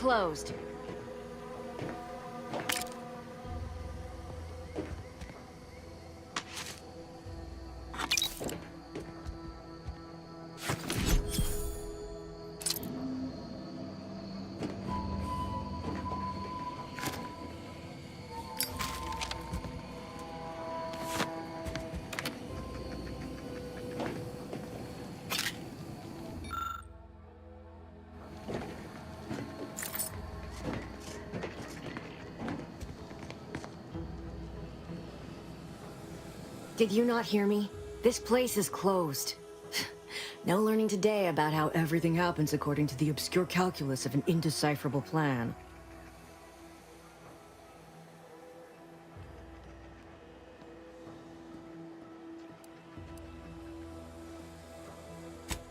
closed. Did you not hear me? This place is closed. No learning today about how everything happens according to the obscure calculus of an indecipherable plan.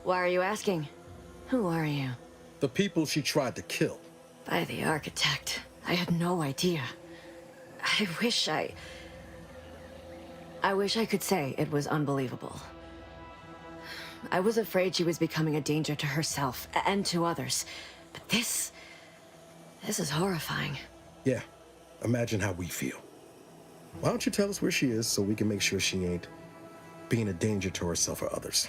Why are you asking? Who are you? The people she tried to kill. By the architect. I had no idea. I wish I could say it was unbelievable. I was afraid she was becoming a danger to herself and to others. But this is horrifying. Yeah, imagine how we feel. Why don't you tell us where she is so we can make sure she ain't being a danger to herself or others?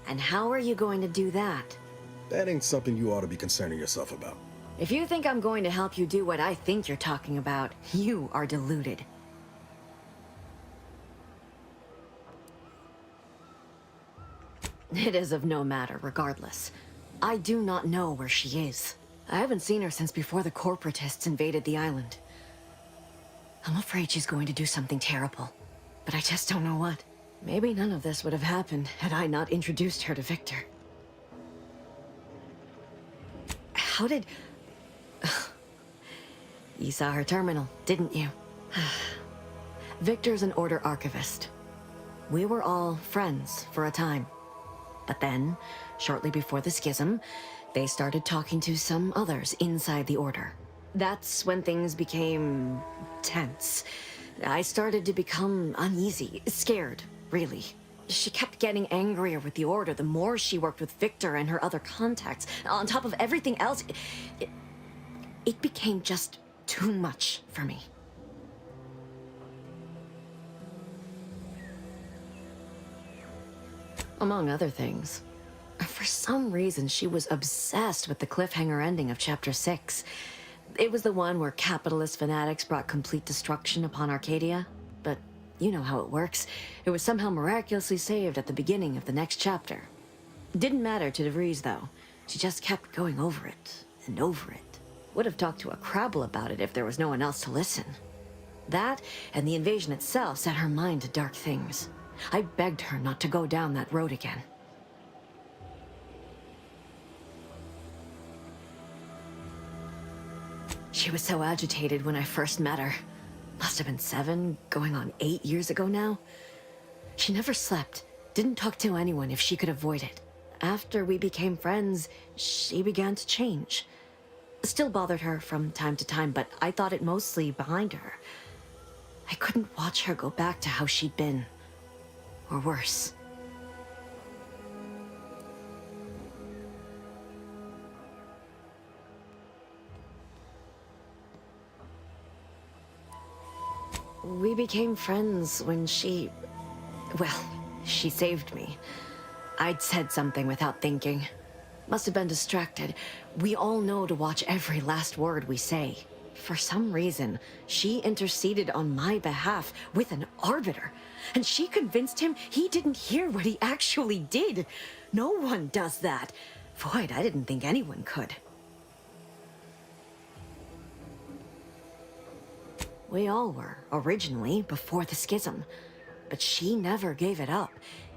And how are you going to do that? That ain't something you ought to be concerning yourself about. If you think I'm going to help you do what I think you're talking about, you are deluded. It is of no matter, regardless. I do not know where she is. I haven't seen her since before the corporatists invaded the island. I'm afraid she's going to do something terrible, but I just don't know what. Maybe none of this would have happened had I not introduced her to Victor. How did... You saw her terminal, didn't you? Victor's an Order archivist. We were all friends for a time. But then, shortly before the schism, they started talking to some others inside the Order. That's when things became tense. I started to become uneasy, scared, really. She kept getting angrier with the Order the more she worked with Victor and her other contacts. On top of everything else, it became just too much for me. Among other things. For some reason, she was obsessed with the cliffhanger ending of Chapter 6. It was the one where capitalist fanatics brought complete destruction upon Arcadia. But you know how it works. It was somehow miraculously saved at the beginning of the next chapter. Didn't matter to DeVries, though. She just kept going over it and over it. Would have talked to a Crabble about it if there was no one else to listen. That, and the invasion itself, set her mind to dark things. I begged her not to go down that road again. She was so agitated when I first met her. Must have been 7, going on 8 years ago now. She never slept, didn't talk to anyone if she could avoid it. After we became friends, she began to change. Still bothered her from time to time, but I thought it mostly behind her. I couldn't watch her go back to how she'd been. Or worse. We became friends when she... well, she saved me. I'd said something without thinking. Must have been distracted. We all know to watch every last word we say. For some reason, she interceded on my behalf with an arbiter. And she convinced him he didn't hear what he actually did. No one does that. Void, I didn't think anyone could. We all were, originally, before the schism. But she never gave it up,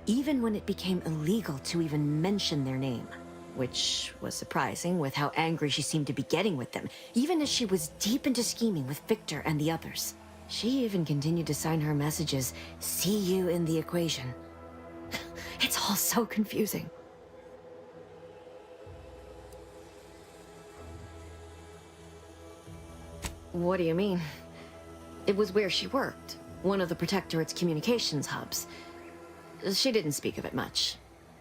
even when it became illegal to even mention their name. Which was surprising with how angry she seemed to be getting with them, even as she was deep into scheming with Victor and the others. She even continued to sign her messages, "See you in the equation." It's all so confusing. What do you mean? It was where she worked, one of the Protectorate's communications hubs. She didn't speak of it much.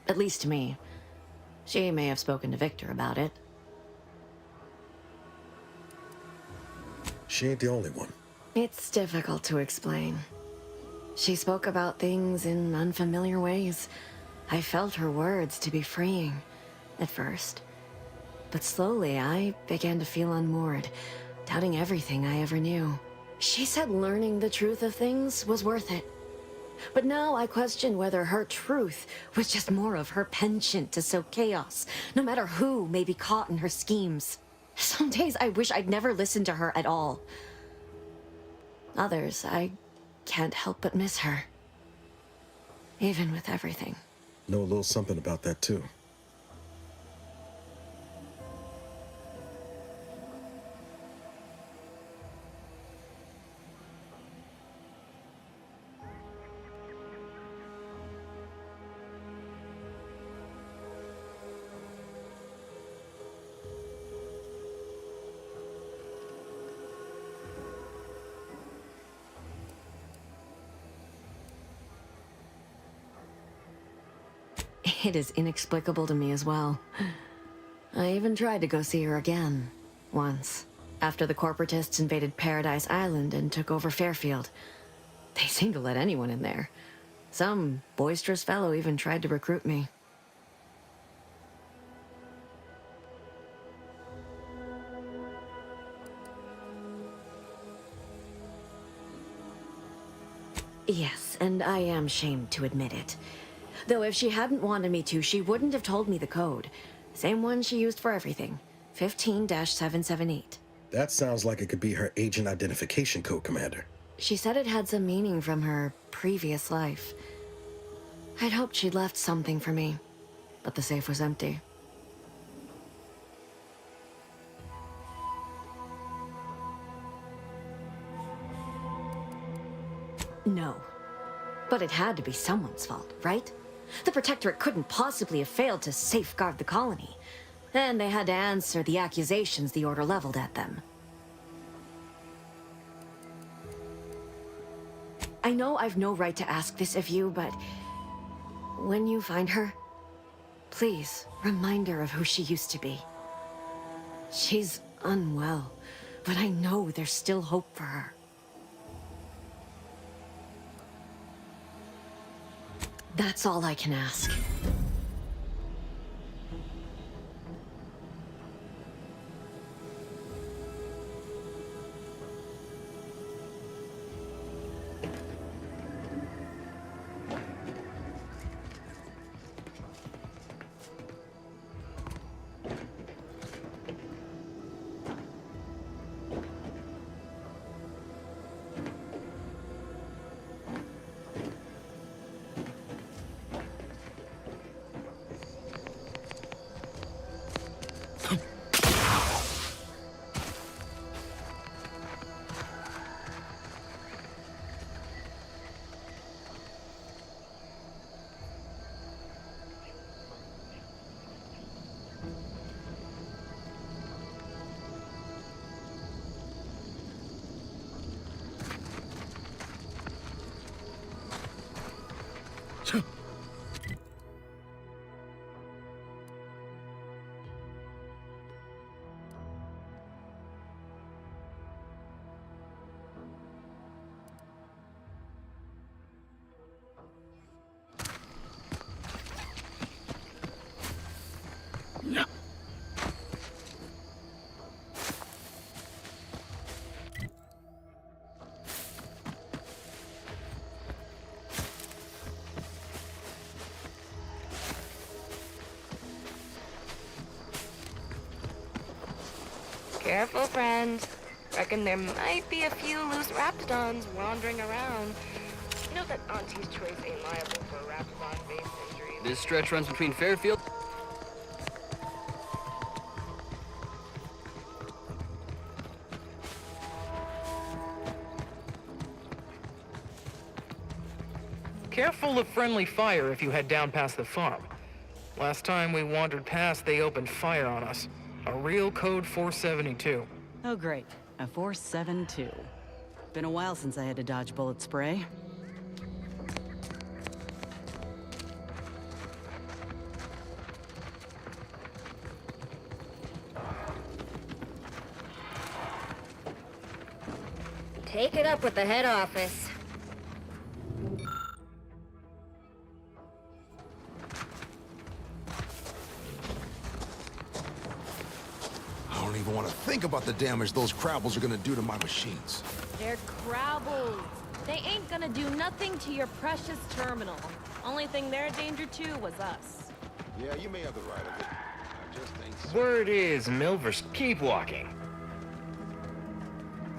At least to me. She may have spoken to Victor about it. She ain't the only one. It's difficult to explain. She spoke about things in unfamiliar ways. I felt her words to be freeing, at first. But slowly, I began to feel unmoored, doubting everything I ever knew. She said learning the truth of things was worth it. But now I question whether her truth was just more of her penchant to sow chaos, no matter who may be caught in her schemes. Some days I wish I'd never listened to her at all. Others, I can't help but miss her. Even with everything. Know a little something about that, too. It is inexplicable to me as well. I even tried to go see her again, once, after the corporatists invaded Paradise Island and took over Fairfield. They seemed to let anyone in there. Some boisterous fellow even tried to recruit me. Yes, and I am shamed to admit it. Though if she hadn't wanted me to, she wouldn't have told me the code. Same one she used for everything. 15-778. That sounds like it could be her agent identification code, Commander. She said it had some meaning from her previous life. I'd hoped she'd left something for me, but the safe was empty. No. But it had to be someone's fault, right? The Protectorate couldn't possibly have failed to safeguard the colony. And they had to answer the accusations the Order leveled at them. I know I've no right to ask this of you, but when you find her, please remind her of who she used to be. She's unwell, but I know there's still hope for her. That's all I can ask. Careful, friend. Reckon there might be a few loose raptidons wandering around. You know that Auntie's choice ain't liable for raptidon-based injuries. This stretch runs between Fairfield... Careful of friendly fire if you head down past the farm. Last time we wandered past, they opened fire on us. A real code 472. Oh great, a 472. Been a while since I had to dodge bullet spray. Take it up with the head office. I don't even want to think about the damage those Crabbles are gonna do to my machines. They're Crabbles. They ain't gonna do nothing to your precious terminal. Only thing they're a danger to was us. Yeah, you may have the right of it. I just ain't so. Word is, Milvers, keep walking.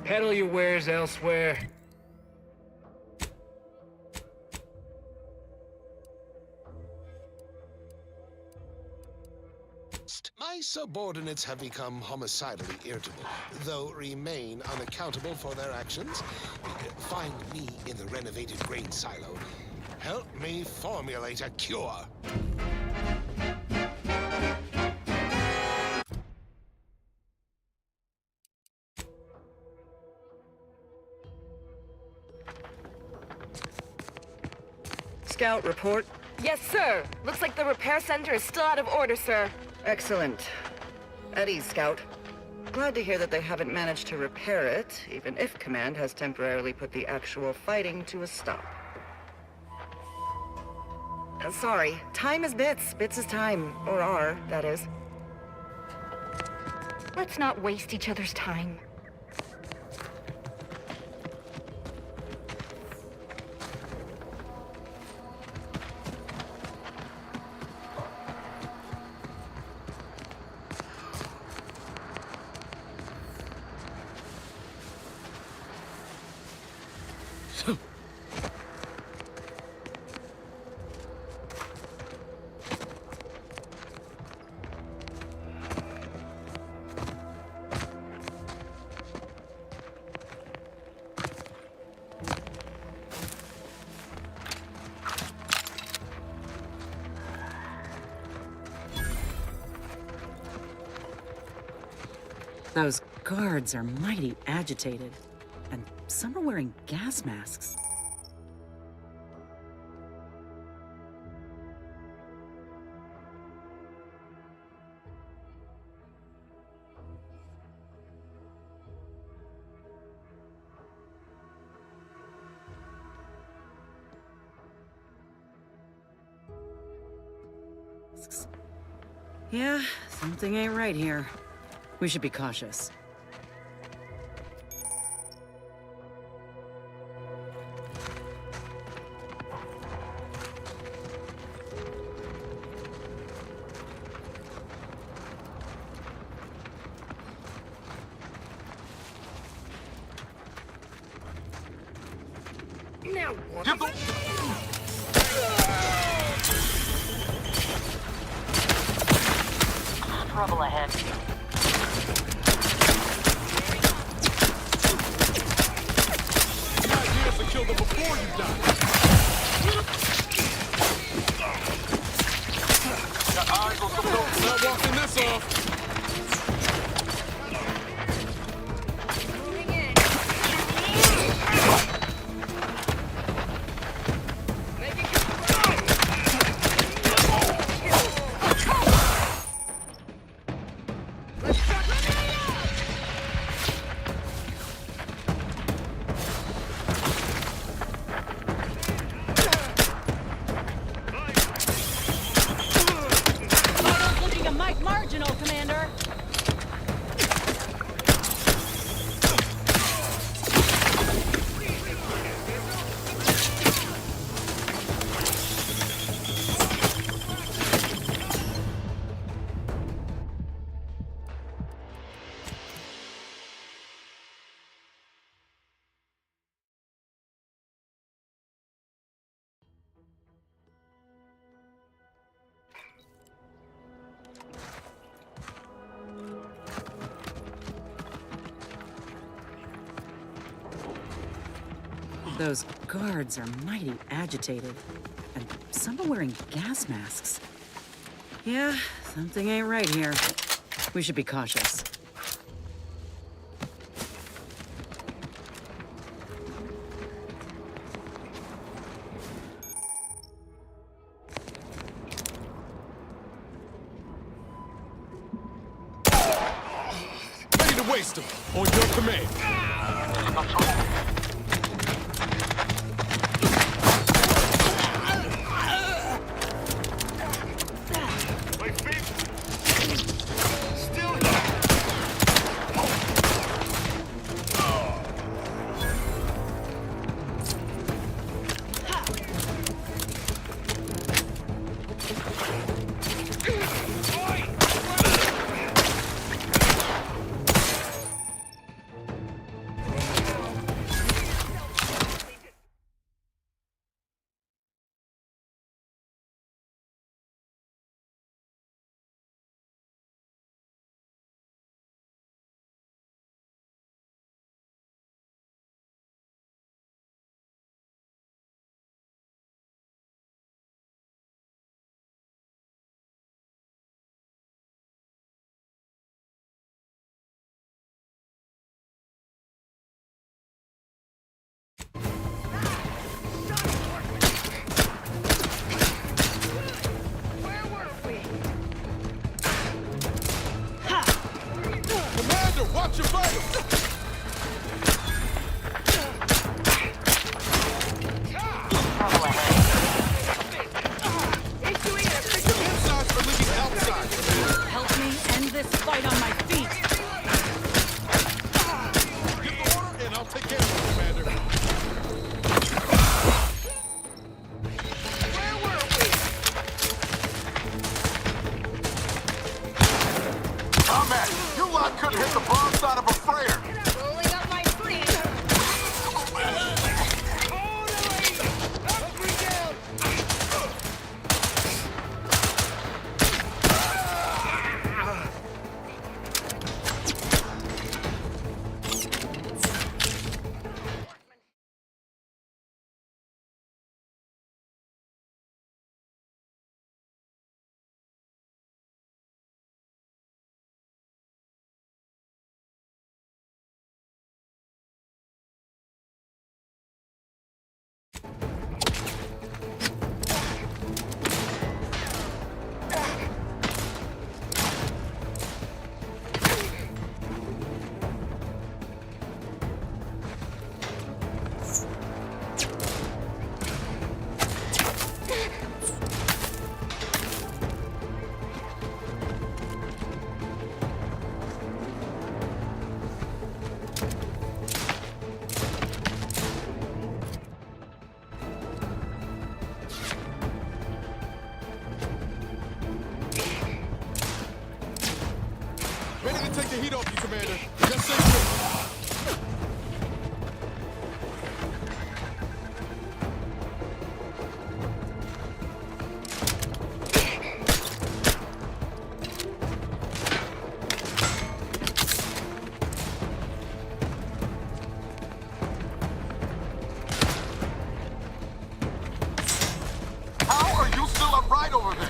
Peddle your wares elsewhere. My subordinates have become homicidally irritable, though remain unaccountable for their actions. Find me in the renovated grain silo. Help me formulate a cure. Scout report. Yes, sir. Looks like the repair center is still out of order, sir. Excellent. At ease, Scout. Glad to hear that they haven't managed to repair it, even if Command has temporarily put the actual fighting to a stop. Sorry, time is bits. Bits is time. Or are, that is. Let's not waste each other's time. Those guards are mighty agitated, and some are wearing gas masks. Yeah, something ain't right here. We should be cautious. Now what? Trouble ahead. To kill them before you die. Got eyes on some folks. Not walking this off. Moving in. Making Looking a mite marginal, Commander. Those guards are mighty agitated, and some are wearing gas masks. Yeah, something ain't right here. We should be cautious. Ready to waste them on your command. Commander, watch your vitals! Insides are leaking outside. Help me end this fight on my feet. Give the order, and I'll take care of it, Commander. Combat! You lot couldn't hit the broad side of a freighter! Rolling up my sleeve. Ready to take the heat off you, Commander. Just say so. How are you still upright over there?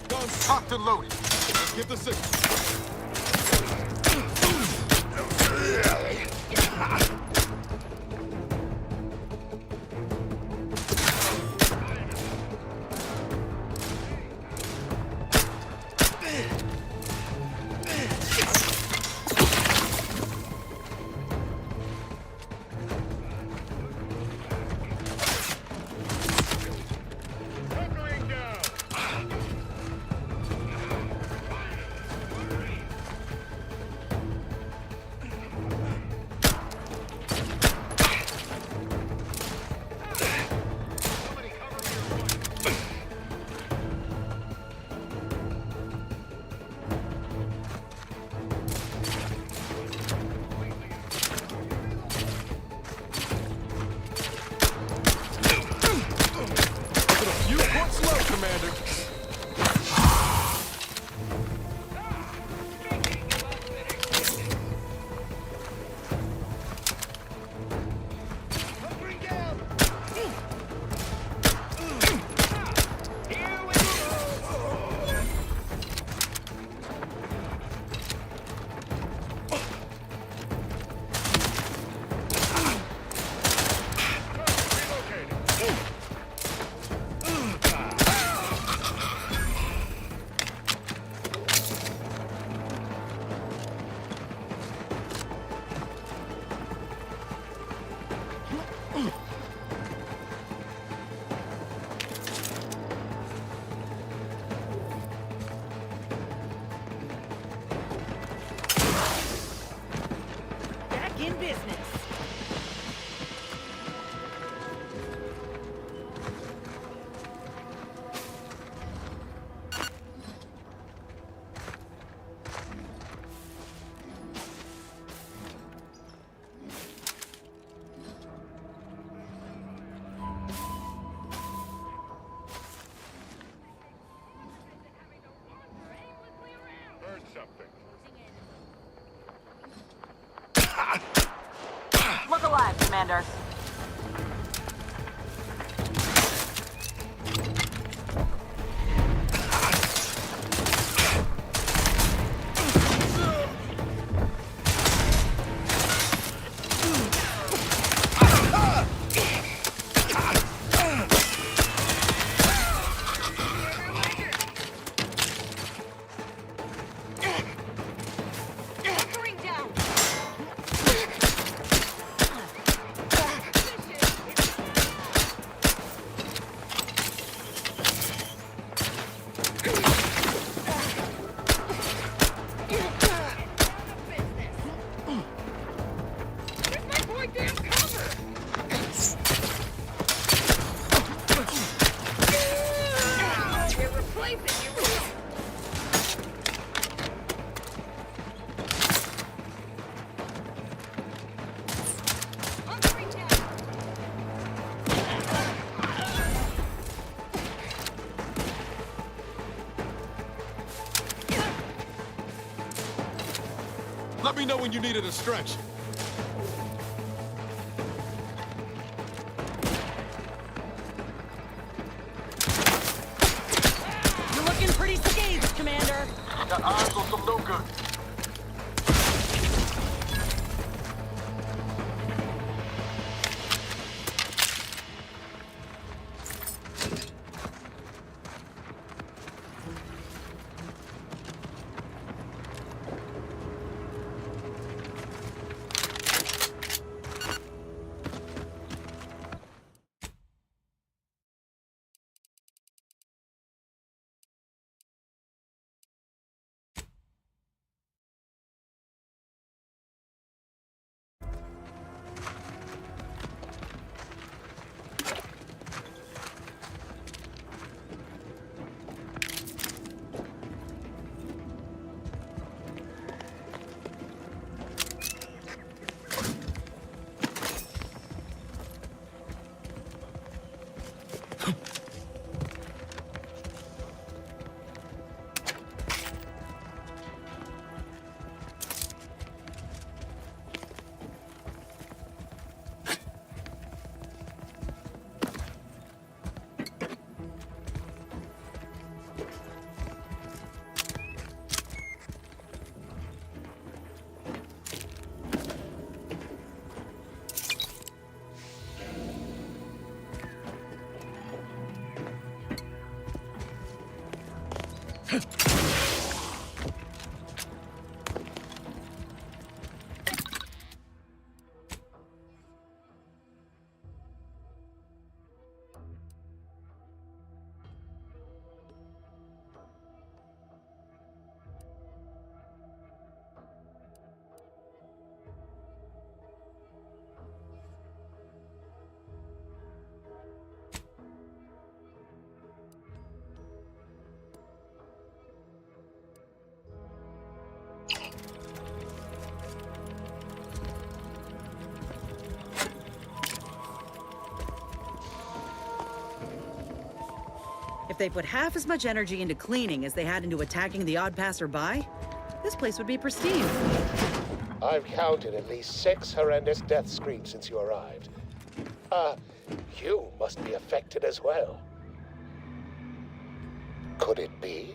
Guns cocked and loaded. Let's give the signal. business. Look alive, Commander. Hunkering down. Let me know when you needed a stretch. You're looking pretty scathed, Commander. Got eyes on some no good. If they put half as much energy into cleaning as they had into attacking the odd passerby, this place would be pristine. I've counted at least 6 horrendous death screams since you arrived. You must be affected as well. Could it be?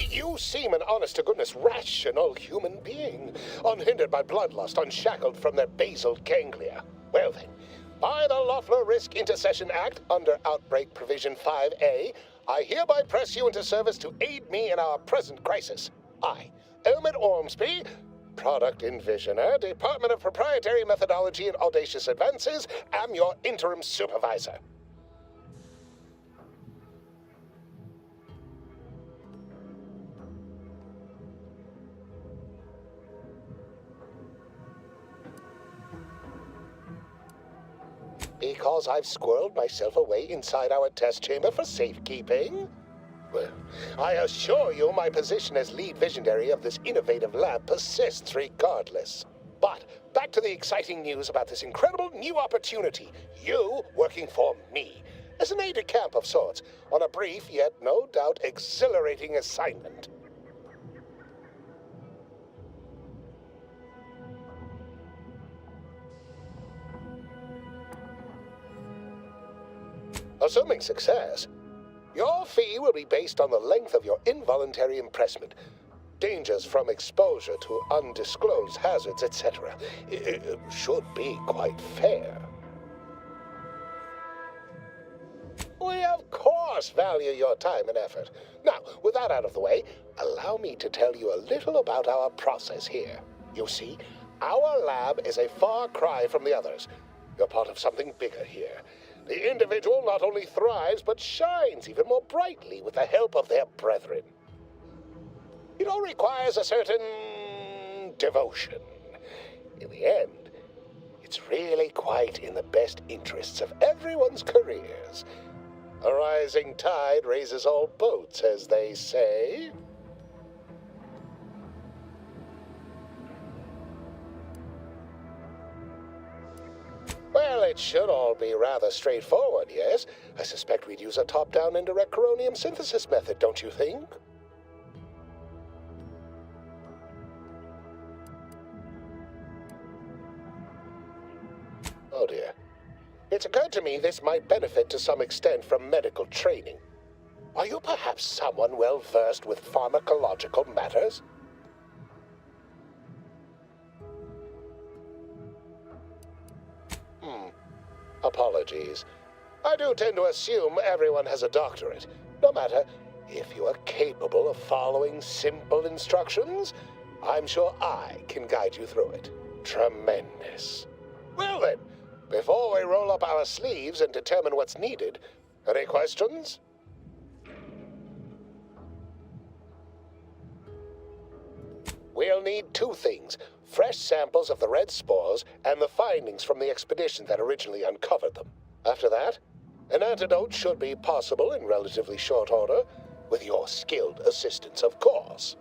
You seem an honest-to-goodness rational human being, unhindered by bloodlust, unshackled from their basal ganglia. Well then, by the Loeffler Risk Intercession Act, under Outbreak Provision 5A, I hereby press you into service to aid me in our present crisis. I, Elmet Ormsby, Product Envisioner, Department of Proprietary Methodology and Audacious Advances, am your interim supervisor. Because I've squirreled myself away inside our test chamber for safekeeping? Well, I assure you my position as lead visionary of this innovative lab persists regardless. But back to the exciting news about this incredible new opportunity. You working for me, as an aide-de-camp of sorts, on a brief yet no doubt exhilarating assignment. Assuming success, your fee will be based on the length of your involuntary impressment, dangers from exposure to undisclosed hazards, etc. It should be quite fair. We of course value your time and effort. Now, with that out of the way, allow me to tell you a little about our process here. You see, our lab is a far cry from the others. You're part of something bigger here. The individual not only thrives, but shines even more brightly with the help of their brethren. It all requires a certain devotion. In the end, it's really quite in the best interests of everyone's careers. A rising tide raises all boats, as they say. Well, it should all be rather straightforward, yes? I suspect we'd use a top-down indirect coronium synthesis method, don't you think? Oh dear. It's occurred to me this might benefit to some extent from medical training. Are you perhaps someone well-versed with pharmacological matters? Apologies. I do tend to assume everyone has a doctorate. No matter, if you are capable of following simple instructions, I'm sure I can guide you through it. Tremendous. Well then, before we roll up our sleeves and determine what's needed, any questions? We'll need two things: fresh samples of the red spores and the findings from the expedition that originally uncovered them. After that, an antidote should be possible in relatively short order, with your skilled assistance, of course.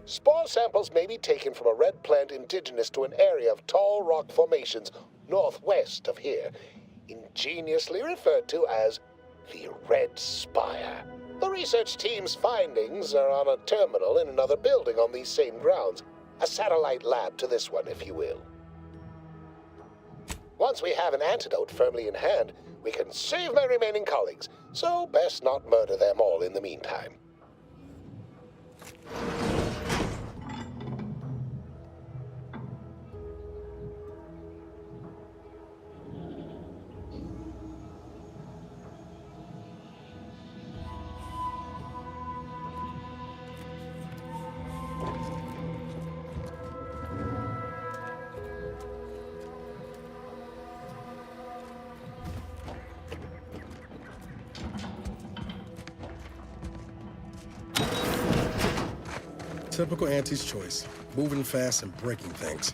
Spore samples may be taken from a red plant indigenous to an area of tall rock formations northwest of here, ingeniously referred to as the Red Spire. The research team's findings are on a terminal in another building on these same grounds, a satellite lab to this one, if you will. Once we have an antidote firmly in hand, we can save my remaining colleagues, so best not murder them all in the meantime. Typical Auntie's choice, moving fast and breaking things.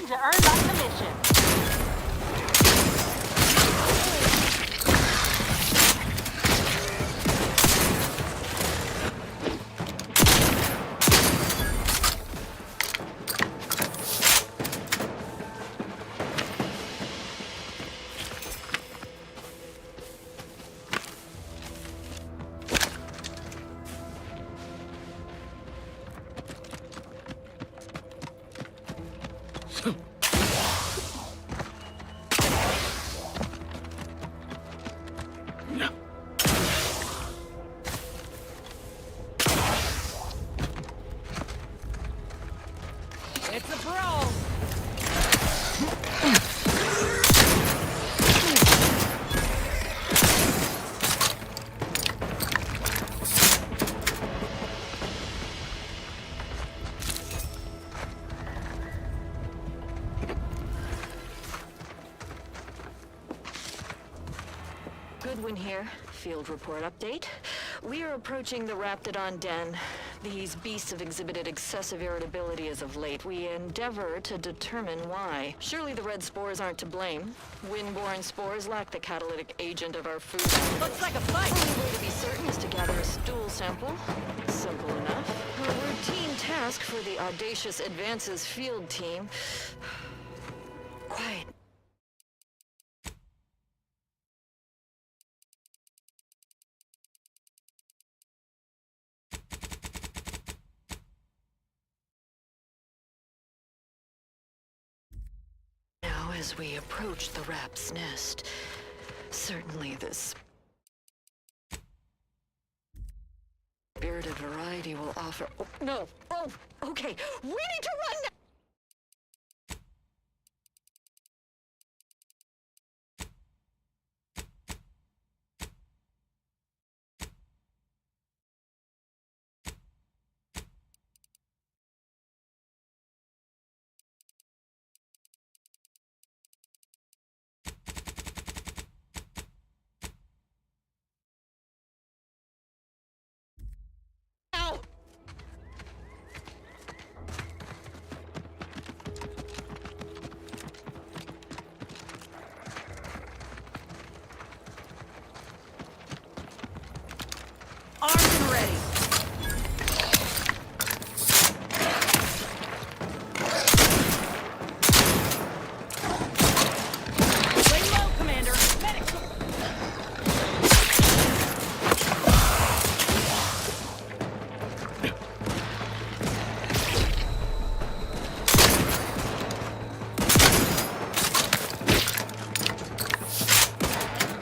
to earn my commission. It's a pro. Goodwin here. Field report update. We are approaching the Raptidon den. These beasts have exhibited excessive irritability as of late. We endeavor to determine why. Surely the red spores aren't to blame. Wind-borne spores lack the catalytic agent of our food. Looks like a fight. The only way to be certain is to gather a stool sample. Simple enough. A routine task for the Audacious Advances field team. Quiet. Now, as we approach the rap's nest, certainly this spirited variety will offer. Oh, no! Oh, okay. We need to run now! Armed and ready. Lay low, Commander. Medics.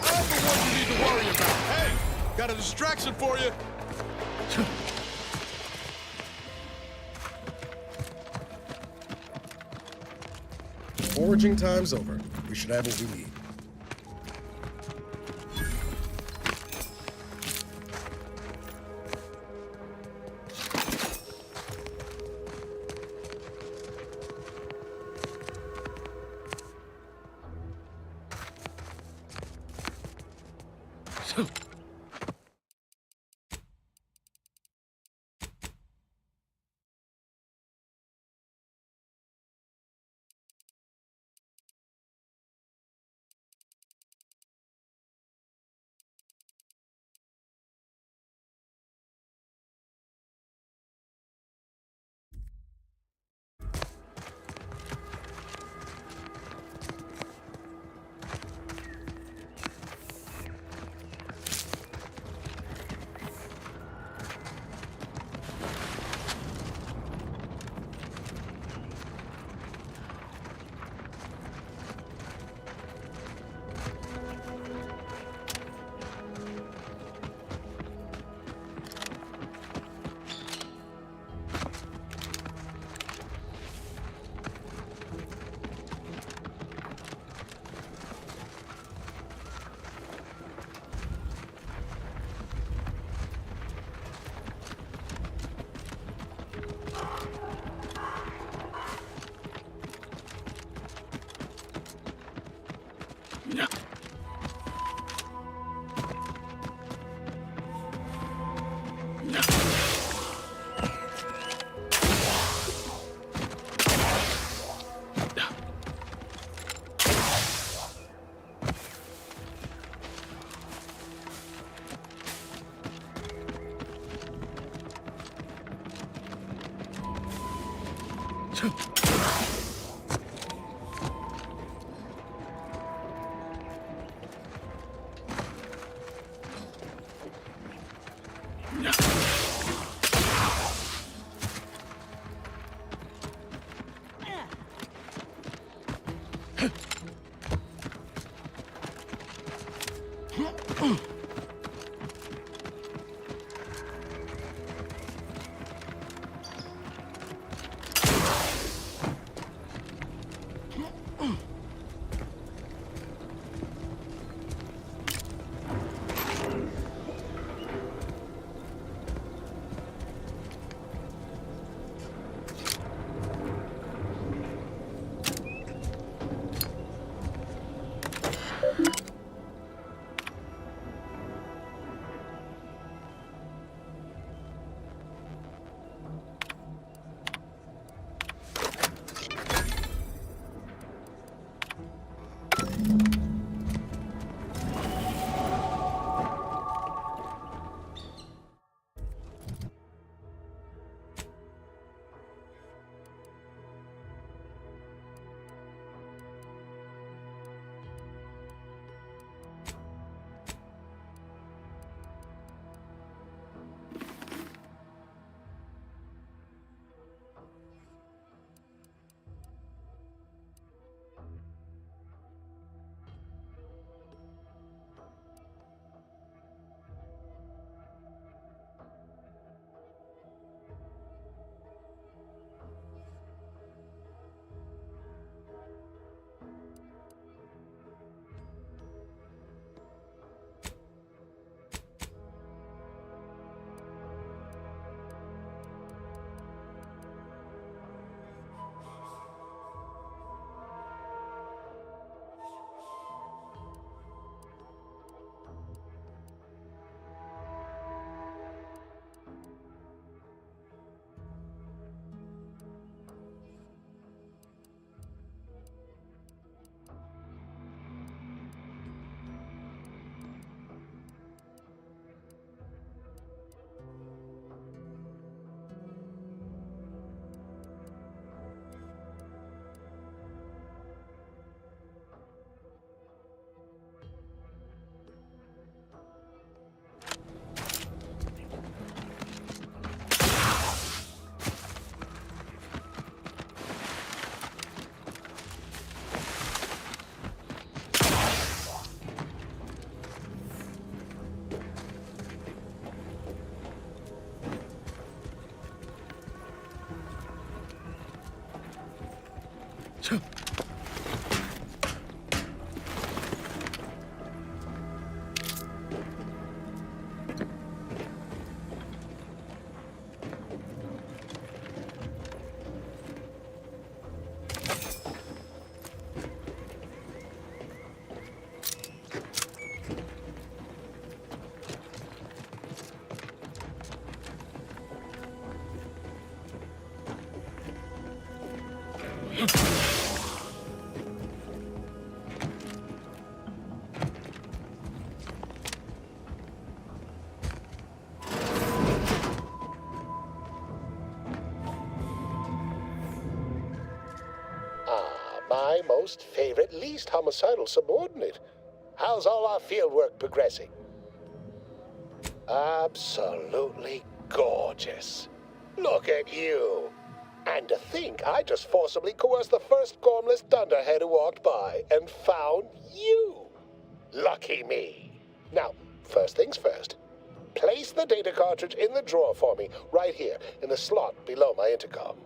I'm the one you need to worry about. Hey, got a distraction for you. Foraging time's over. We should have what we need. My most favorite, least homicidal subordinate. How's all our fieldwork progressing? Absolutely gorgeous. Look at you. And to think I just forcibly coerced the first gormless dunderhead who walked by and found you. Lucky me. Now, first things first. Place the data cartridge in the drawer for me, right here, in the slot below my intercom.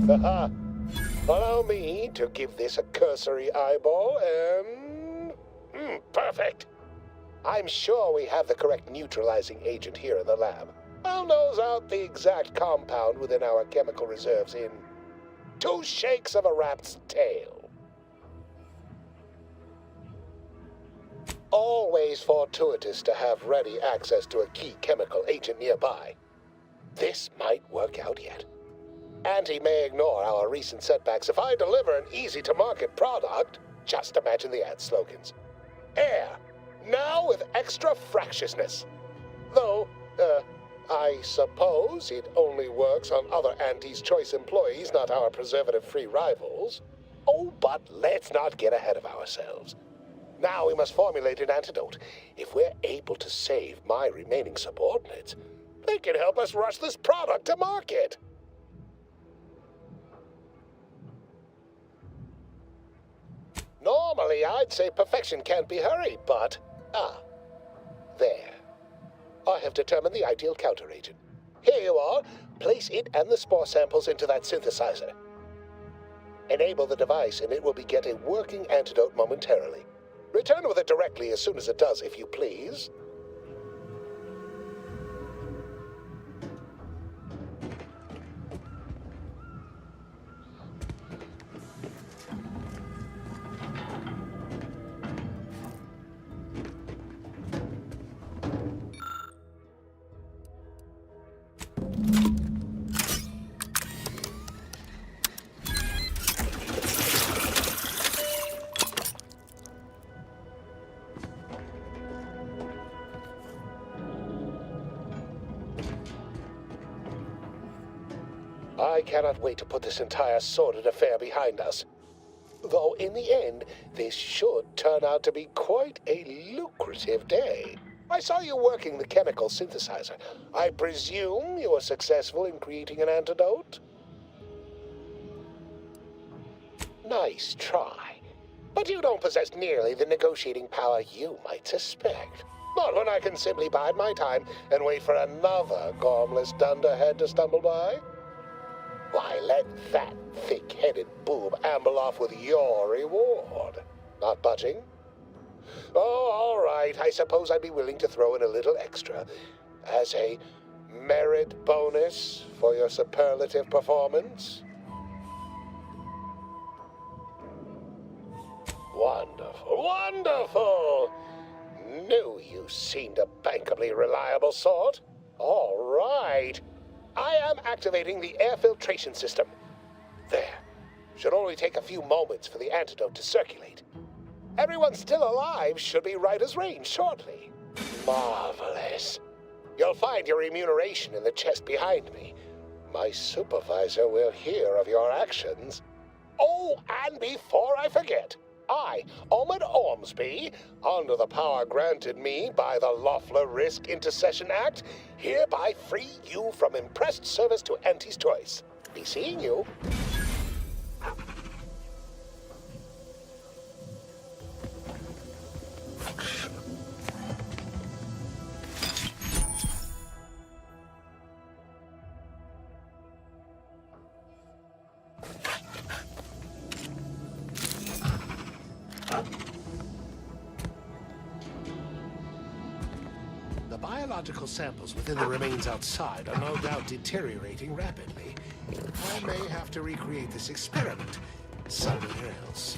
Haha. Allow me to give this a cursory eyeball and... perfect. I'm sure we have the correct neutralizing agent here in the lab. I'll nose out the exact compound within our chemical reserves in 2 shakes of a rat's tail. Always fortuitous to have ready access to a key chemical agent nearby. This might work out yet. Auntie may ignore our recent setbacks if I deliver an easy-to-market product. Just imagine the ad slogans. Air, now with extra fractiousness. Though, I suppose it only works on other Auntie's Choice employees, not our preservative-free rivals. Oh, but let's not get ahead of ourselves. Now we must formulate an antidote. If we're able to save my remaining subordinates, they can help us rush this product to market. Normally, I'd say perfection can't be hurried, but... there. I have determined the ideal counteragent. Here you are. Place it and the spore samples into that synthesizer. Enable the device and it will begin a working antidote momentarily. Return with it directly as soon as it does, if you please. I cannot wait to put this entire sordid affair behind us. Though in the end, this should turn out to be quite a lucrative day. I saw you working the chemical synthesizer. I presume you were successful in creating an antidote? Nice try. But you don't possess nearly the negotiating power you might suspect. Not when I can simply bide my time and wait for another gormless dunderhead to stumble by. Why, let that thick-headed boob amble off with your reward. Not budging? Oh, all right. I suppose I'd be willing to throw in a little extra as a merit bonus for your superlative performance. Wonderful, wonderful! Knew you seemed a bankably reliable sort. All right. I am activating the air filtration system. There. Should only take a few moments for the antidote to circulate. Everyone still alive should be right as rain shortly. Marvelous. You'll find your remuneration in the chest behind me. My supervisor will hear of your actions. Oh, and before I forget, I, Omid Ormsby, under the power granted me by the Loeffler Risk Intercession Act, hereby free you from impressed service to Auntie's Choice. Be seeing you. The biological samples within the remains outside are no doubt deteriorating rapidly. I may have to recreate this experiment somewhere else.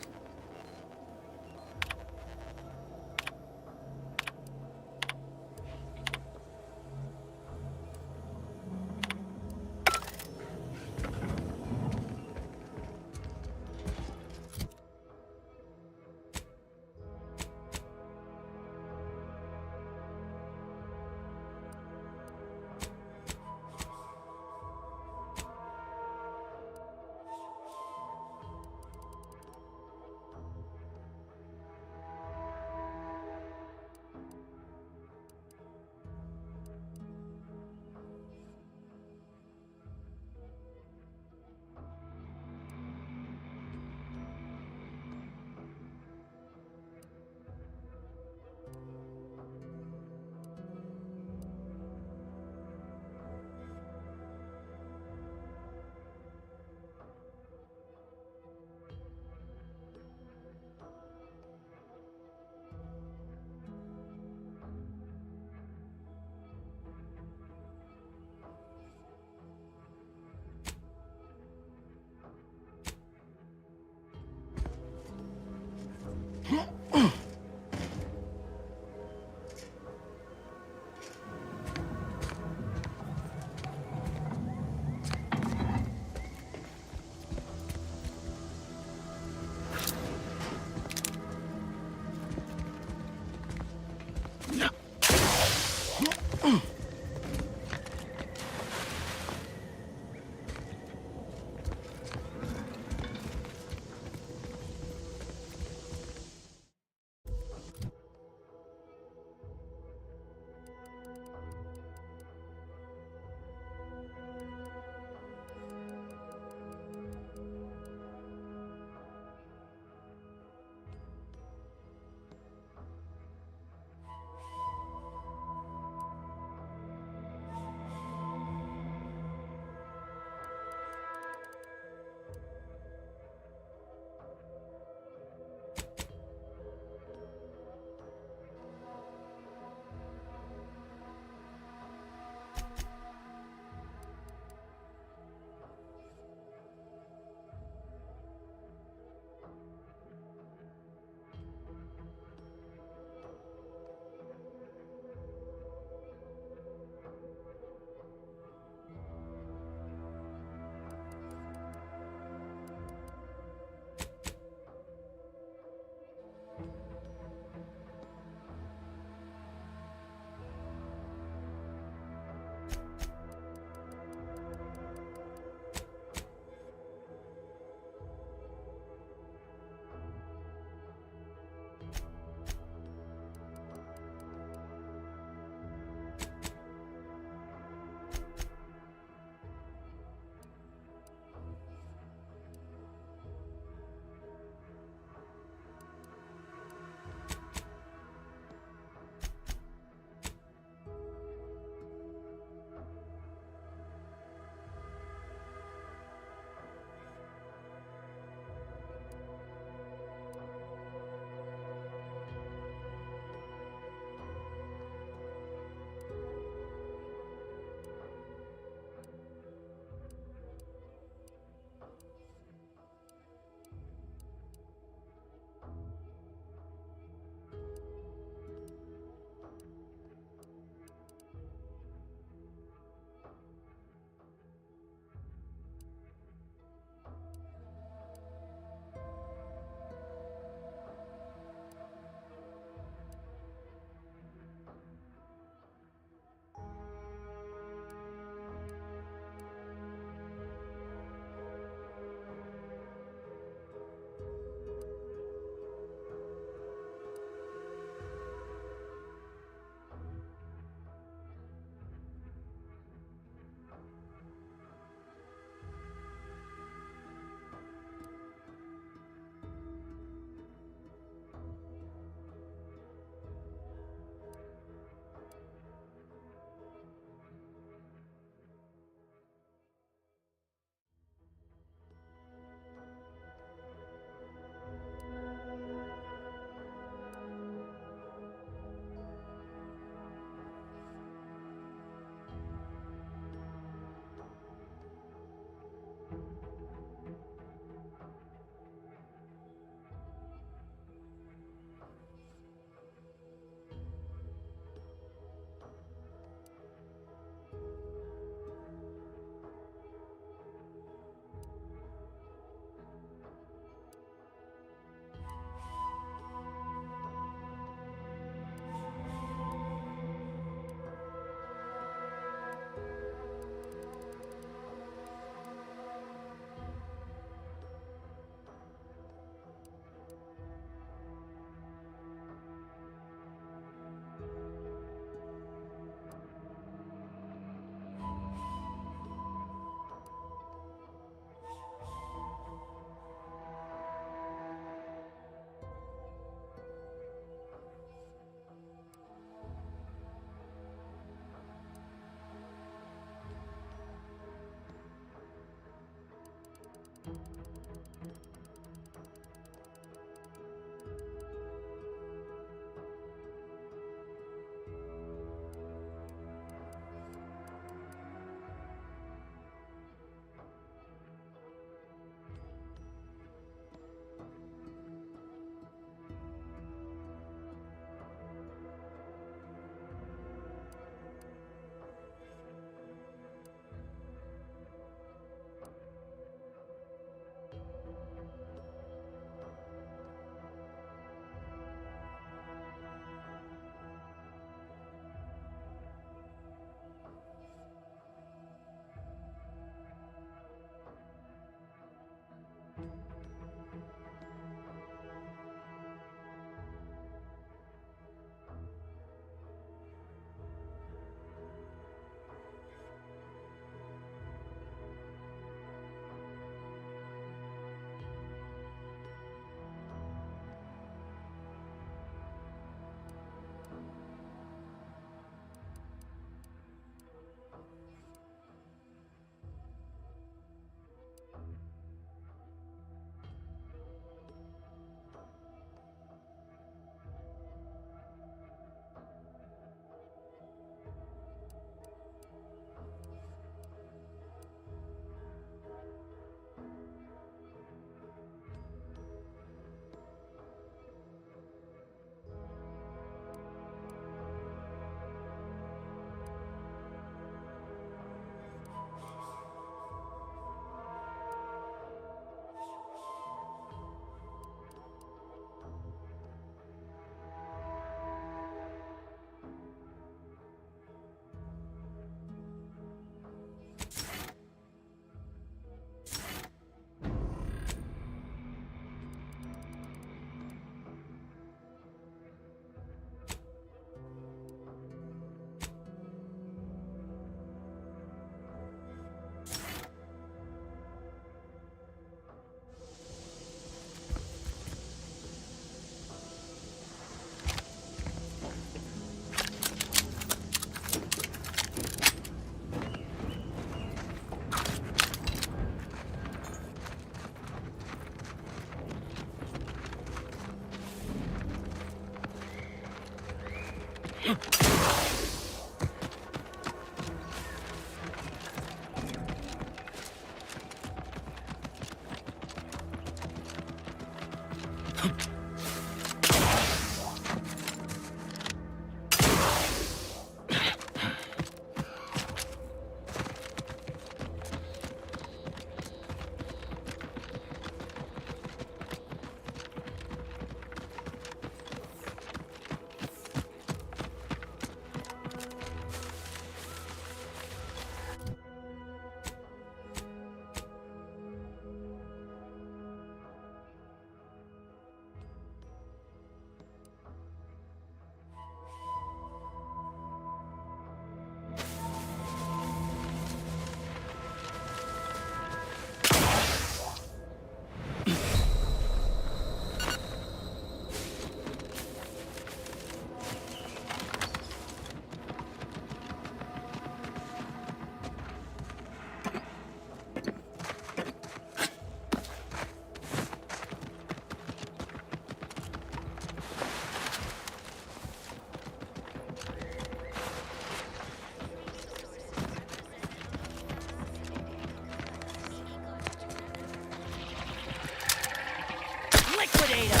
Liquidate 'em!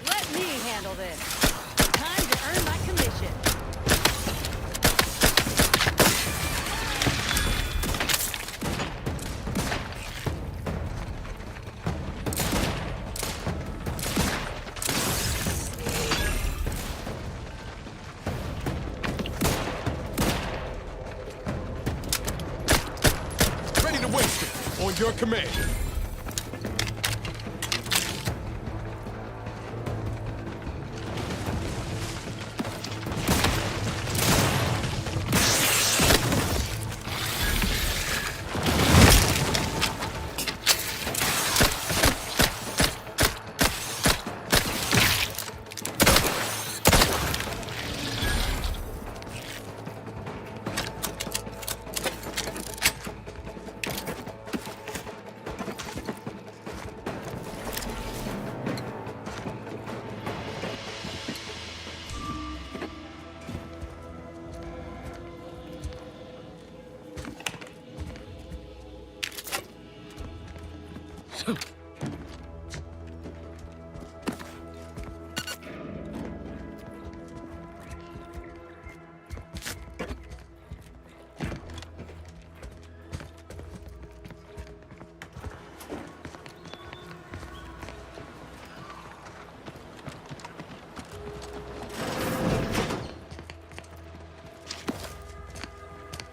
Let me handle this. Time to earn my commission. Ready to waste it. On your command.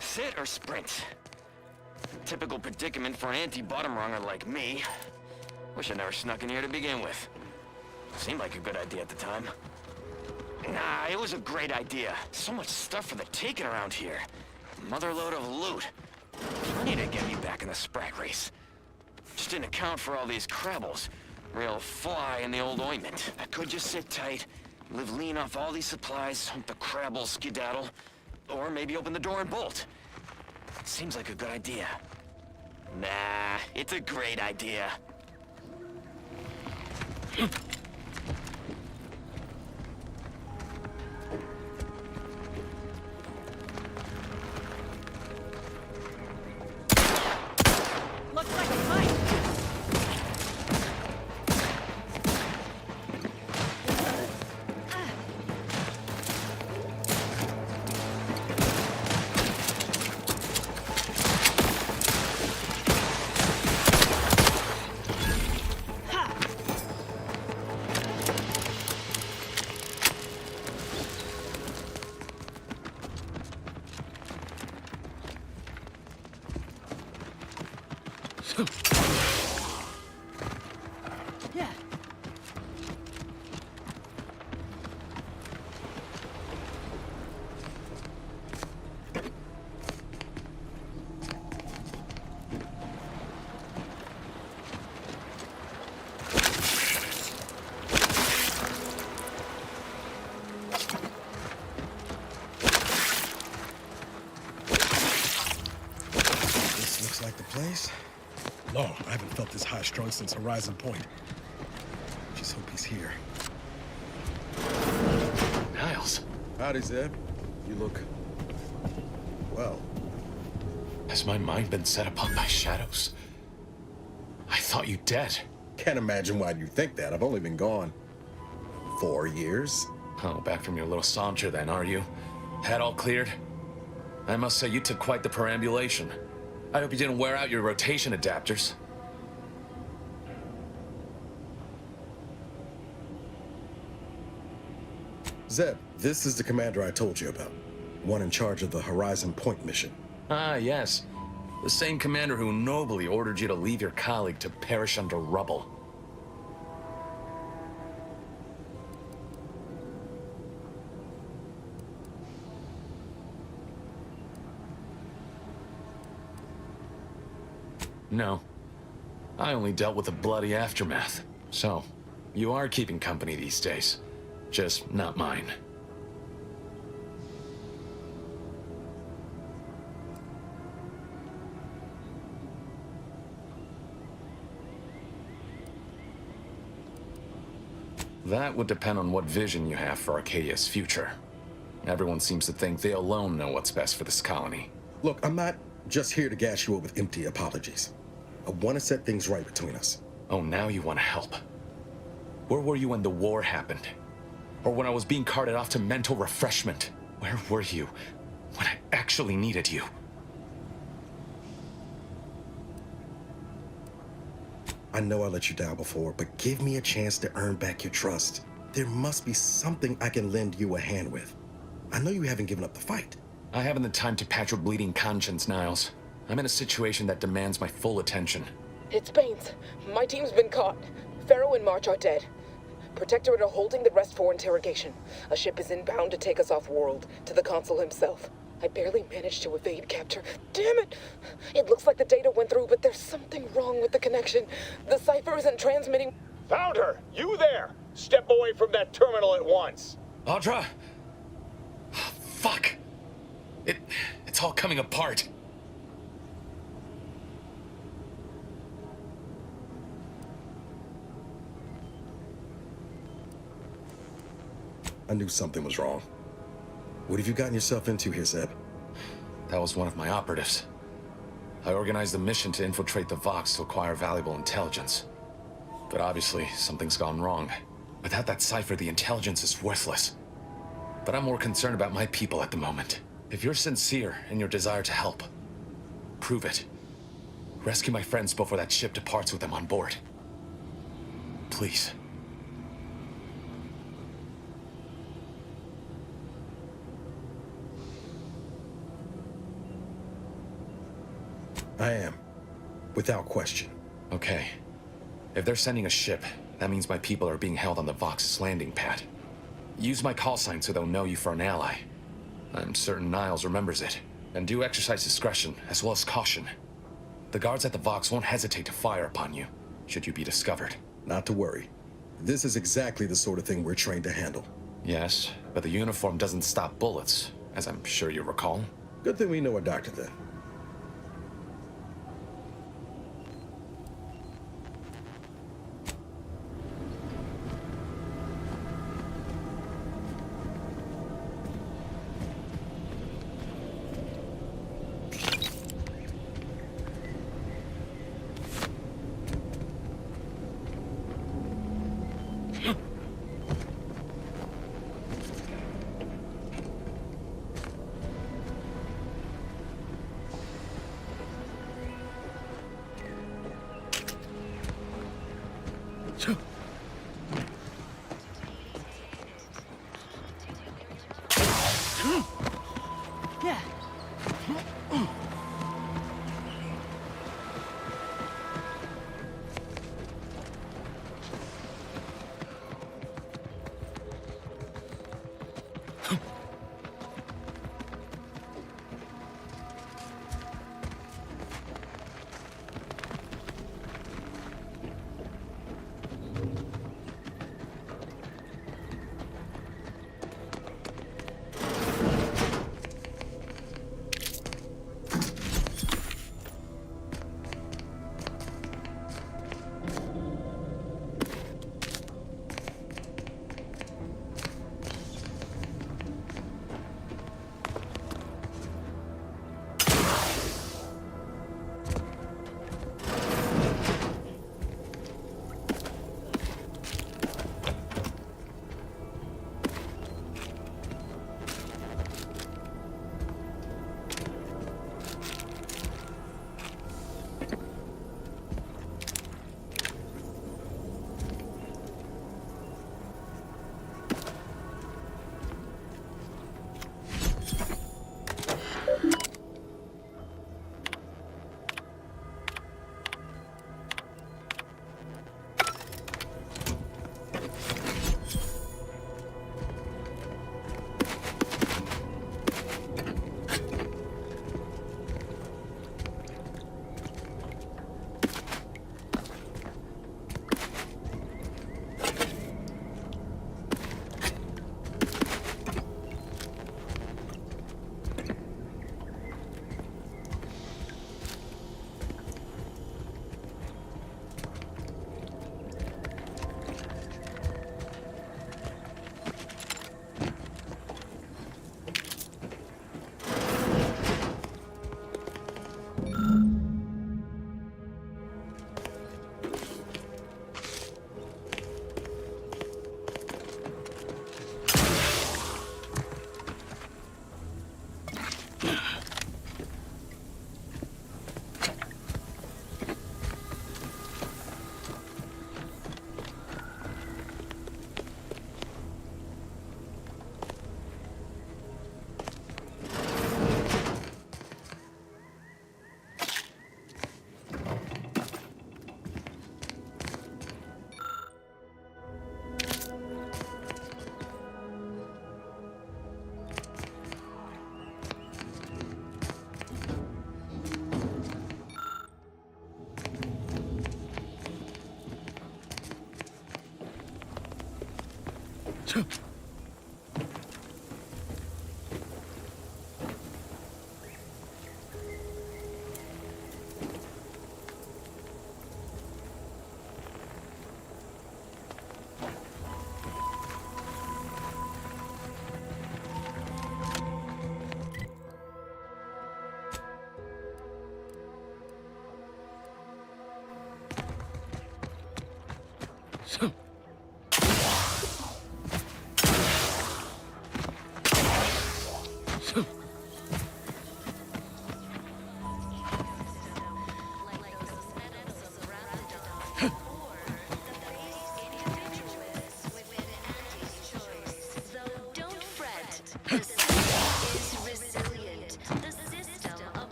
Sit or sprint? Typical predicament for an anti-bottom runger like me. Wish I never snuck in here to begin with. Seemed like a good idea at the time. Nah, it was a great idea. So much stuff for the taking around here. Motherload of loot. Plenty to get me back in the sprag race. Just didn't account for all these crabbles. Real fly in the old ointment. I could just sit tight, live lean off all these supplies, hope the crabbles skedaddle, or maybe open the door and bolt. Seems like a good idea. Nah, it's a great idea. Looks like a fight. place? Lord, I haven't felt this high-strung since Horizon Point. Just hope he's here. Niles. Howdy, Zeb. You look... well. Has my mind been set upon by shadows? I thought you dead. Can't imagine why you think that. I've only been gone 4 years. Oh, back from your little saunter then, are you? Head all cleared? I must say you took quite the perambulation. I hope you didn't wear out your rotation adapters. Zeb, this is the commander I told you about. One in charge of the Horizon Point mission. Ah, yes. The same commander who nobly ordered you to leave your colleague to perish under rubble. No. I only dealt with the bloody aftermath. So, you are keeping company these days. Just not mine. That would depend on what vision you have for Arcadia's future. Everyone seems to think they alone know what's best for this colony. Look, I'm not just here to gas you up with empty apologies. I want to set things right between us. Oh, now you want to help. Where were you when the war happened? Or when I was being carted off to mental refreshment? Where were you when I actually needed you? I know I let you down before, but give me a chance to earn back your trust. There must be something I can lend you a hand with. I know you haven't given up the fight. I haven't the time to patch your bleeding conscience, Niles. I'm in a situation that demands my full attention. It's Baines. My team's been caught. Pharaoh and March are dead. Protectorate are holding the rest for interrogation. A ship is inbound to take us off-world, to the Consul himself. I barely managed to evade capture. Damn it! It looks like the data went through, but there's something wrong with the connection. The cipher isn't transmitting... Found her! You there! Step away from that terminal at once! Audra! Fuck! It's all coming apart. I knew something was wrong. What have you gotten yourself into here, Zeb? That was one of my operatives. I organized a mission to infiltrate the Vox to acquire valuable intelligence. But obviously, something's gone wrong. Without that cipher, the intelligence is worthless. But I'm more concerned about my people at the moment. If you're sincere in your desire to help, prove it. Rescue my friends before that ship departs with them on board. Please. I am. Without question. Okay. If they're sending a ship, that means my people are being held on the Vox's landing pad. Use my call sign so they'll know you for an ally. I'm certain Niles remembers it. And do exercise discretion, as well as caution. The guards at the Vox won't hesitate to fire upon you, should you be discovered. Not to worry. This is exactly the sort of thing we're trained to handle. Yes, but the uniform doesn't stop bullets, as I'm sure you recall. Good thing we know a doctor then.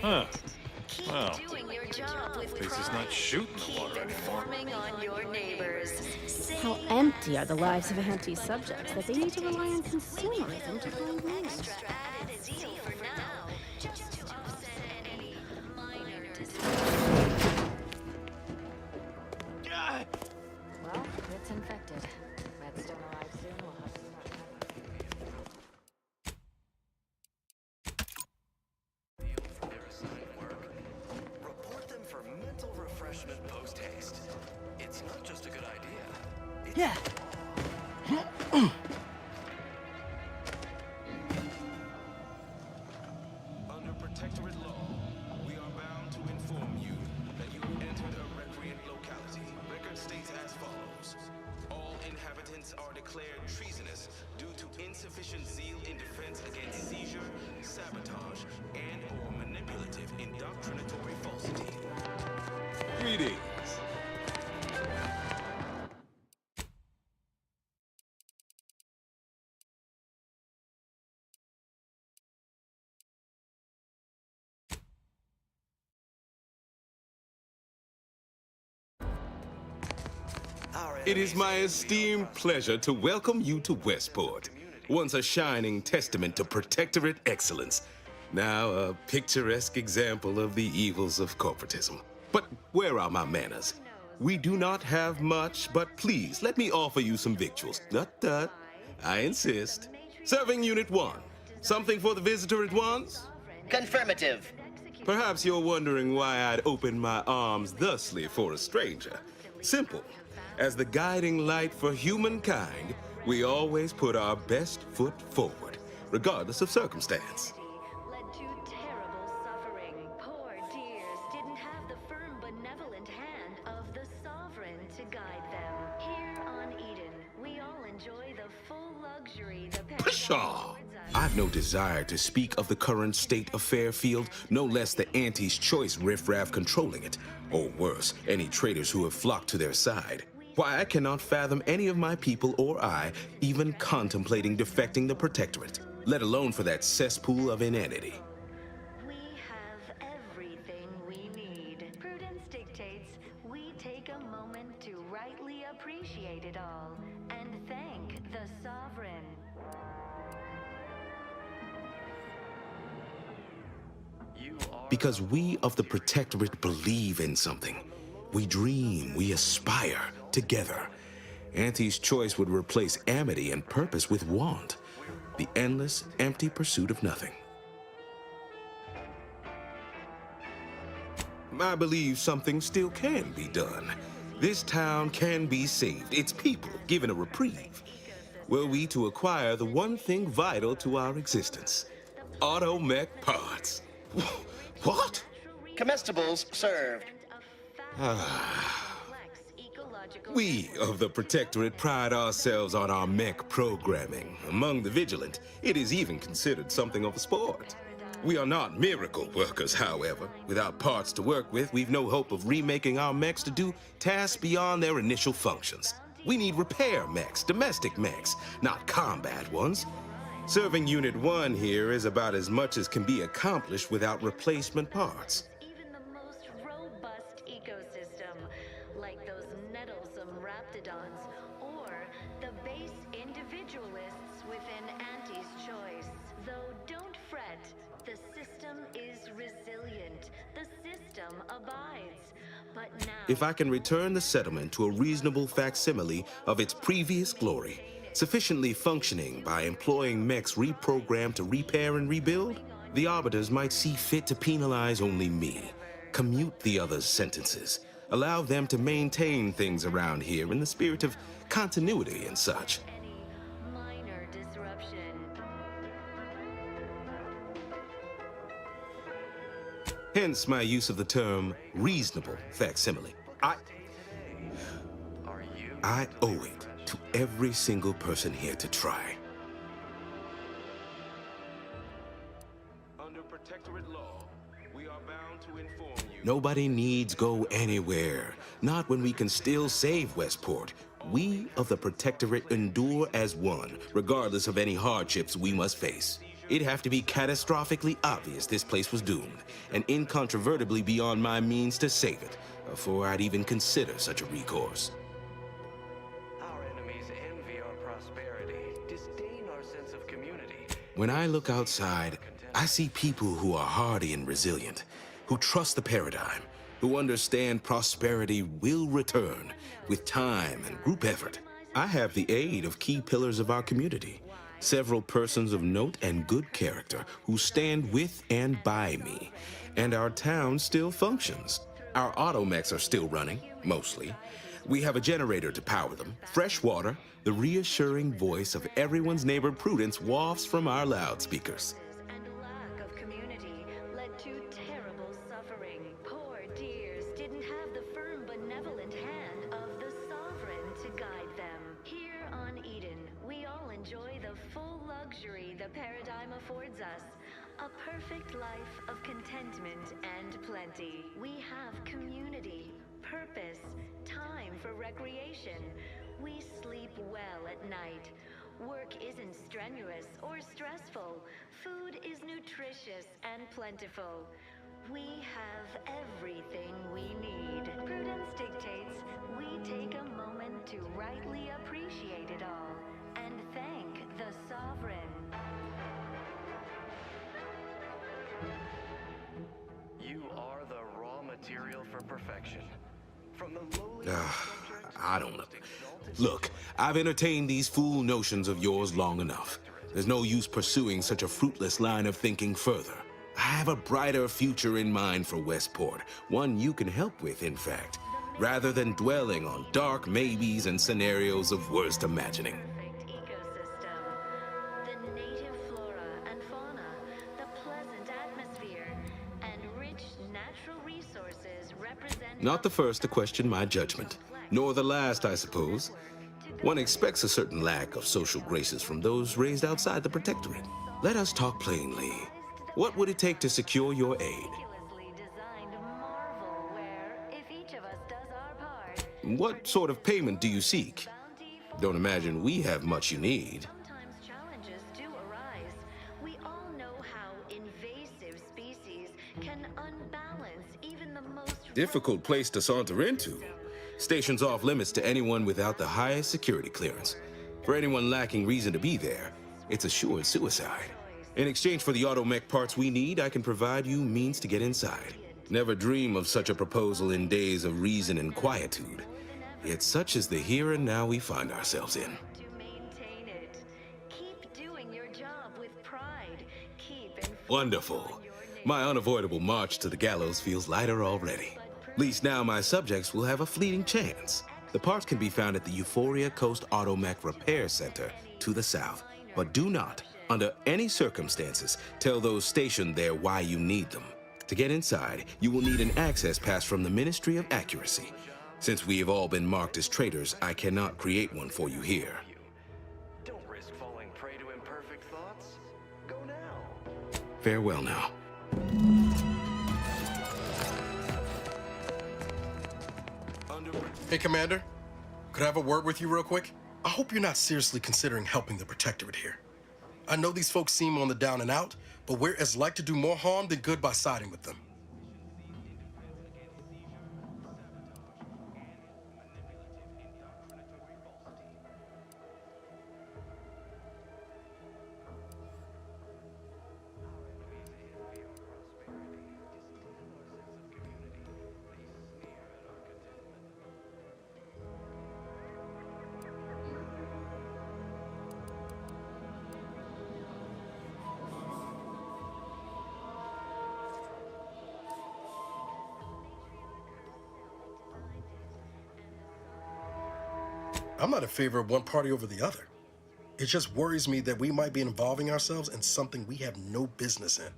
Huh. Well, at least it's not shooting the water anymore. How empty are the lives of anti subjects that they need to rely on consumerism to find meaning? Well, it's infected. Meds don't arrive soon. We'll have to start Report them for mental refreshment post-haste. It's not just a good idea. Yeah. Under protectorate law, we are bound to inform you that you have entered a recreant locality. Record states as follows. All inhabitants are declared treasonous due to insufficient zeal in defense against seizure, sabotage, and/or manipulative indoctrinatory falsity. Greetings. It is my esteemed pleasure to welcome you to Westport, once a shining testament to protectorate excellence, now a picturesque example of the evils of corporatism. But where are my manners? We do not have much, but please let me offer you some victuals. Tut. I insist. Serving Unit 1. Something for the visitor at once? Confirmative. Perhaps you're wondering why I'd open my arms thusly for a stranger. Simple. As the guiding light for humankind, we always put our best foot forward, regardless of circumstance. Led to terrible suffering. Poor dears didn't have the firm, benevolent hand of the sovereign to guide them. Here on Eden, we all enjoy the full luxury the Pshaw! I've no desire to speak of the current state of Fairfield, no less the Auntie's Choice riffraff controlling it, or worse, any traitors who have flocked to their side. Why, I cannot fathom any of my people or I even contemplating defecting the Protectorate, let alone for that cesspool of inanity. We have everything we need. Prudence dictates we take a moment to rightly appreciate it all and thank the sovereign. Because we of the Protectorate believe in something. We dream, we aspire, together. Auntie's Choice would replace amity and purpose with want. The endless, empty pursuit of nothing. I believe something still can be done. This town can be saved, its people given a reprieve. Were we to acquire the one thing vital to our existence. Automech parts. What? Comestibles served. We of the Protectorate pride ourselves on our mech programming. Among the vigilant, it is even considered something of a sport. We are not miracle workers, however. Without parts to work with, we've no hope of remaking our mechs to do tasks beyond their initial functions. We need repair mechs, domestic mechs, not combat ones. Serving Unit 1 here is about as much as can be accomplished without replacement parts. Even the most robust ecosystem, like those nettlesome raptidons, or the base individualists within Auntie's Choice. Though don't fret, the system is resilient. The system abides. If I can return the settlement to a reasonable facsimile of its previous glory, sufficiently functioning by employing mechs reprogrammed to repair and rebuild, the Arbiters might see fit to penalize only me, commute the others' sentences, allow them to maintain things around here in the spirit of continuity and such. Minor disruption. Hence my use of the term reasonable facsimile. I owe it to every single person here to try. Under protectorate law, we are bound to inform you. Nobody needs go anywhere. Not when we can still save Westport. We of the Protectorate endure as one, regardless of any hardships we must face. It'd have to be catastrophically obvious this place was doomed, and incontrovertibly beyond my means to save it, before I'd even consider such a recourse. Our enemies envy our prosperity, disdain our sense of community. When I look outside, I see people who are hardy and resilient, who trust the paradigm, who understand prosperity will return with time and group effort. I have the aid of key pillars of our community, several persons of note and good character who stand with and by me, and our town still functions. Our automechs are still running, mostly. We have a generator to power them, fresh water, the reassuring voice of everyone's neighbor Prudence wafts from our loudspeakers. And lack of community led to terrible suffering. Poor dears didn't have the firm, benevolent hand of the sovereign to guide them. Here on Eden, we all enjoy the full luxury the paradigm affords us. A perfect life of contentment and plenty. We have community, purpose, time for recreation. We sleep well at night. Work isn't strenuous or stressful. Food is nutritious and plentiful. We have everything we need. Prudence dictates we take a moment to rightly appreciate it all and thank the sovereign. You are the raw material for perfection. From the lowly I don't know. Look, I've entertained these fool notions of yours long enough. There's no use pursuing such a fruitless line of thinking further. I have a brighter future in mind for Westport, one you can help with, in fact, rather than dwelling on dark maybes and scenarios of worst imagining. The native flora and fauna, the pleasant atmosphere, and rich natural resources represent... Not the first to question my judgment, nor the last, I suppose. One expects a certain lack of social graces from those raised outside the Protectorate. Let us talk plainly. What would it take to secure your aid? What sort of payment do you seek? Don't imagine we have much you need. Sometimes challenges do arise. We all know how invasive species can unbalance even the most... Difficult place to saunter into. Station's off limits to anyone without the highest security clearance. For anyone lacking reason to be there, it's assured suicide. In exchange for the automech parts we need, I can provide you means to get inside. Never dream of such a proposal in days of reason and quietude. Yet such is the here and now we find ourselves in. Keep doing your job with pride. Wonderful. My unavoidable march to the gallows feels lighter already. At least now my subjects will have a fleeting chance. The parts can be found at the Euphoria Coast Automech Repair Center to the south. But do not, under any circumstances, tell those stationed there why you need them. To get inside, you will need an access pass from the Ministry of Accuracy. Since we have all been marked as traitors, I cannot create one for you here. Don't risk falling prey to imperfect thoughts. Go now. Farewell now. Hey, Commander. Could I have a word with you real quick? I hope you're not seriously considering helping the Protectorate here. I know these folks seem on the down and out, but we're as like to do more harm than good by siding with them. I'm not in favor of one party over the other. It just worries me that we might be involving ourselves in something we have no business in.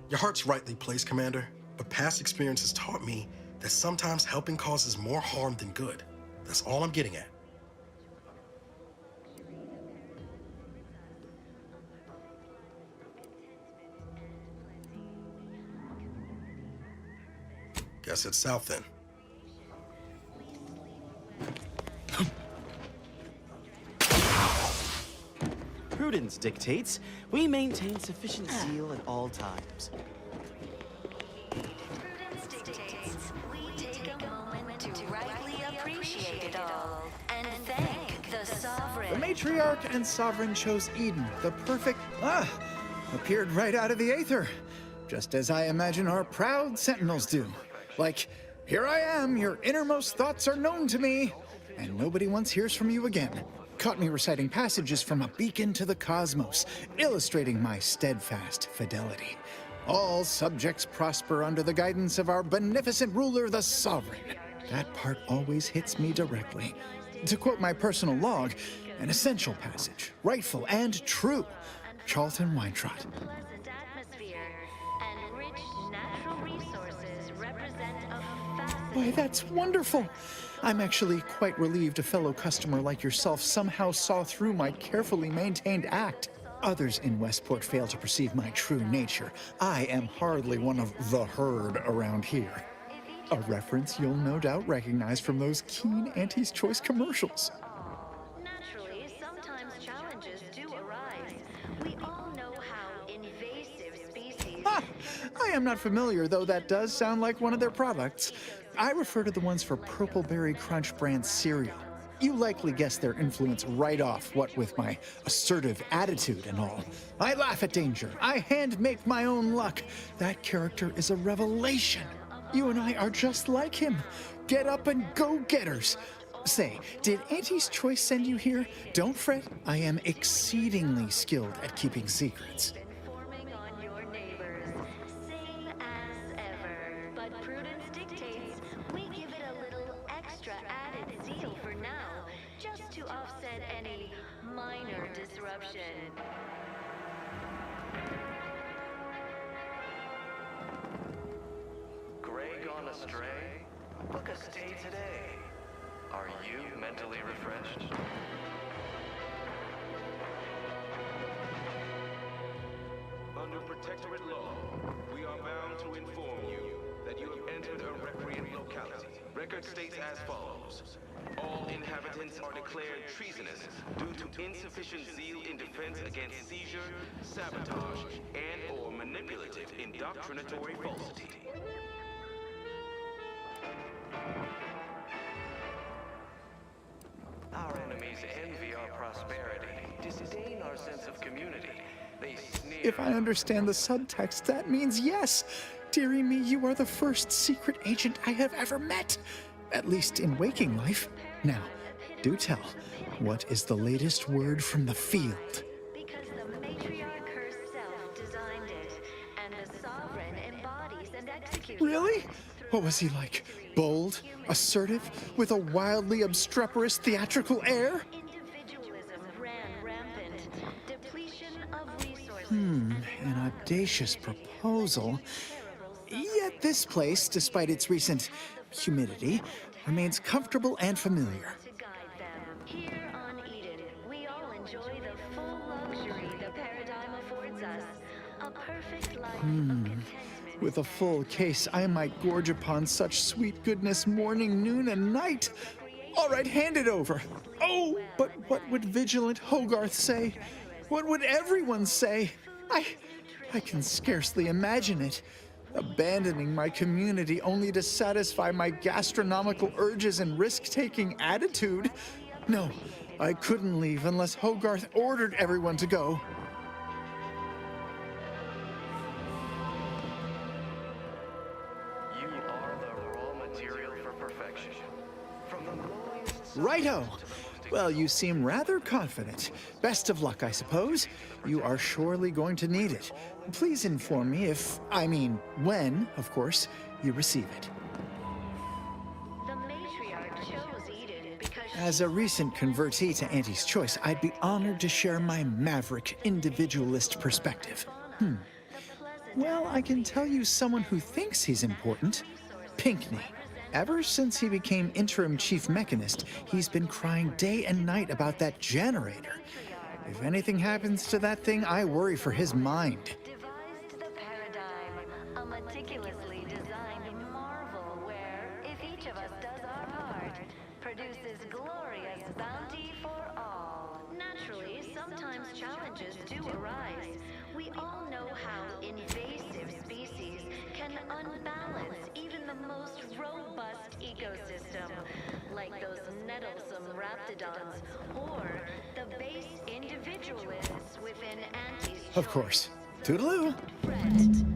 Your heart's rightly placed, Commander, but past experience has taught me that sometimes helping causes more harm than good. That's all I'm getting at. Guess it's south then. Prudence dictates we maintain sufficient zeal at all times. Prudence dictates we take a moment to rightly appreciate it all and thank the Sovereign. The matriarch and sovereign chose Eden, the perfect... appeared right out of the aether. Just as I imagine our proud sentinels do. Like, here I am, your innermost thoughts are known to me, and nobody once hears from you again. Caught me reciting passages from a beacon to the cosmos, illustrating my steadfast fidelity. All subjects prosper under the guidance of our beneficent ruler, the Sovereign. That part always hits me directly. To quote my personal log, an essential passage, rightful and true. Charlton Weintrott. Pleasant atmosphere and rich natural resources represent a Why, that's wonderful! I'm actually quite relieved a fellow customer like yourself somehow saw through my carefully maintained act. Others in Westport fail to perceive my true nature. I am hardly one of the herd around here. A reference you'll no doubt recognize from those keen Auntie's Choice commercials. Naturally, sometimes challenges do arise. We all know how invasive species... I am not familiar, though that does sound like one of their products. I refer to the ones for Purple Berry Crunch brand cereal. You likely guessed their influence right off, what with my assertive attitude and all. I laugh at danger. I hand make my own luck. That character is a revelation. You and I are just like him. Get up and go-getters. Say, did Auntie's Choice send you here? Don't fret, I am exceedingly skilled at keeping secrets. But prudence dictates we give it a little extra added zeal for now, just to offset any minor disruption. Gray gone astray? Book a stay today. Are you mentally refreshed? Under Protectorate law, we are bound to inform you that you have entered a recreant locality. Record states as follows. All inhabitants are declared treasonous due to insufficient zeal in defense against seizure, sabotage, and/or manipulative indoctrinatory falsity. Our enemies envy our prosperity, disdain our sense of community. They sneer. If I understand the subtext, that means yes. Dearie me, you are the first secret agent I have ever met. At least in waking life. Now, do tell, what is the latest word from the field? Because the matriarch herself designed it, and the Sovereign embodies and executes... Really? What was he like? Bold? Assertive? With a wildly obstreperous theatrical air? Individualism ran rampant. Depletion of resources... An audacious proposal. Yet this place, despite its recent humidity, remains comfortable and familiar. Here on Eden, we all enjoy the full luxury the paradigm affords us. A perfect life of contentment. With a full case, I might gorge upon such sweet goodness morning, noon, and night. All right, hand it over. Oh, but what would vigilant Hogarth say? What would everyone say? I can scarcely imagine it. Abandoning my community only to satisfy my gastronomical urges and risk-taking attitude. No, I couldn't leave unless Hogarth ordered everyone to go. You are the raw material for perfection. From the lowliest Righto! Well, you seem rather confident. Best of luck, I suppose. You are surely going to need it. Please inform me if, I mean, when, of course, you receive it. The matriarch chose Eden because As a recent convertee to Auntie's Choice, I'd be honored to share my maverick, individualist perspective. Well, I can tell you someone who thinks he's important. Pinckney. Ever since he became interim chief mechanist, he's been crying day and night about that generator. If anything happens to that thing, I worry for his mind. devised the paradigm, a meticulously designed marvel where, if each of us does our part, produces glorious bounty for all. Naturally, sometimes challenges do arise. We all know how invasive species can unbalance even the most robust ecosystem, like those nettlesome raptidons, or the base individualists within Auntie's Of course. Toodaloo.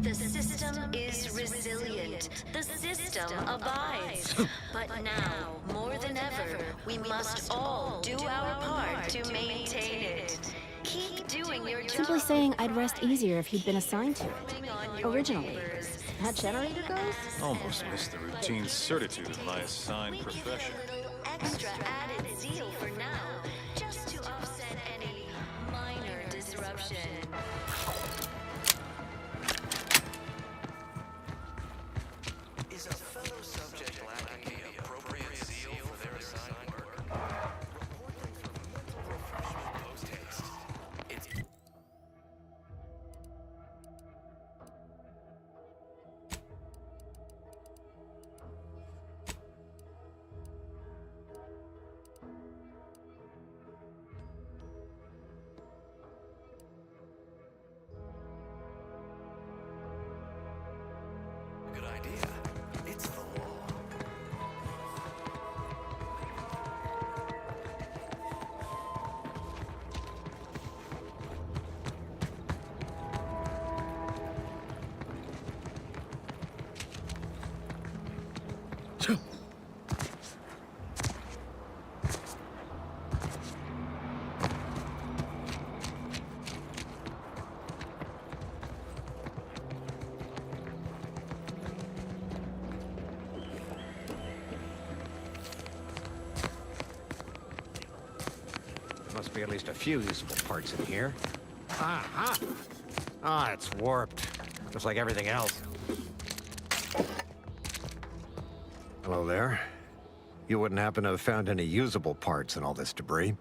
The system is resilient. The system abides. But now, more than ever, we must all do our part to maintain it. Keep doing your job. Simply saying I'd rest easier if he'd been assigned to it. Originally. That generator goes? Almost missed the routine certitude of my assigned profession. Extra added zeal for now, just to offset any minor disruption. Is a fellow subject lacking the appropriate zeal for their assigned work? Reporting from mental refreshment post-haste. It's... Good idea. It's the law. Must be at least a few usable parts in here. Aha! Ah, it's warped. Just like everything else. Hello there. You wouldn't happen to have found any usable parts in all this debris?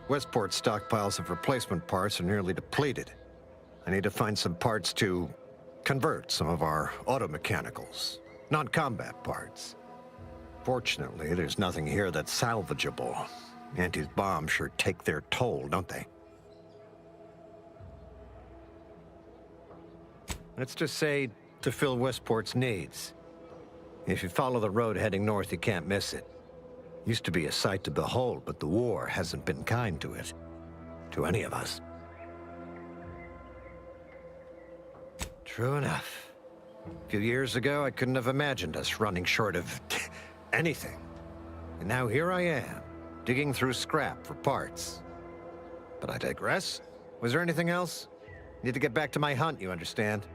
Westport's stockpiles of replacement parts are nearly depleted. I need to find some parts to convert some of our auto-mechanicals, non-combat parts. Fortunately, there's nothing here that's salvageable. Auntie's bombs sure take their toll, don't they? Let's just say to fill Westport's needs. If you follow the road heading north, you can't miss it. Used to be a sight to behold, but the war hasn't been kind to it. To any of us. True enough. A few years ago, I couldn't have imagined us running short of anything. And now here I am, digging through scrap for parts. But I digress. Was there anything else? Need to get back to my hunt, you understand?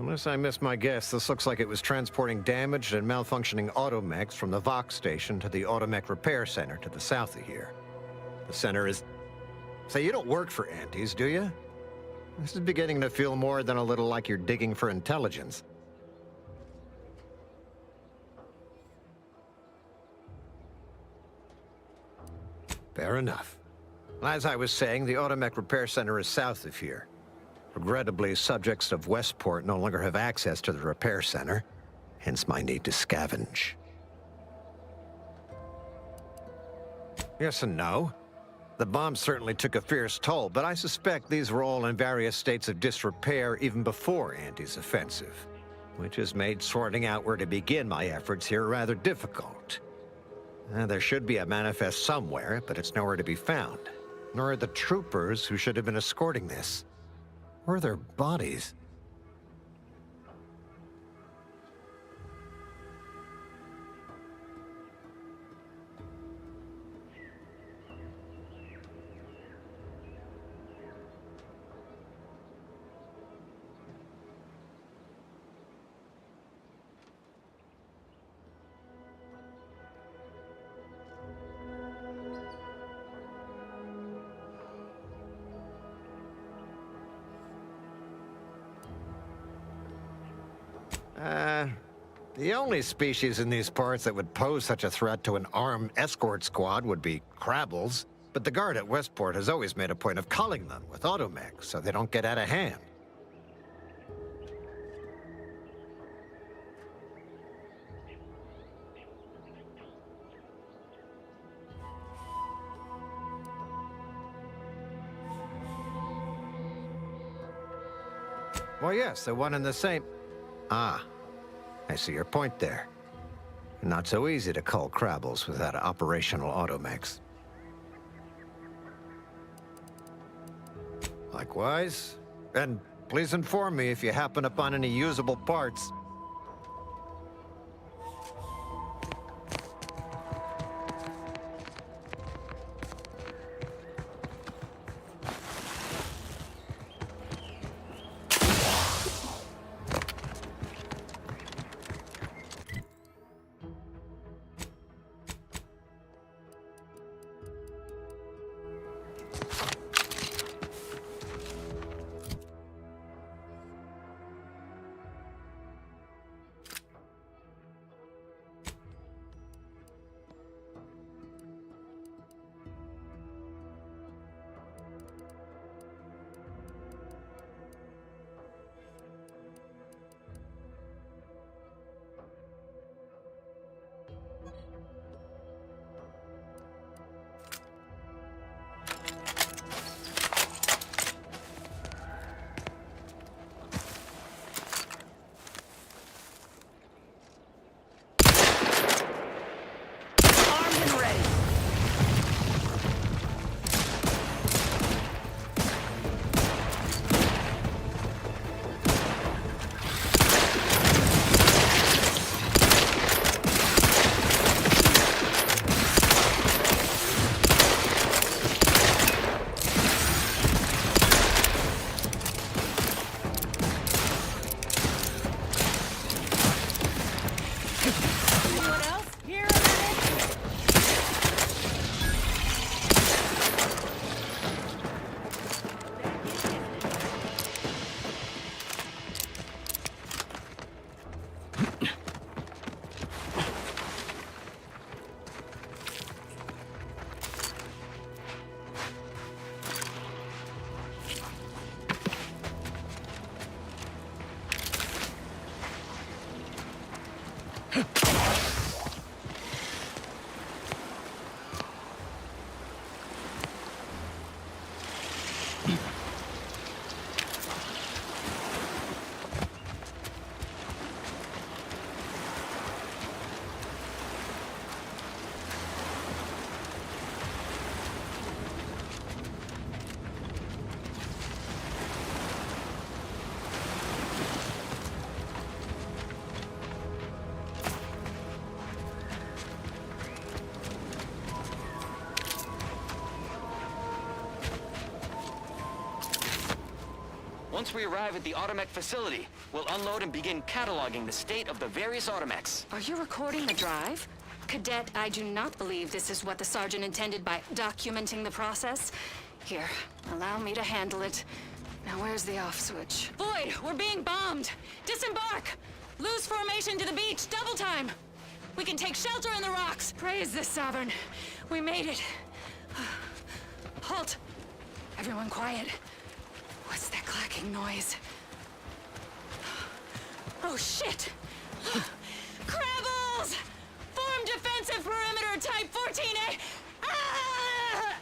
Unless I missed my guess, this looks like it was transporting damaged and malfunctioning automechs from the Vox station to the Automech Repair Center to the south of here. The center is... Say, you don't work for Antes, do you? This is beginning to feel more than a little like you're digging for intelligence. Fair enough. As I was saying, the Automech Repair Center is south of here. Regrettably, subjects of Westport no longer have access to the repair center, hence my need to scavenge. Yes and no. The bomb certainly took a fierce toll, but I suspect these were all in various states of disrepair even before Andy's offensive, which has made sorting out where to begin my efforts here rather difficult. There should be a manifest somewhere, but it's nowhere to be found. Nor are the troopers who should have been escorting this. Or their bodies. The only species in these parts that would pose such a threat to an armed escort squad would be crabbles. But the guard at Westport has always made a point of culling them with automechs so they don't get out of hand. Well, yes, the one and the same... Ah, I see your point there. Not so easy to cull crabbles without operational automechs. Likewise. And please inform me if you happen upon any usable parts. Once we arrive at the Automech facility, We'll unload and begin cataloging the state of the various automechs. Are you recording the drive? Cadet, I do not believe this is what the sergeant intended by documenting the process. Here, allow me to handle it. Now where's the off switch? Void, we're being bombed! Disembark! Lose formation to the beach, double time! We can take shelter in the rocks! Praise the Sovereign. We made it. Halt! Everyone quiet. What's that clacking noise? Oh, shit! Crabbles! Form defensive perimeter type 14A! Ah!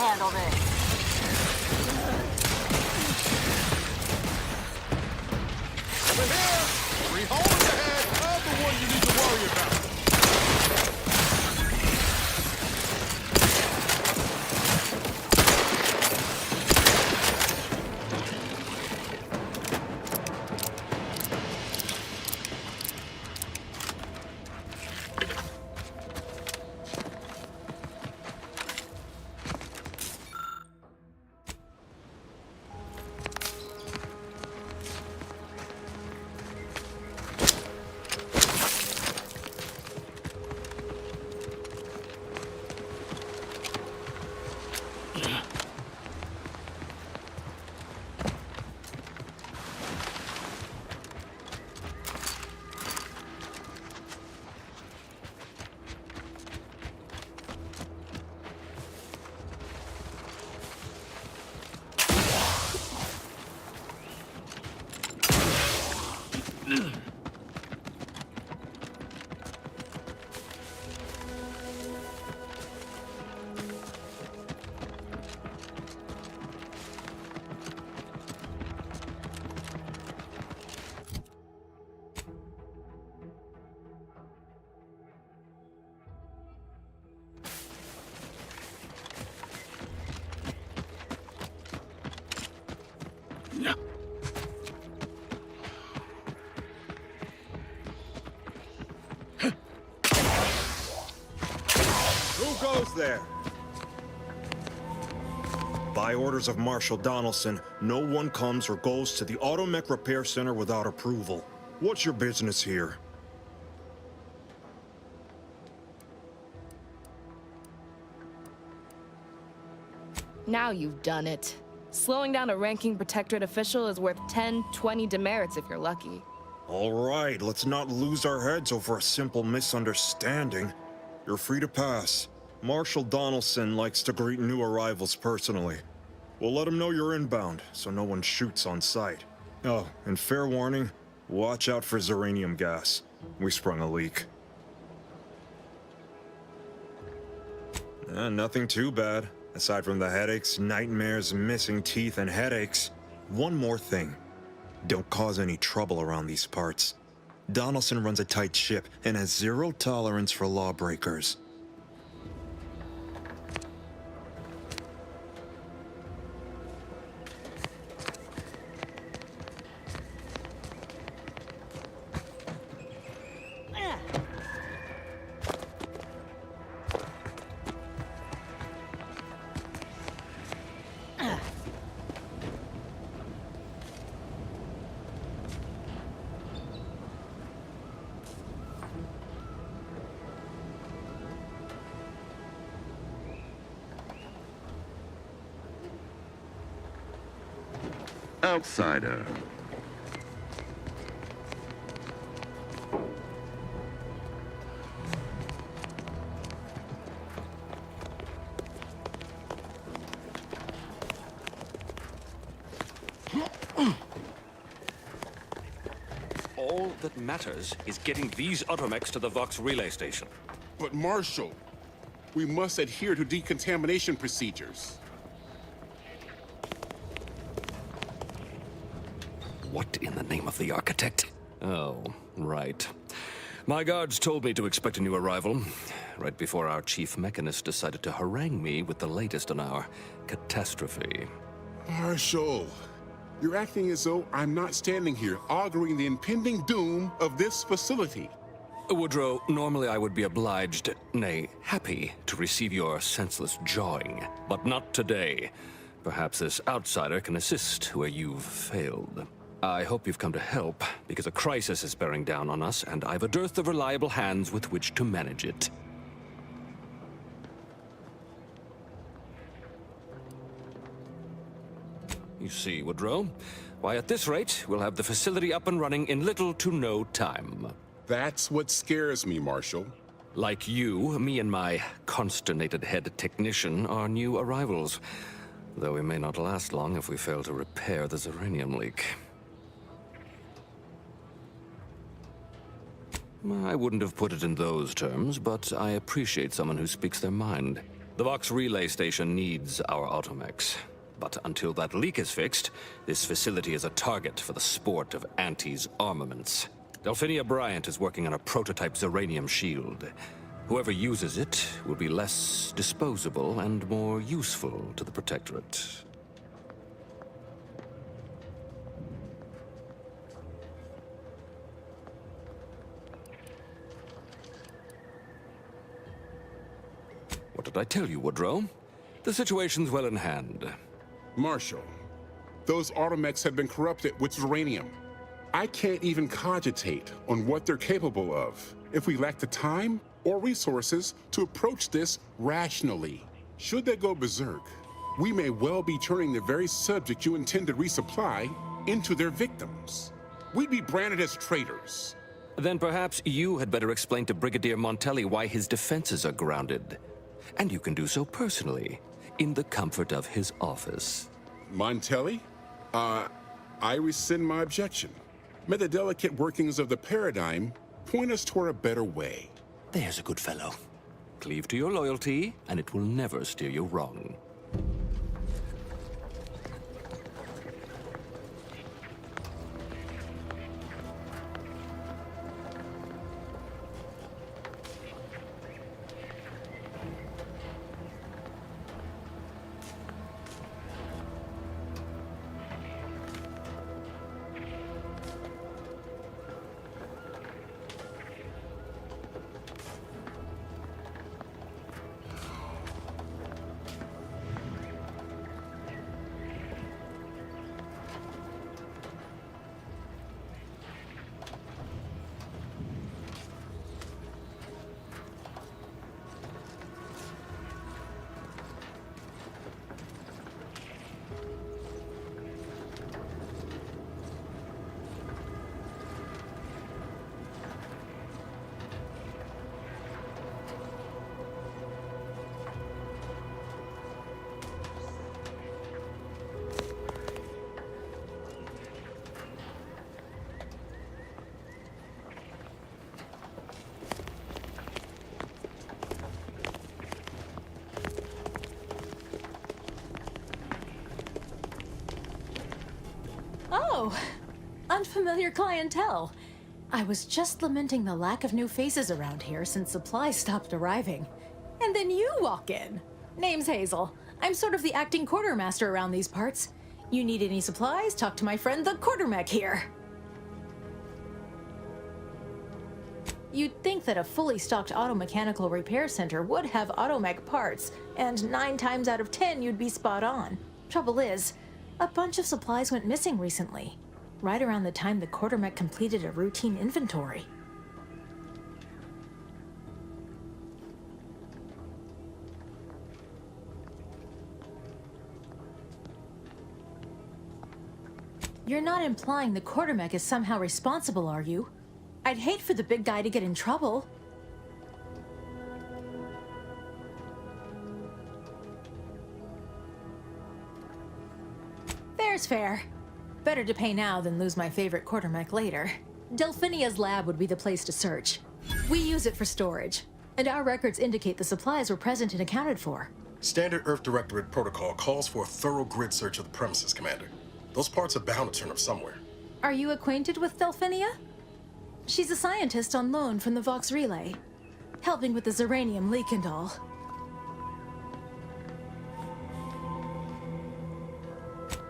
Handle this. Over here! 3 holes ahead! I'm the one you need to worry about! goes there? By orders of Marshal Donaldson, no one comes or goes to the Automech Repair Center without approval. What's your business here? Now you've done it. Slowing down a ranking protectorate official is worth 10, 20 demerits if you're lucky. All right, let's not lose our heads over a simple misunderstanding. You're free to pass. Marshal Donaldson likes to greet new arrivals personally. We'll let him know you're inbound, so no one shoots on sight. Oh, and fair warning, watch out for xeranium gas. We sprung a leak. Nothing too bad. Aside from the headaches, nightmares, missing teeth, and headaches. One more thing. Don't cause any trouble around these parts. Donaldson runs a tight ship and has zero tolerance for lawbreakers. Outsider. All that matters is getting these automechs to the Vox relay station. But Marshal, we must adhere to decontamination procedures. What in the name of the architect? Oh, right. My guards told me to expect a new arrival, right before our chief mechanist decided to harangue me with the latest on our catastrophe. Marshal, you're acting as though I'm not standing here auguring the impending doom of this facility. Woodrow, normally I would be obliged, nay, happy, to receive your senseless jawing, but not today. Perhaps this outsider can assist where you've failed. I hope you've come to help, because a crisis is bearing down on us, and I've a dearth of reliable hands with which to manage it. You see, Woodrow, why at this rate, we'll have the facility up and running in little to no time. That's what scares me, Marshal. Like you, me and my consternated head technician are new arrivals, though we may not last long if we fail to repair the xeranium leak. I wouldn't have put it in those terms, but I appreciate someone who speaks their mind. The Vox relay station needs our automechs. But until that leak is fixed, this facility is a target for the sport of Auntie's armaments. Delphinia Bryant is working on a prototype xeranium shield. Whoever uses it will be less disposable and more useful to the Protectorate. What did I tell you, Woodrow? The situation's well in hand. Marshal, those automechs have been corrupted with xeranium. I can't even cogitate on what they're capable of if we lack the time or resources to approach this rationally. Should they go berserk, we may well be turning the very subject you intend to resupply into their victims. We'd be branded as traitors. Then perhaps you had better explain to Brigadier Montelli why his defenses are grounded. And you can do so personally, in the comfort of his office. Montelli? I rescind my objection. May the delicate workings of the paradigm point us toward a better way. There's a good fellow. Cleave to your loyalty, and it will never steer you wrong. Oh, unfamiliar clientele. I was just lamenting the lack of new faces around here since supplies stopped arriving. And then you walk in. Name's Hazel. I'm sort of the acting quartermaster around these parts. You need any supplies, talk to my friend the quartermech here. You'd think that a fully stocked auto-mechanical repair center would have automech parts, and 9 times out of 10 you'd be spot on. Trouble is, a bunch of supplies went missing recently, right around the time the quartermech completed a routine inventory. You're not implying the quartermech is somehow responsible, are you? I'd hate for the big guy to get in trouble. Fair's fair. Better to pay now than lose my favorite quartermech later. Delphinia's lab would be the place to search. We use it for storage, and our records indicate the supplies were present and accounted for. Standard Earth Directorate protocol calls for a thorough grid search of the premises, Commander. Those parts are bound to turn up somewhere. Are you acquainted with Delphinia? She's a scientist on loan from the Vox Relay, helping with the Zeranium leak and all.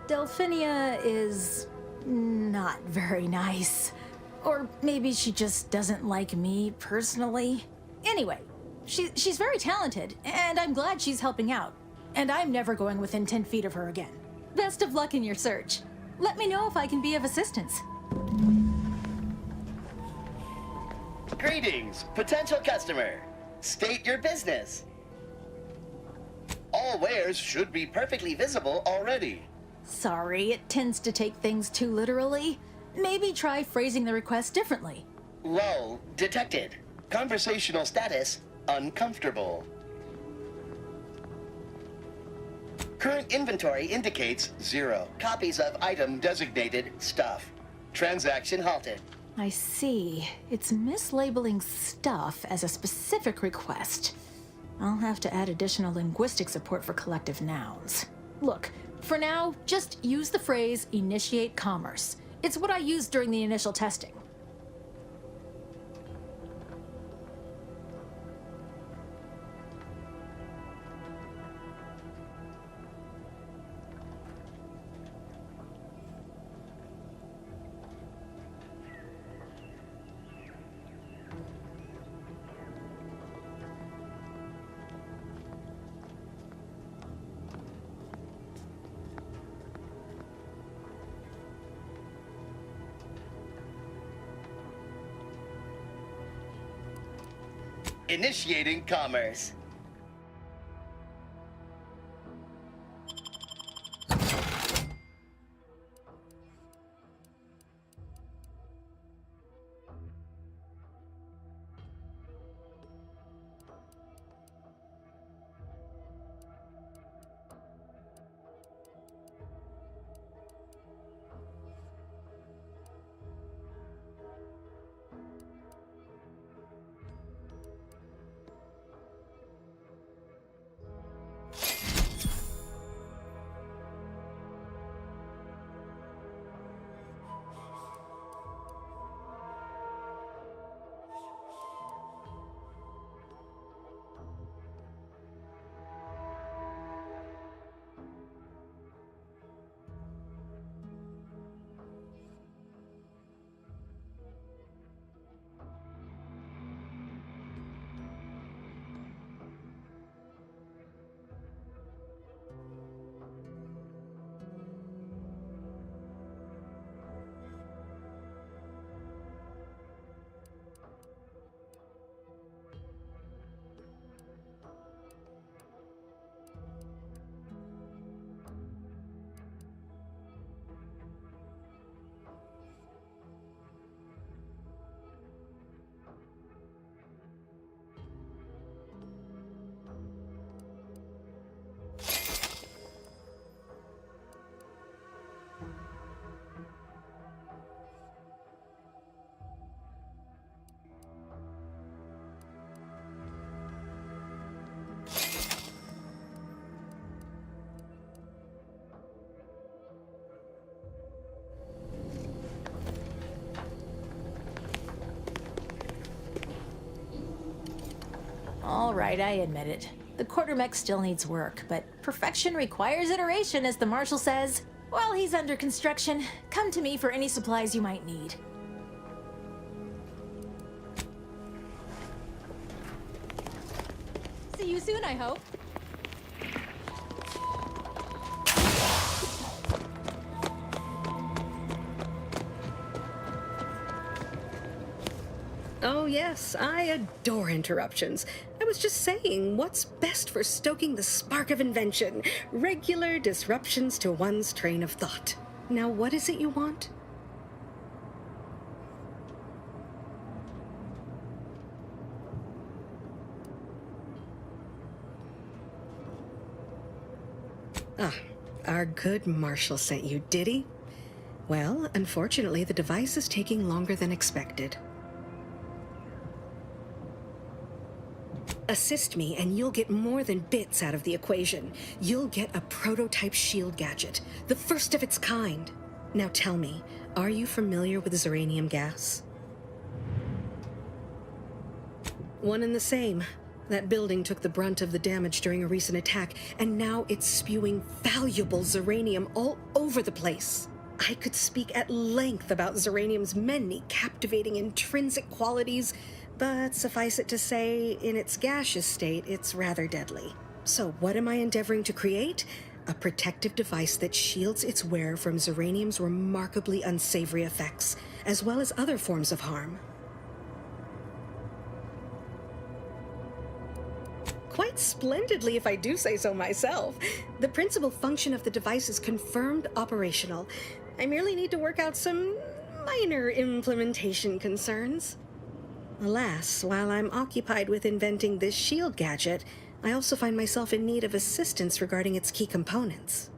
Delphinia is not very nice. Or maybe she just doesn't like me personally. Anyway, she's very talented, and I'm glad she's helping out. And I'm never going within 10 feet of her again. Best of luck in your search. Let me know if I can be of assistance. Greetings, potential customer. State your business. All wares should be perfectly visible already. Sorry, it tends to take things too literally. Maybe try phrasing the request differently. Lull detected. Conversational status uncomfortable. Current inventory indicates 0 copies of item designated stuff. Transaction halted. I see. It's mislabeling stuff as a specific request. I'll have to add additional linguistic support for collective nouns. Look, for now, just use the phrase initiate commerce. It's what I used during the initial testing. Initiating commerce. All right, I admit it. The quartermech still needs work, but perfection requires iteration, as the Marshal says. While he's under construction, come to me for any supplies you might need. See you soon, I hope. Oh yes, I adore interruptions. I was just saying, what's best for stoking the spark of invention? Regular disruptions to one's train of thought. Now, what is it you want? Ah, our good Marshal sent you, did he? Well, unfortunately, the device is taking longer than expected. Assist me, and you'll get more than bits out of the equation. You'll get a prototype shield gadget, the first of its kind. Now tell me, are you familiar with Zeranium gas? One and the same. That building took the brunt of the damage during a recent attack, and now it's spewing valuable Zeranium all over the place. I could speak at length about Zeranium's many captivating intrinsic qualities, but suffice it to say, in its gaseous state, it's rather deadly. So what am I endeavoring to create? A protective device that shields its wearer from Zeranium's remarkably unsavory effects, as well as other forms of harm. Quite splendidly, if I do say so myself. The principal function of the device is confirmed operational. I merely need to work out some minor implementation concerns. Alas, while I'm occupied with inventing this shield gadget, I also find myself in need of assistance regarding its key components.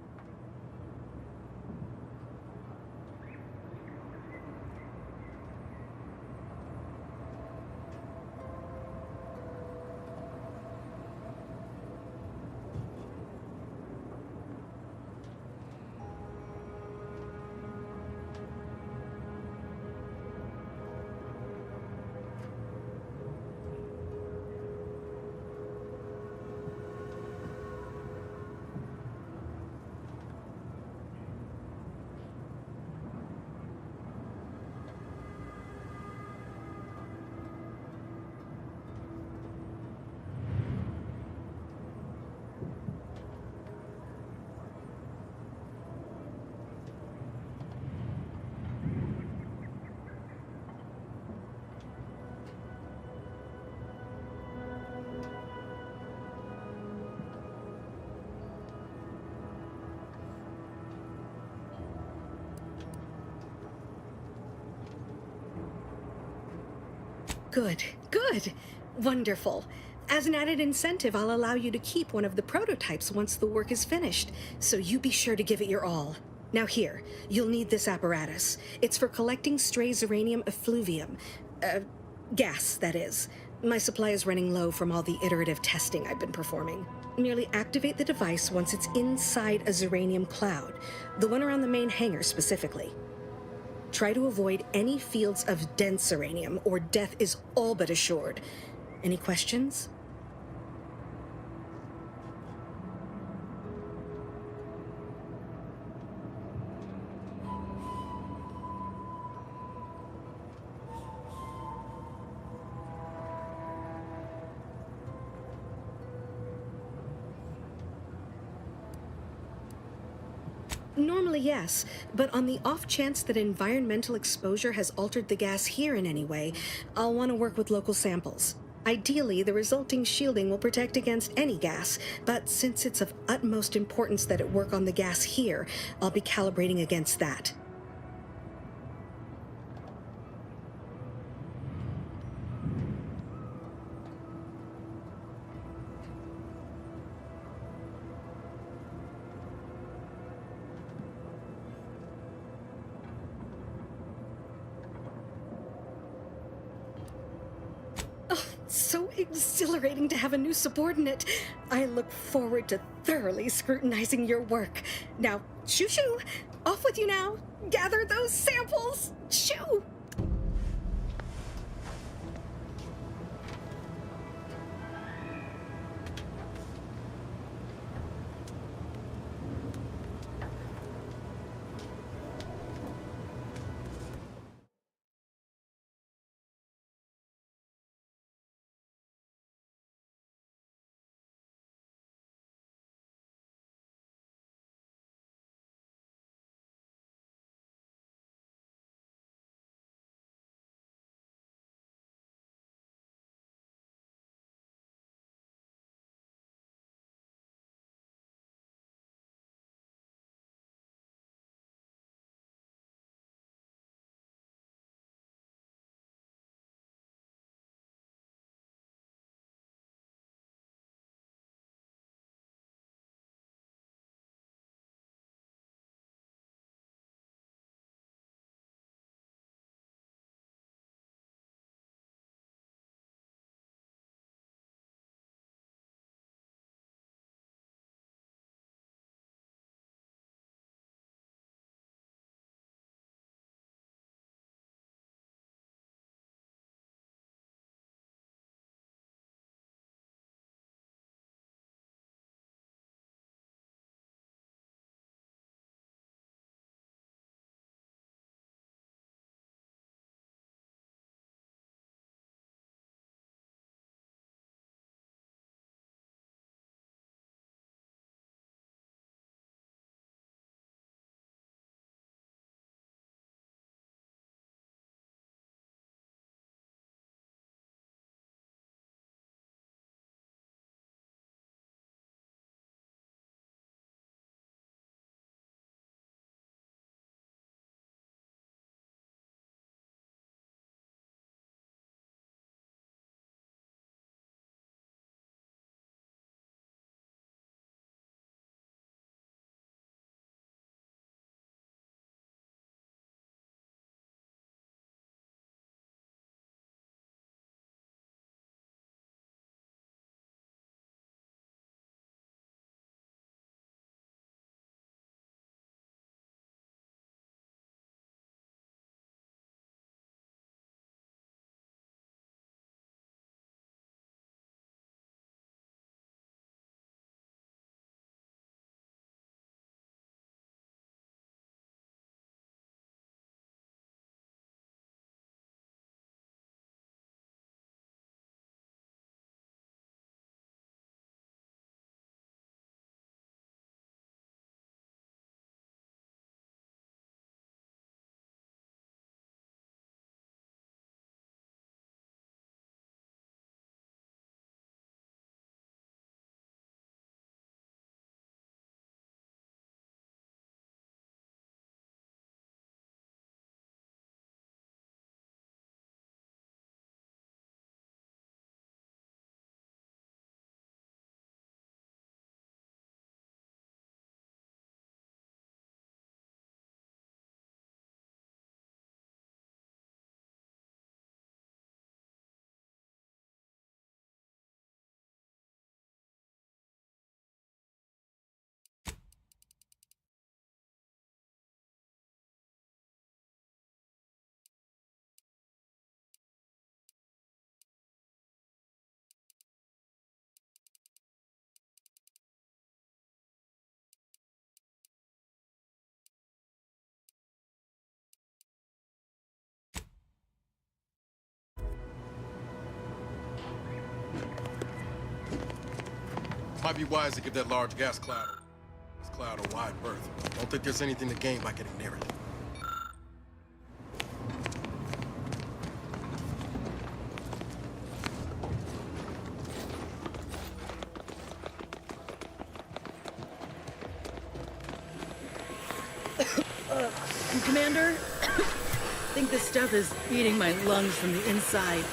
Good, good. Wonderful. As an added incentive, I'll allow you to keep one of the prototypes once the work is finished, so you be sure to give it your all. Now here, you'll need this apparatus. It's for collecting stray Zeranium effluvium. Gas, that is. My supply is running low from all the iterative testing I've been performing. Merely activate the device once it's inside a Zeranium cloud, the one around the main hangar specifically. Try to avoid any fields of dense Zeranium, or death is all but assured. Any questions? Normally, yes, but on the off chance that environmental exposure has altered the gas here in any way, I'll want to work with local samples. Ideally, the resulting shielding will protect against any gas, but since it's of utmost importance that it work on the gas here, I'll be calibrating against that. So exhilarating to have a new subordinate. I look forward to thoroughly scrutinizing your work. Now, shoo-shoo! Off with you now! Gather those samples! Shoo! Might be wise to give that large gas cloud a wide berth. Don't think there's anything to gain by getting near it. Commander, I think this stuff is eating my lungs from the inside.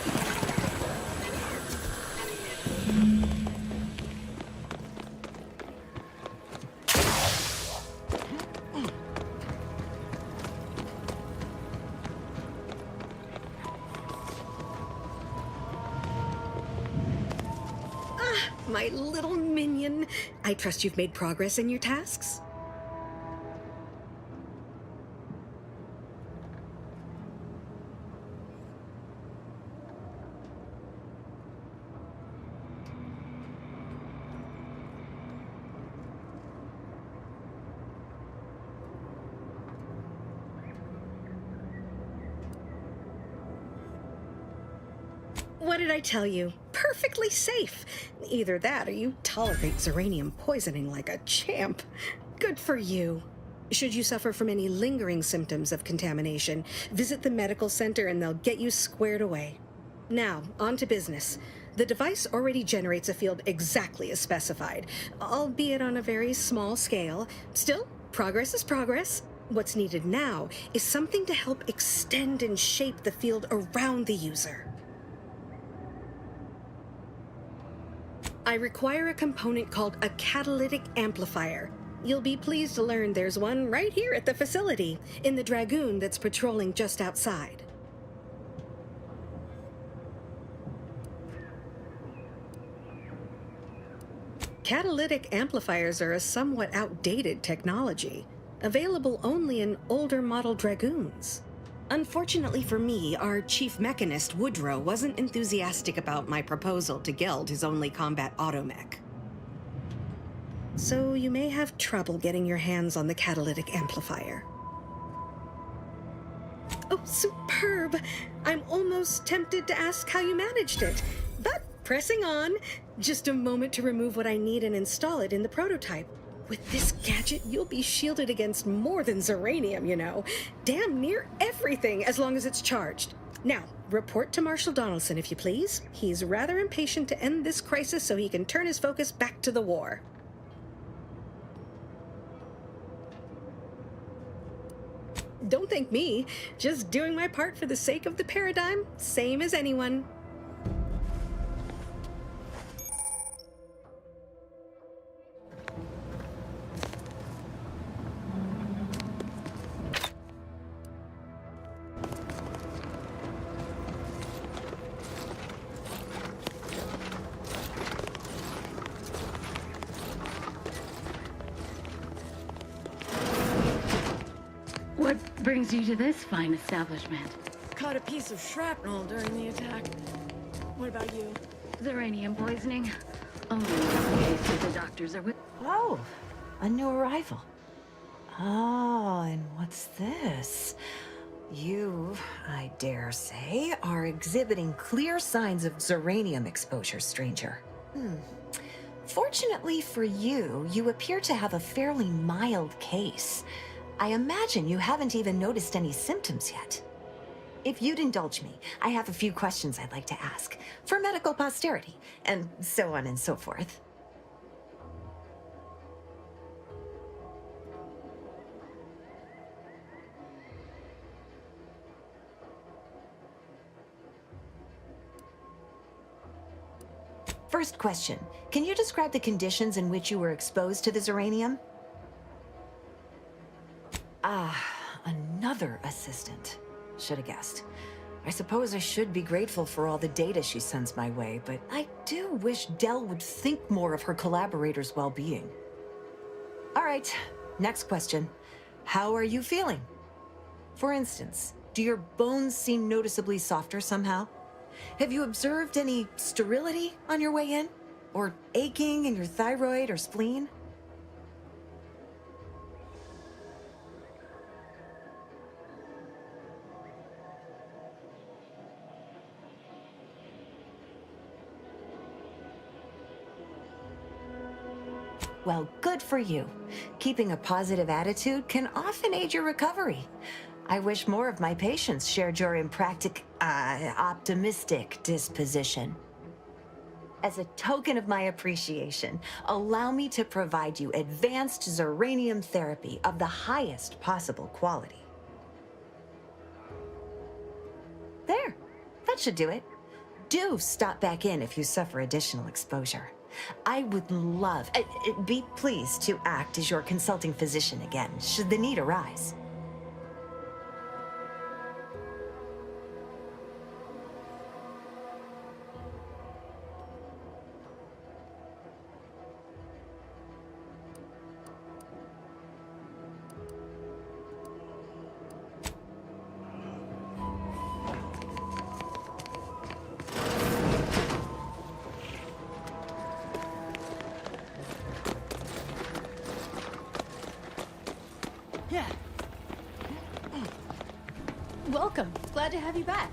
My little minion. I trust you've made progress in your tasks? What did I tell you? Perfectly safe. Either that or you tolerate Zeranium poisoning like a champ. Good for you. Should you suffer from any lingering symptoms of contamination, visit the medical center and they'll get you squared away. Now, on to business. The device already generates a field exactly as specified, albeit on a very small scale. Still, progress is progress. What's needed now is something to help extend and shape the field around the user. I require a component called a catalytic amplifier. You'll be pleased to learn there's one right here at the facility, in the Dragoon that's patrolling just outside. Catalytic amplifiers are a somewhat outdated technology, available only in older model Dragoons. Unfortunately for me, our chief mechanist, Woodrow, wasn't enthusiastic about my proposal to gild his only combat automech. So you may have trouble getting your hands on the catalytic amplifier. Oh, superb! I'm almost tempted to ask how you managed it, but pressing on. Just a moment to remove what I need and install it in the prototype. With this gadget, you'll be shielded against more than Zeranium, you know. Damn near everything, as long as it's charged. Now, report to Marshal Donaldson, if you please. He's rather impatient to end this crisis so he can turn his focus back to the war. Don't thank me. Just doing my part for the sake of the paradigm, same as anyone. What brings you to this fine establishment? Caught a piece of shrapnel during the attack. What about you? Zeranium poisoning. Only in some cases the doctors are with. Oh, a new arrival. Oh, and what's this? You, I dare say, are exhibiting clear signs of Zeranium exposure, stranger. Fortunately for you, you appear to have a fairly mild case. I imagine you haven't even noticed any symptoms yet. If you'd indulge me, I have a few questions I'd like to ask, for medical posterity, and so on and so forth. First question, can you describe the conditions in which you were exposed to the Zeranium? Ah, another assistant. Should have guessed. I suppose I should be grateful for all the data she sends my way, but I do wish Dell would think more of her collaborators' well-being. All right, next question. How are you feeling? For instance, do your bones seem noticeably softer somehow? Have you observed any sterility on your way in? Or aching in your thyroid or spleen? Well, good for you. Keeping a positive attitude can often aid your recovery. I wish more of my patients shared your optimistic disposition. As a token of my appreciation, allow me to provide you advanced zeranium therapy of the highest possible quality. There, that should do it. Do stop back in if you suffer additional exposure. I would love, be pleased to act as your consulting physician again, should the need arise. Yeah. Welcome. Glad to have you back.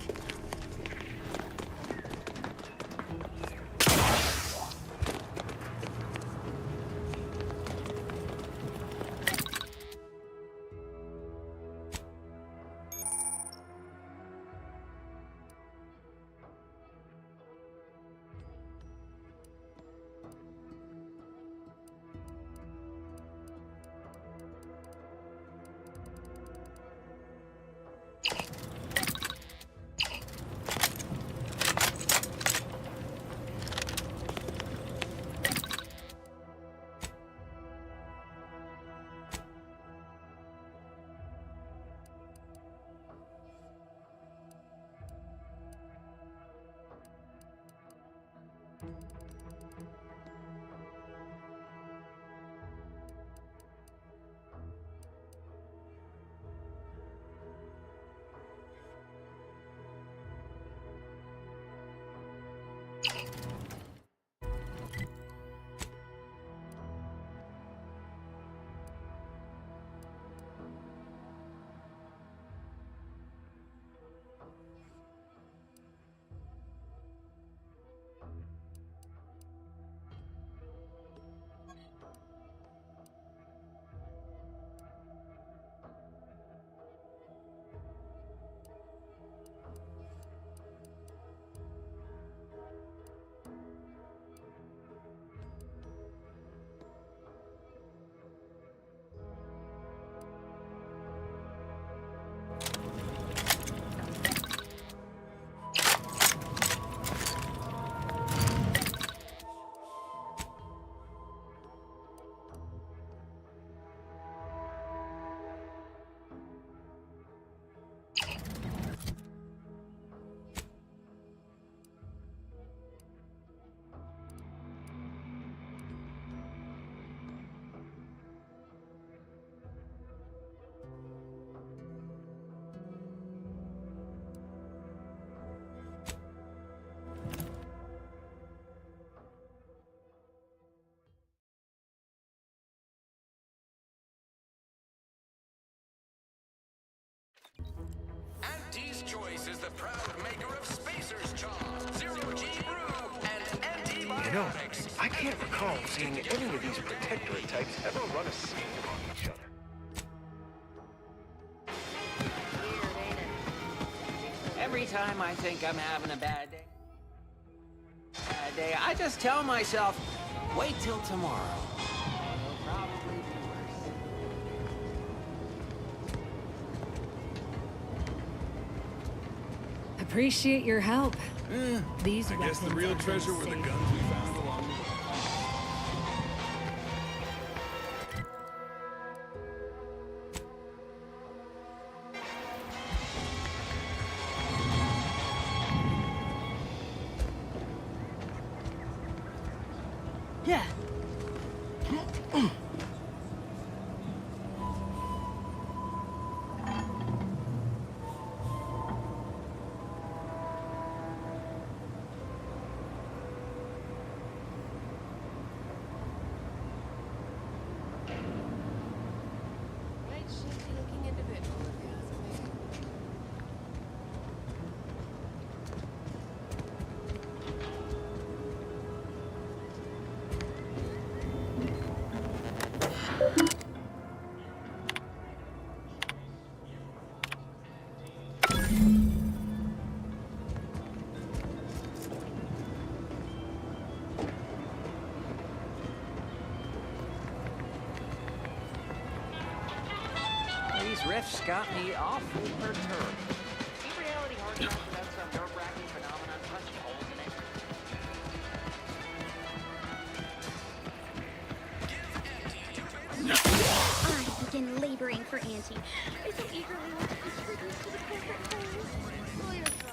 Auntie's Choice is the proud maker of Spacer's Chaw, Zero-G Brew, and antibiotics. You know, I can't recall seeing any of these protectorate types ever run a scene on each other. Every time I think I'm having a bad day, I just tell myself, wait till tomorrow. It'll probably be worse. Appreciate your help. These I guess the real treasure were the guns we found along the way. Yeah. drift's got me awfully perturbed. See reality hard drives without some nerve-wracking phenomenon punching holes in it? I begin laboring for Auntie. I so eagerly want to introduce to the corporate foes. Lawyer's rush.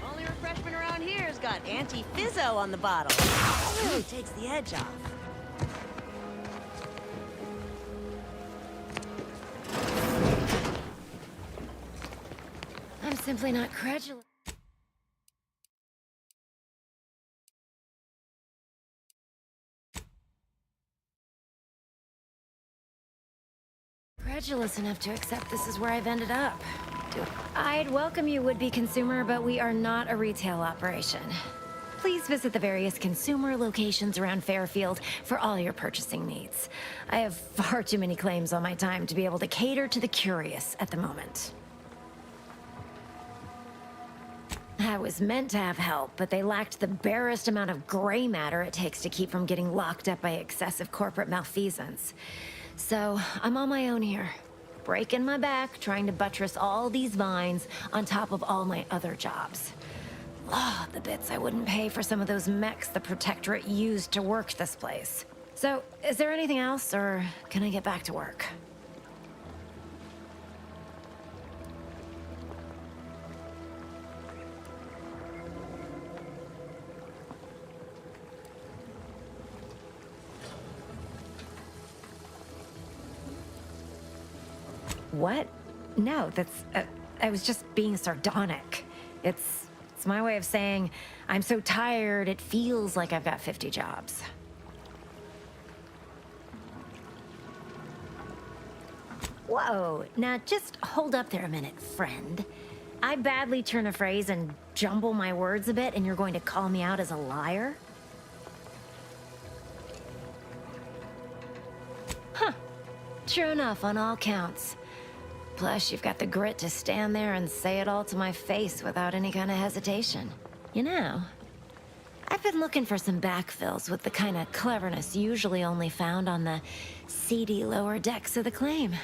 Only refreshment around here's got anti-fizzo on the bottle. Really takes the edge off. I'm simply not credulous. Credulous enough to accept this is where I've ended up. I'd welcome you, would-be consumer, but we are not a retail operation. Please visit the various consumer locations around Fairfield for all your purchasing needs. I have far too many claims on my time to be able to cater to the curious at the moment. I was meant to have help, but they lacked the barest amount of gray matter it takes to keep from getting locked up by excessive corporate malfeasance. So, I'm on my own here, breaking my back, trying to buttress all these vines on top of all my other jobs. Oh, the bits I wouldn't pay for some of those mechs the Protectorate used to work this place. So, is there anything else, or can I get back to work? What? No, that's... I was just being sardonic. It's my way of saying, I'm so tired, it feels like I've got 50 jobs. Whoa, now just hold up there a minute, friend. I badly turn a phrase and jumble my words a bit, and you're going to call me out as a liar? Huh. True enough on all counts. Plus, you've got the grit to stand there and say it all to my face without any kind of hesitation. You know, I've been looking for some backfills with the kind of cleverness usually only found on the seedy lower decks of the claim.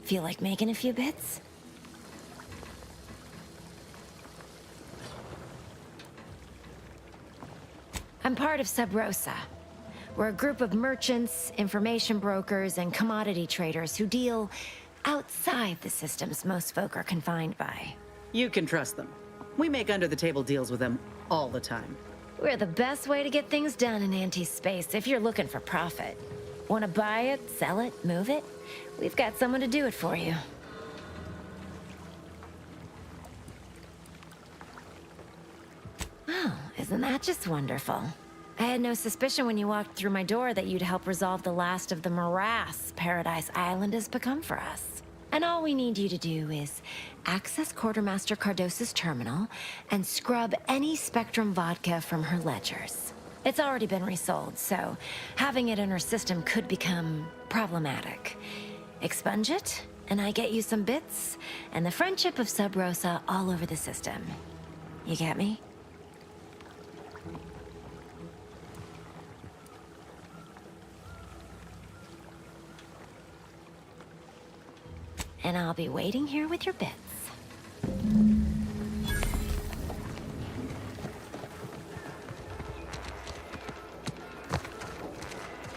Feel like making a few bits? I'm part of Sub Rosa. We're a group of merchants, information brokers, and commodity traders who deal outside the systems most folk are confined by. You can trust them. We make under-the-table deals with them all the time. We're the best way to get things done in anti-space if you're looking for profit. Want to buy it, sell it, move it? We've got someone to do it for you. Oh, isn't that just wonderful? I had no suspicion when you walked through my door that you'd help resolve the last of the morass Paradise Island has become for us. And all we need you to do is access Quartermaster Cardos's terminal and scrub any Spectrum vodka from her ledgers. It's already been resold, so having it in her system could become problematic. Expunge it, and I get you some bits, and the friendship of Sub Rosa all over the system. You get me? And I'll be waiting here with your bits.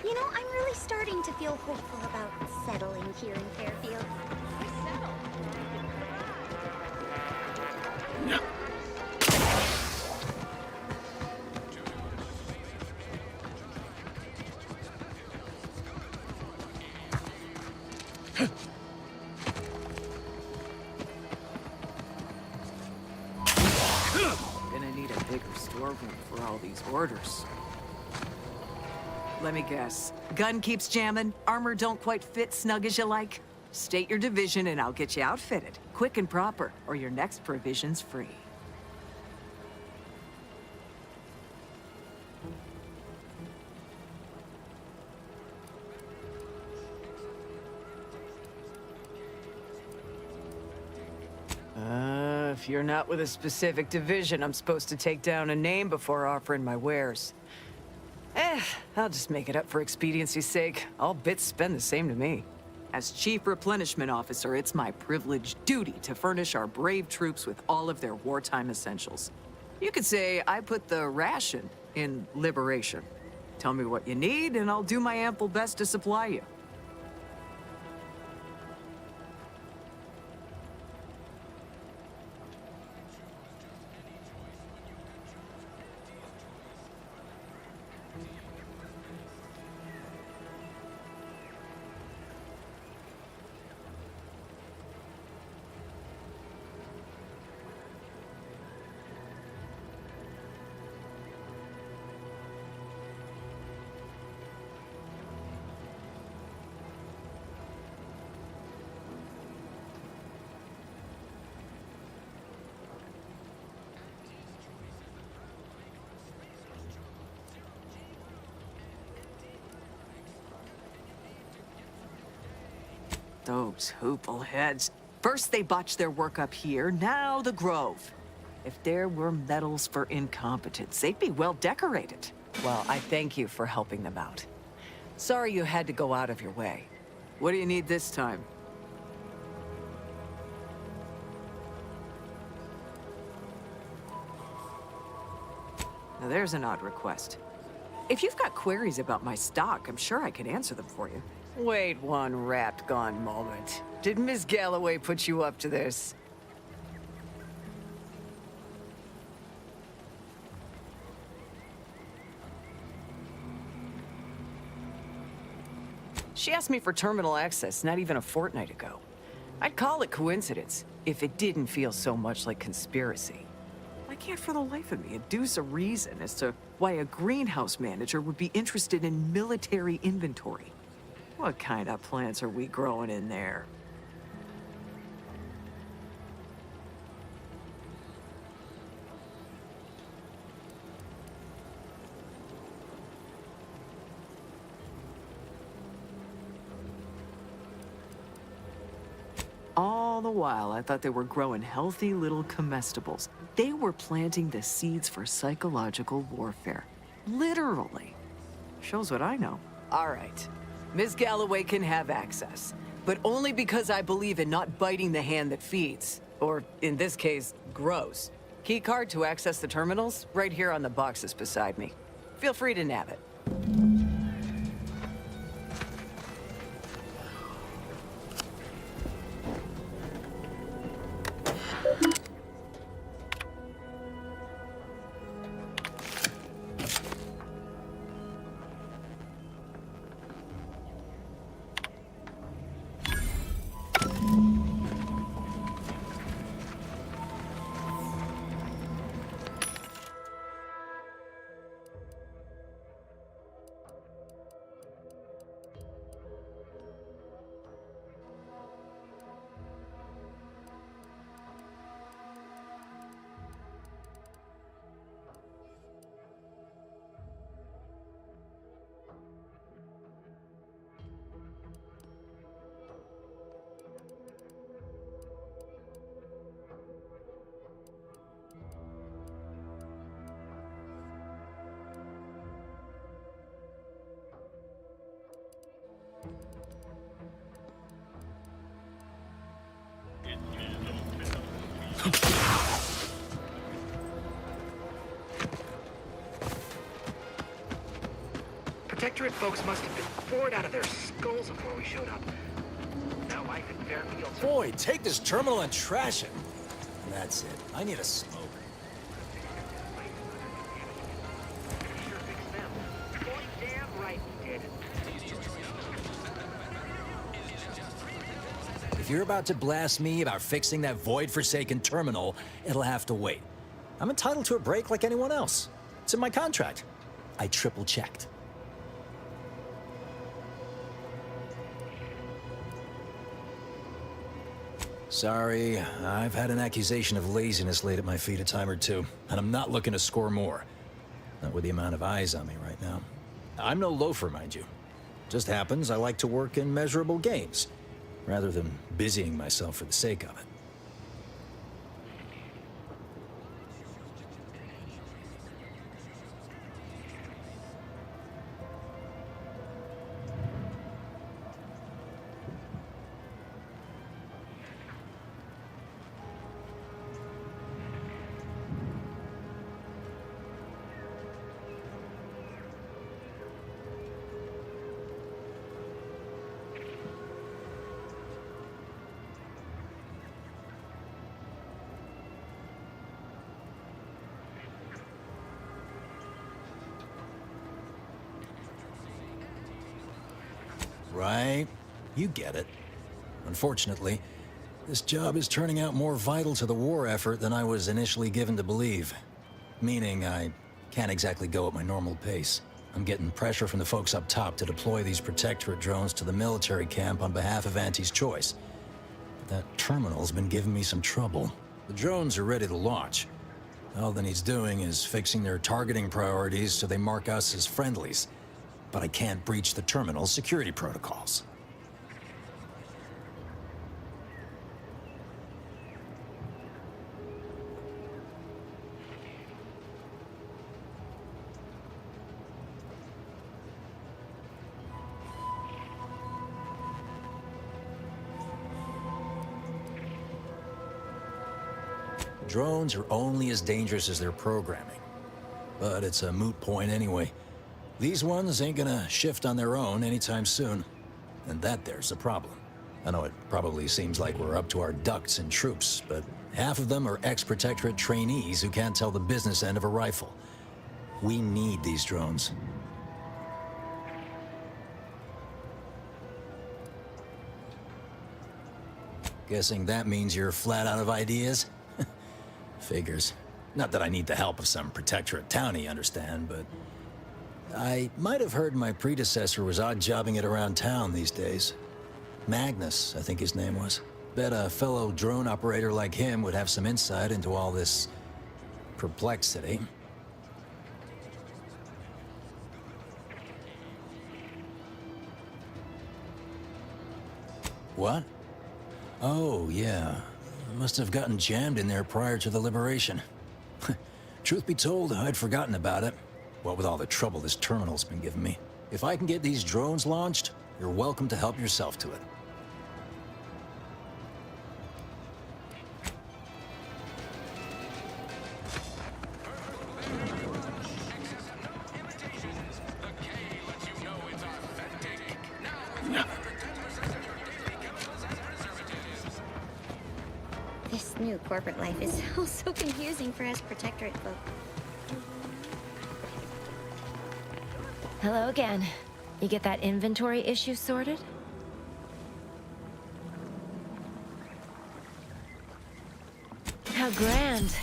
You know, I'm really starting to feel hopeful about settling here in Fairfield. Gonna need a bigger storeroom for all these orders. Let me guess. Gun keeps jamming, armor don't quite fit snug as you like? State your division and I'll get you outfitted. Quick and proper, or your next provision's free. If you're not with a specific division, I'm supposed to take down a name before offering my wares. I'll just make it up for expediency's sake. All bits spend the same to me. As Chief Replenishment Officer, it's my privileged duty to furnish our brave troops with all of their wartime essentials. You could say I put the ration in liberation. Tell me what you need, and I'll do my ample best to supply you. Those hoople heads. First they botched their work up here, now the Grove. If there were medals for incompetence, they'd be well decorated. Well, I thank you for helping them out. Sorry you had to go out of your way. What do you need this time? Now there's an odd request. If you've got queries about my stock, I'm sure I can answer them for you. Wait one rat-gone moment. Did Miss Galloway put you up to this? She asked me for terminal access not even a fortnight ago. I'd call it coincidence if it didn't feel so much like conspiracy. I can't for the life of me adduce a reason as to why a greenhouse manager would be interested in military inventory. What kind of plants are we growing in there? All the while, I thought they were growing healthy little comestibles. They were planting the seeds for psychological warfare. Literally. Shows what I know. All right. Miss Galloway can have access, but only because I believe in not biting the hand that feeds. Or, in this case, grows. Key card to access the terminals, right here on the boxes beside me. Feel free to nab it. Protectorate folks must have been bored out of their skulls before we showed up. Now life in Fairfield... Boy, take this terminal and trash it. That's it. I need a smoke. Damn right we did. If you're about to blast me about fixing that void-forsaken terminal, it'll have to wait. I'm entitled to a break like anyone else. It's in my contract. I triple-checked. Sorry, I've had an accusation of laziness laid at my feet a time or two, and I'm not looking to score more. Not with the amount of eyes on me right now. I'm no loafer, mind you. Just happens I like to work in measurable gains, rather than busying myself for the sake of it. Right. You get it. Unfortunately, this job is turning out more vital to the war effort than I was initially given to believe. Meaning I can't exactly go at my normal pace. I'm getting pressure from the folks up top to deploy these Protectorate drones to the military camp on behalf of Auntie's choice. But that terminal's been giving me some trouble. The drones are ready to launch. All that needs doing is fixing their targeting priorities so they mark us as friendlies. But I can't breach the terminal's security protocols. Drones are only as dangerous as their programming. But it's a moot point anyway. These ones ain't gonna shift on their own anytime soon. And that there's a problem. I know it probably seems like we're up to our ducks in troops, but half of them are ex-Protectorate trainees who can't tell the business end of a rifle. We need these drones. Guessing that means you're flat out of ideas? Figures. Not that I need the help of some Protectorate townie, understand, but... I might have heard my predecessor was odd-jobbing it around town these days. Magnus, I think his name was. Bet a fellow drone operator like him would have some insight into all this... perplexity. What? Oh, yeah. I must have gotten jammed in there prior to the liberation. Truth be told, I'd forgotten about it. What with all the trouble this terminal's been giving me. If I can get these drones launched, you're welcome to help yourself to it. This new corporate life is so confusing for us Protectorate folk. Hello again. You get that inventory issue sorted? How grand.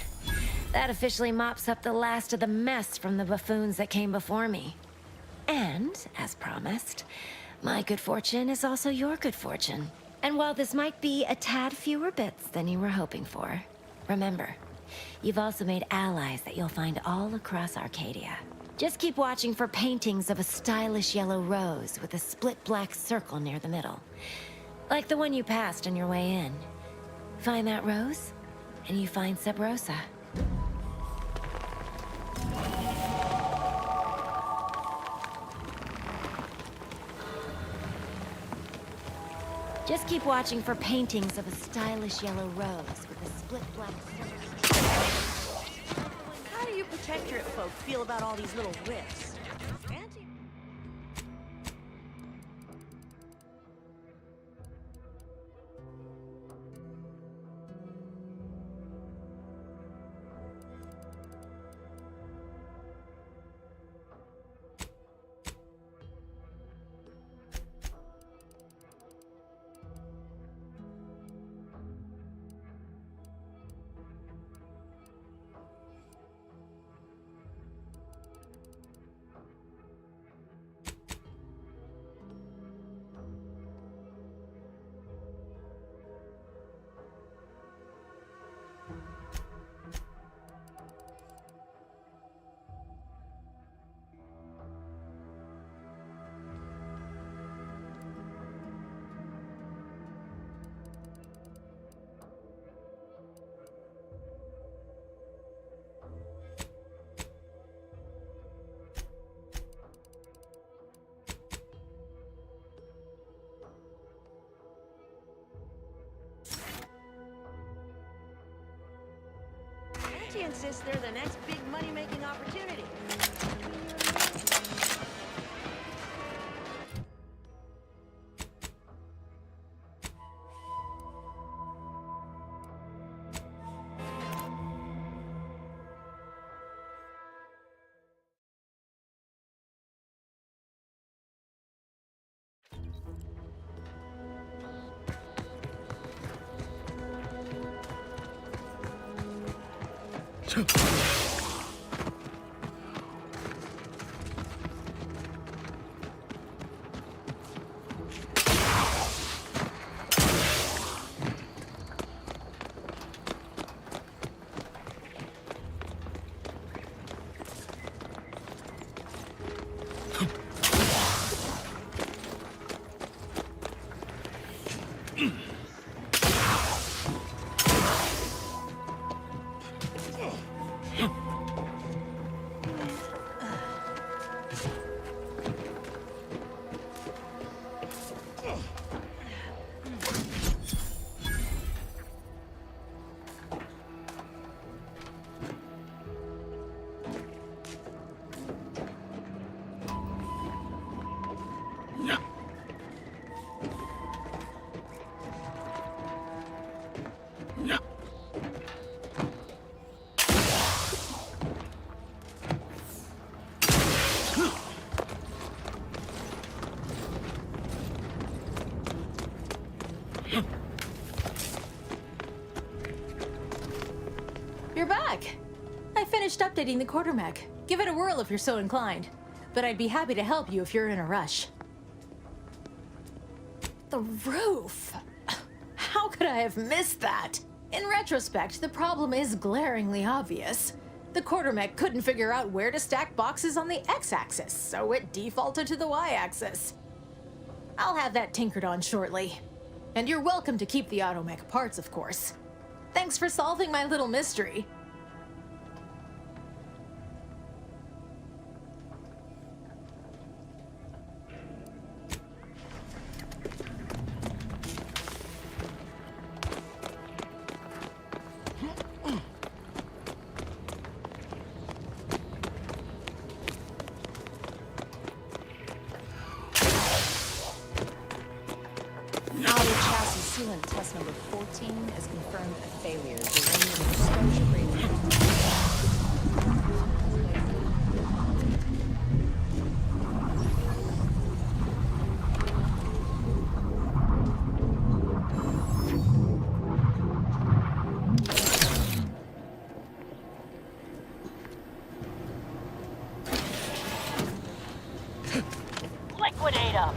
That officially mops up the last of the mess from the buffoons that came before me. And, as promised, my good fortune is also your good fortune. And while this might be a tad fewer bits than you were hoping for, remember, you've also made allies that you'll find all across Arcadia. Just keep watching for paintings of a stylish yellow rose with a split black circle near the middle. Like the one you passed on your way in. Find that rose, and you find Sub Rosa. Just keep watching for paintings of a stylish yellow rose with a split black center. How do you protectorate folk feel about all these little rifts? Auntie? Auntie insists they're the next big money-making opportunity. You're back. I finished updating the quartermech. Give it a whirl if you're so inclined. But I'd be happy to help you if you're in a rush. The roof! How could I have missed that? In retrospect, the problem is glaringly obvious. The quartermech couldn't figure out where to stack boxes on the x-axis, so it defaulted to the y-axis. I'll have that tinkered on shortly. And you're welcome to keep the automech parts, of course. Thanks for solving my little mystery. Sealant test number 14 has confirmed a failure. Uranium exposure rate. Liquidate 'em!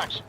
much.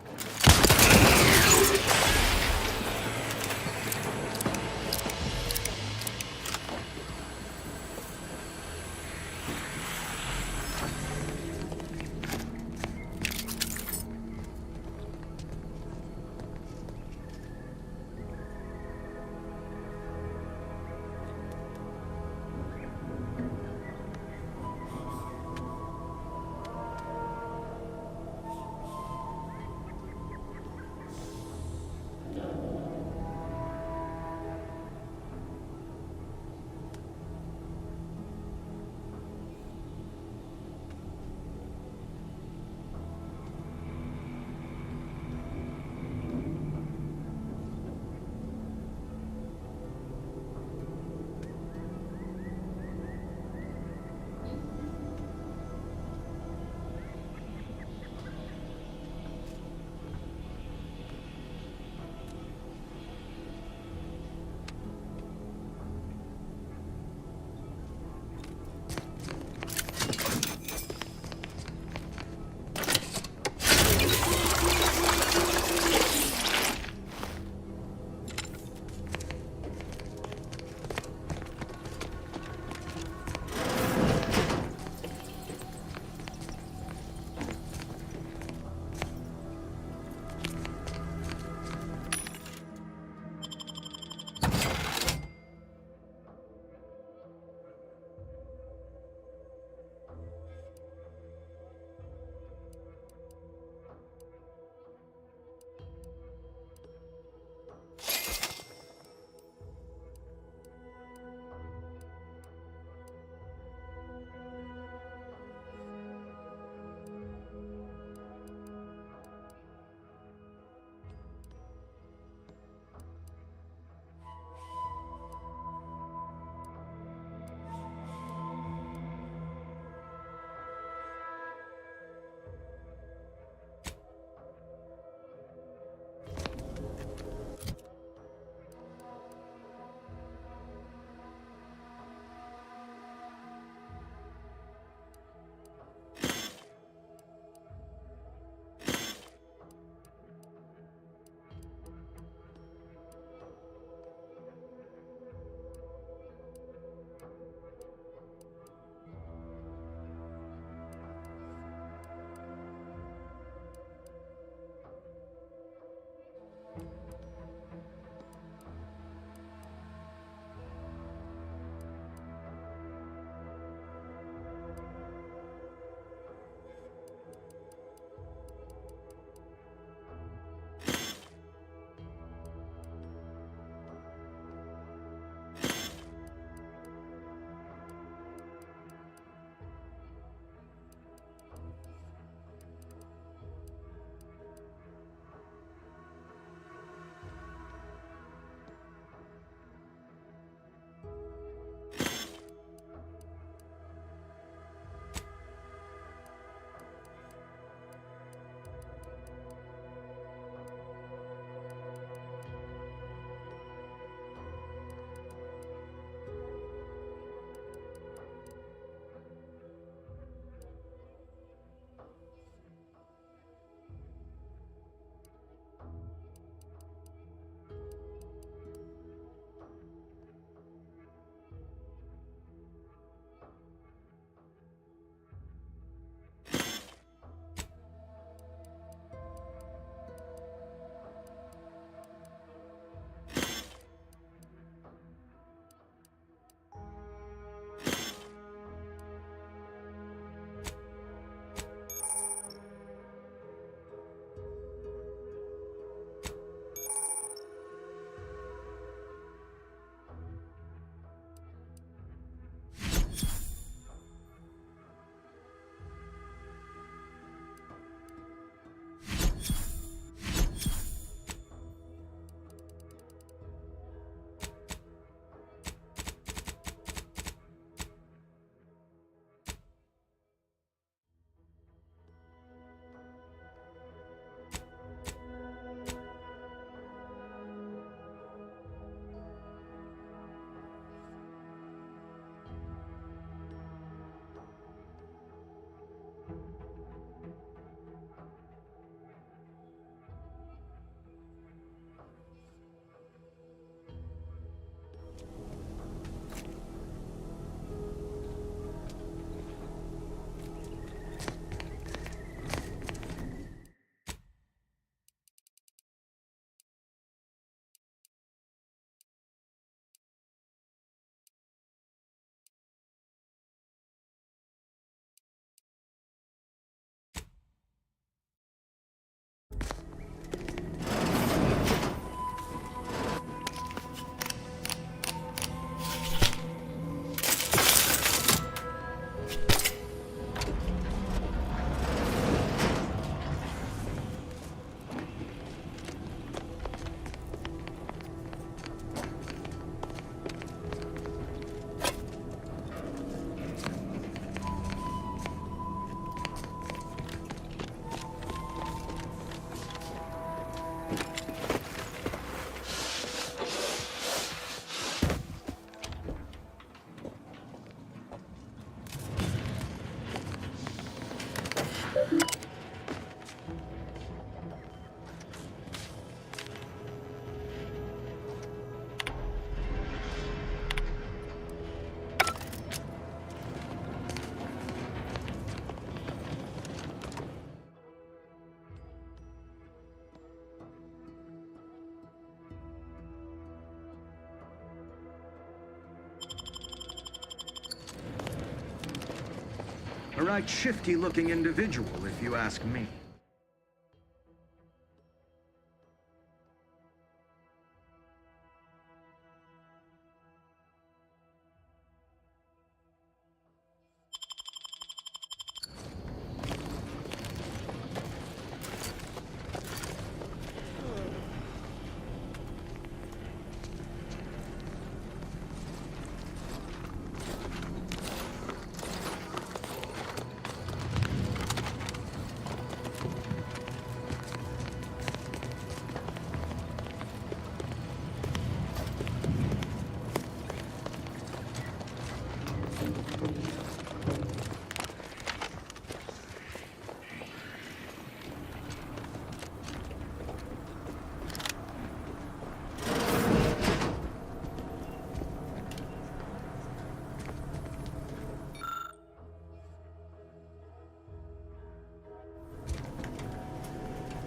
A right shifty-looking individual, if you ask me.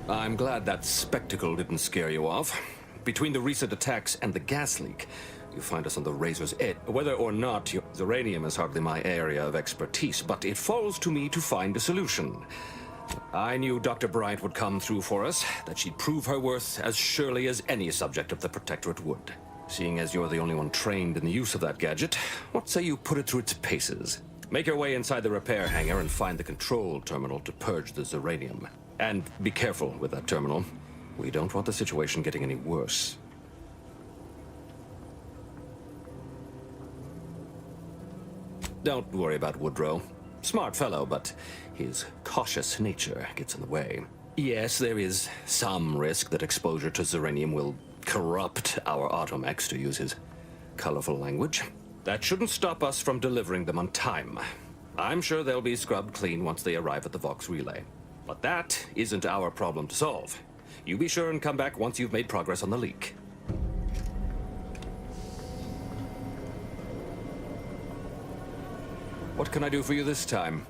I'm glad that spectacle didn't scare you off. Between the recent attacks and the gas leak, you find us on the razor's edge. Whether or not uranium is hardly my area of expertise, but it falls to me to find a solution. I knew Dr. Bryant would come through for us, that she'd prove her worth as surely as any subject of the Protectorate would. Seeing as you're the only one trained in the use of that gadget, what say you put it through its paces? Make your way inside the repair hangar and find the control terminal to purge the uranium. And be careful with that terminal. We don't want the situation getting any worse. Don't worry about Woodrow. Smart fellow, but his cautious nature gets in the way. Yes, there is some risk that exposure to Zeranium will corrupt our automechs, to use his colorful language. That shouldn't stop us from delivering them on time. I'm sure they'll be scrubbed clean once they arrive at the Vox relay. But that isn't our problem to solve. You be sure and come back once you've made progress on the leak. What can I do for you this time?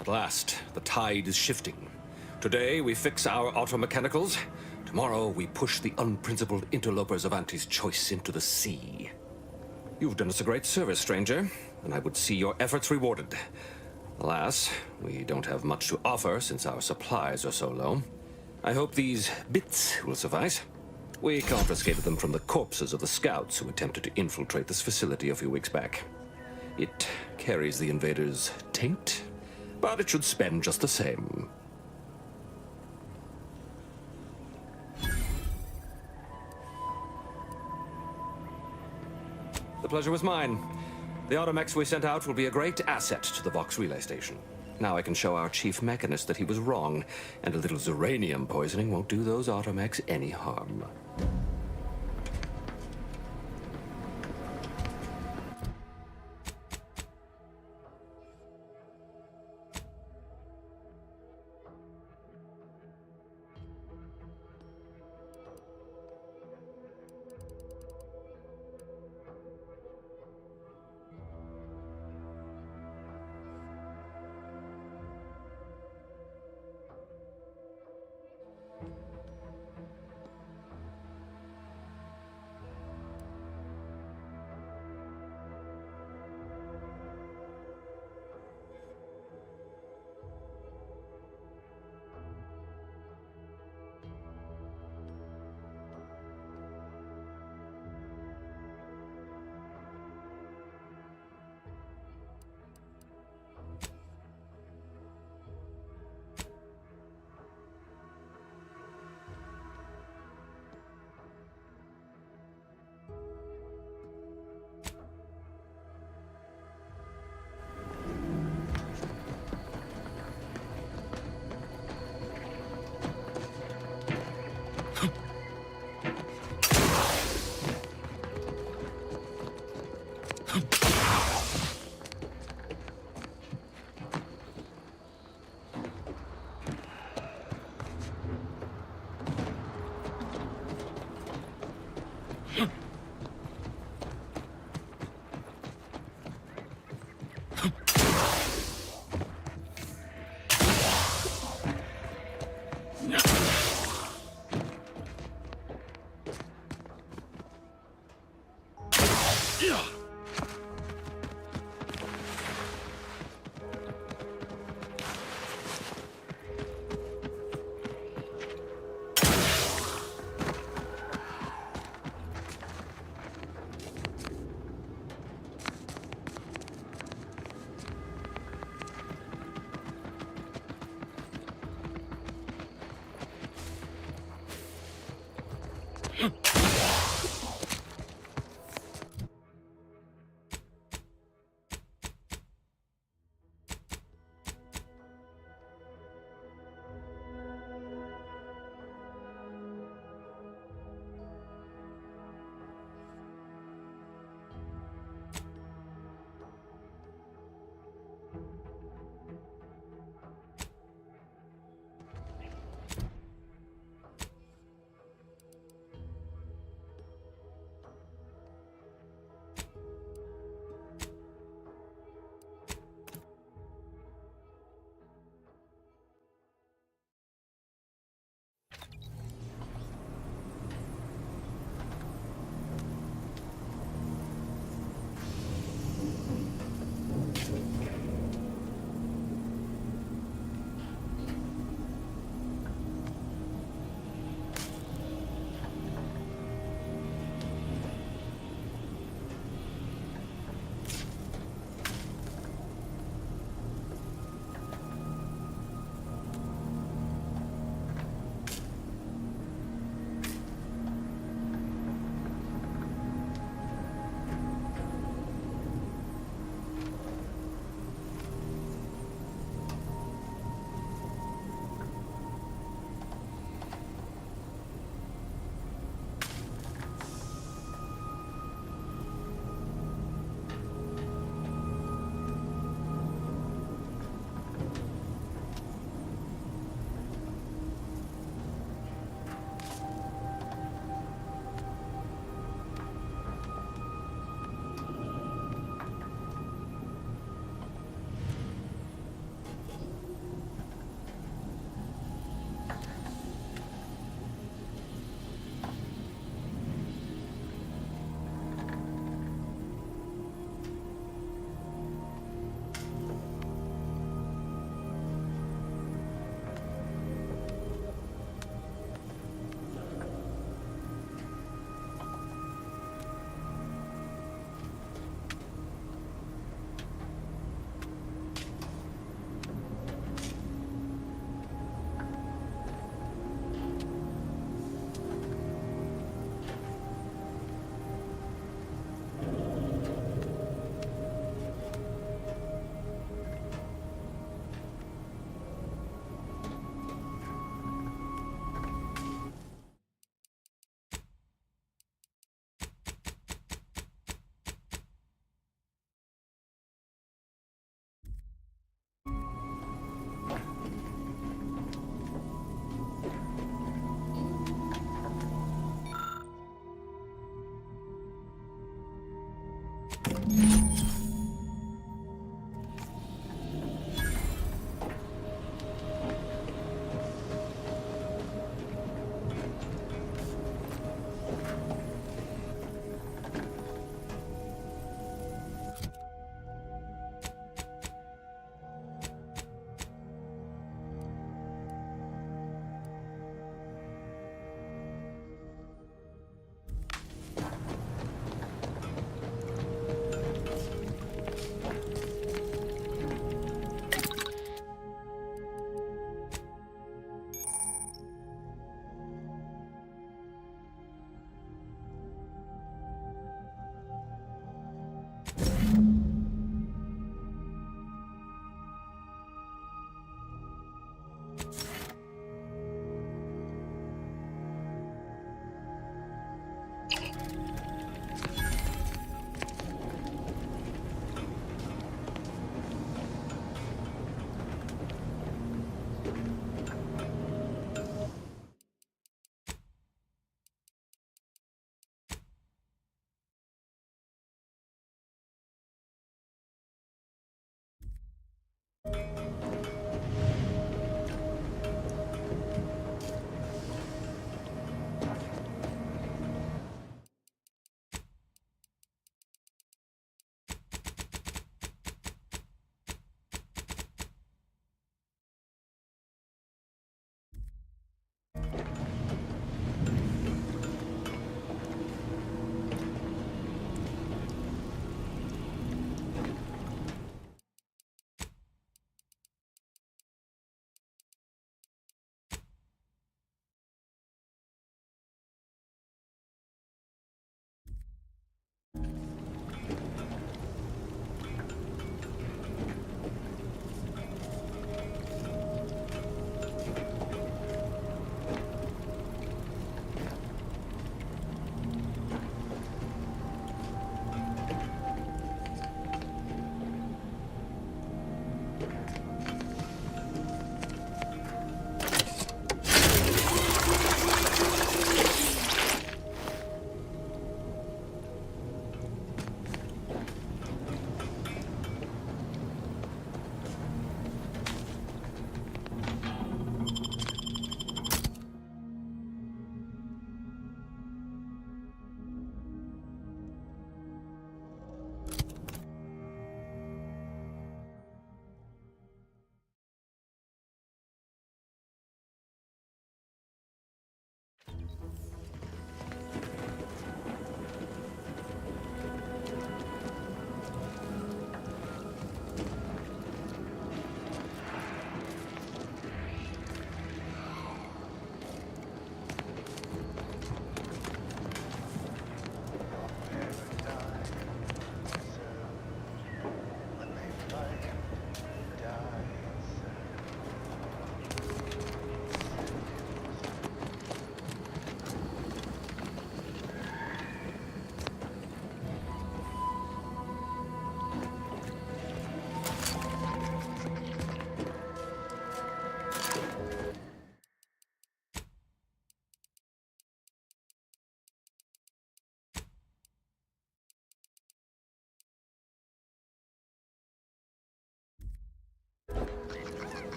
At last, the tide is shifting. Today, we fix our automechanicals. Tomorrow, we push the unprincipled interlopers of Auntie's choice into the sea. You've done us a great service, stranger, and I would see your efforts rewarded. Alas, we don't have much to offer since our supplies are so low. I hope these bits will suffice. We confiscated them from the corpses of the scouts who attempted to infiltrate this facility a few weeks back. It carries the invaders' taint, but it should spend just the same. The pleasure was mine. The automechs we sent out will be a great asset to the Vox relay station. Now I can show our chief mechanist that he was wrong, and a little uranium poisoning won't do those automechs any harm.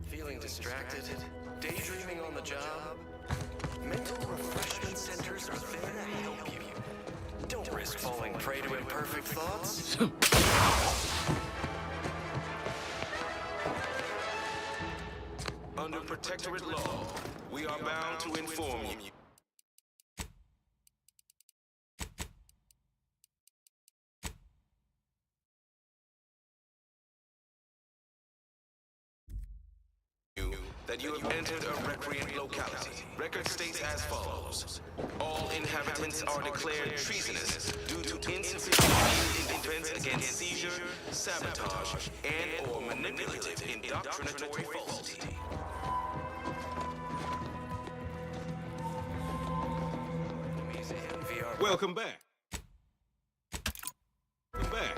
Feeling distracted? Daydreaming on the job? Mental refreshment centers are there to help you. Don't risk falling prey to imperfect thoughts. Under protectorate law, we are bound to inform you. That you have entered a recreant locality. Record states as follows. All inhabitants are declared treasonous due to insufficient aid in defense against seizure, sabotage, and/or manipulative indoctrinatory falsity. Welcome back.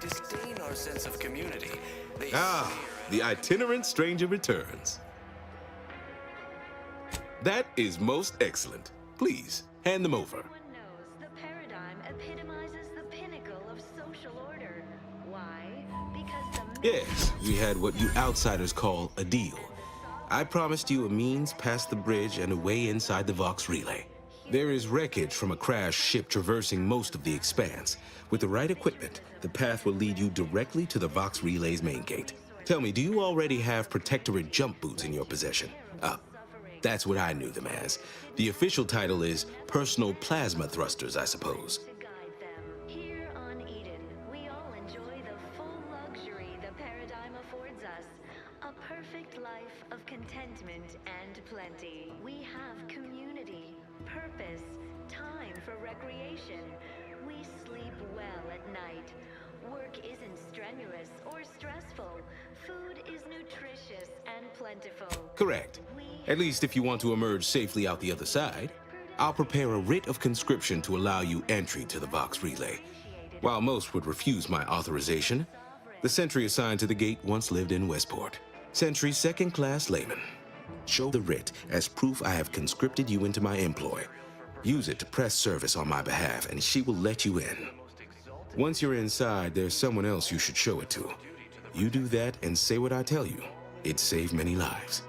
Disdain our sense of community. The itinerant stranger returns. That is most excellent. Please, hand them over. The paradigm epitomizes the pinnacle of social order. Why? Because the Yes, we had what you outsiders call a deal. I promised you a means past the bridge and a way inside the Vox relay. There is wreckage from a crashed ship traversing most of the expanse. With the right equipment, the path will lead you directly to the Vox relay's main gate. Tell me, do you already have Protectorate jump boots in your possession? That's what I knew them as. The official title is Personal Plasma Thrusters, I suppose. here on Eden, we all enjoy the full luxury the paradigm affords us. A perfect life of contentment and plenty. We have community, purpose, time for recreation. We sleep well at night. Work isn't strenuous or stressful. Food is nutritious and plentiful. Correct. At least if you want to emerge safely out the other side. I'll prepare a writ of conscription to allow you entry to the Vox relay. While most would refuse my authorization, the sentry assigned to the gate once lived in Westport. Sentry second-class layman. Show the writ as proof I have conscripted you into my employ. Use it to press service on my behalf, and she will let you in. Once you're inside, there's someone else you should show it to. You do that and say what I tell you. It saved many lives.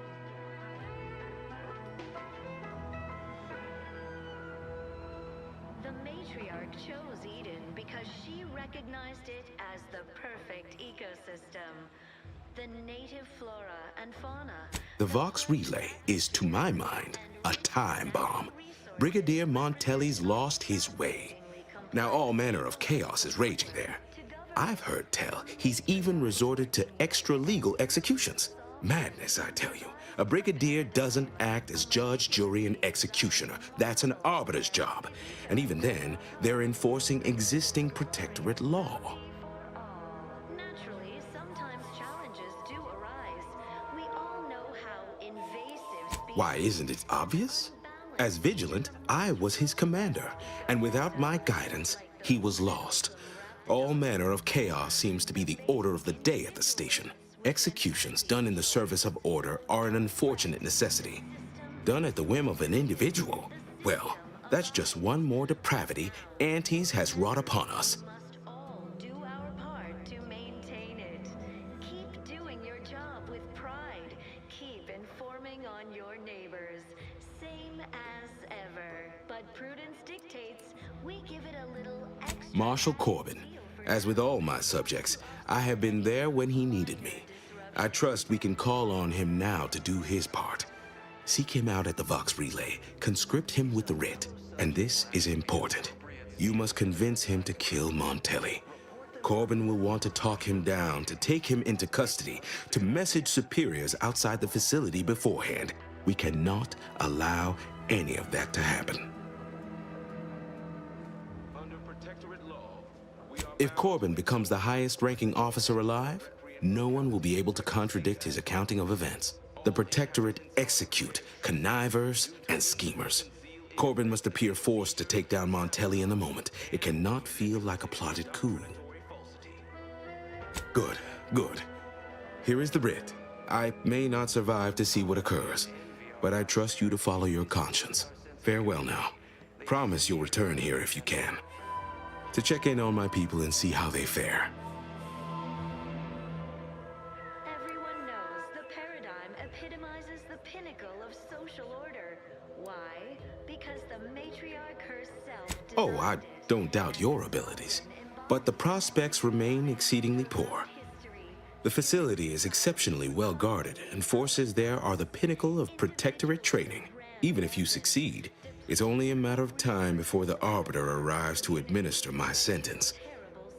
The matriarch chose Eden because she recognized it as the perfect ecosystem. The native flora and fauna. The Vox relay is, to my mind, a time bomb. Brigadier Montelli's lost his way. Now all manner of chaos is raging there. I've heard tell he's even resorted to extra-legal executions. Madness, I tell you. A brigadier doesn't act as judge, jury, and executioner. That's an arbiter's job. And even then, they're enforcing existing protectorate law. Naturally, sometimes challenges do arise. We all know how invasive Why, isn't it obvious? As vigilant, I was his commander, and without my guidance, he was lost. All manner of chaos seems to be the order of the day at the station. Executions done in the service of order are an unfortunate necessity. Done at the whim of an individual, well, that's just one more depravity Antes has wrought upon us. do our part to maintain it. Keep doing your job with pride. Keep informing on your neighbors. Same as ever. But prudence dictates we give it a little extra. Marshal Corbin, as with all my subjects, I have been there when he needed me. I trust we can call on him now to do his part. Seek him out at the Vox relay, conscript him with the writ, and this is important. You must convince him to kill Montelli. Corbin will want to talk him down, to take him into custody, to message superiors outside the facility beforehand. We cannot allow any of that to happen. If Corbin becomes the highest-ranking officer alive, no one will be able to contradict his accounting of events. The Protectorate execute connivers and schemers. Corbin must appear forced to take down Montelli in the moment. It cannot feel like a plotted coup. Good, good. Here is the writ. I may not survive to see what occurs, but I trust you to follow your conscience. Farewell now. Promise you'll return here if you can, to check in on my people and see how they fare. Everyone knows the paradigm epitomizes as the matriarch herself. Oh, I don't doubt your abilities, but the prospects remain exceedingly poor. The facility is exceptionally well guarded, and forces there are the pinnacle of protectorate training. Even if you succeed, it's only a matter of time before the Arbiter arrives to administer my sentence.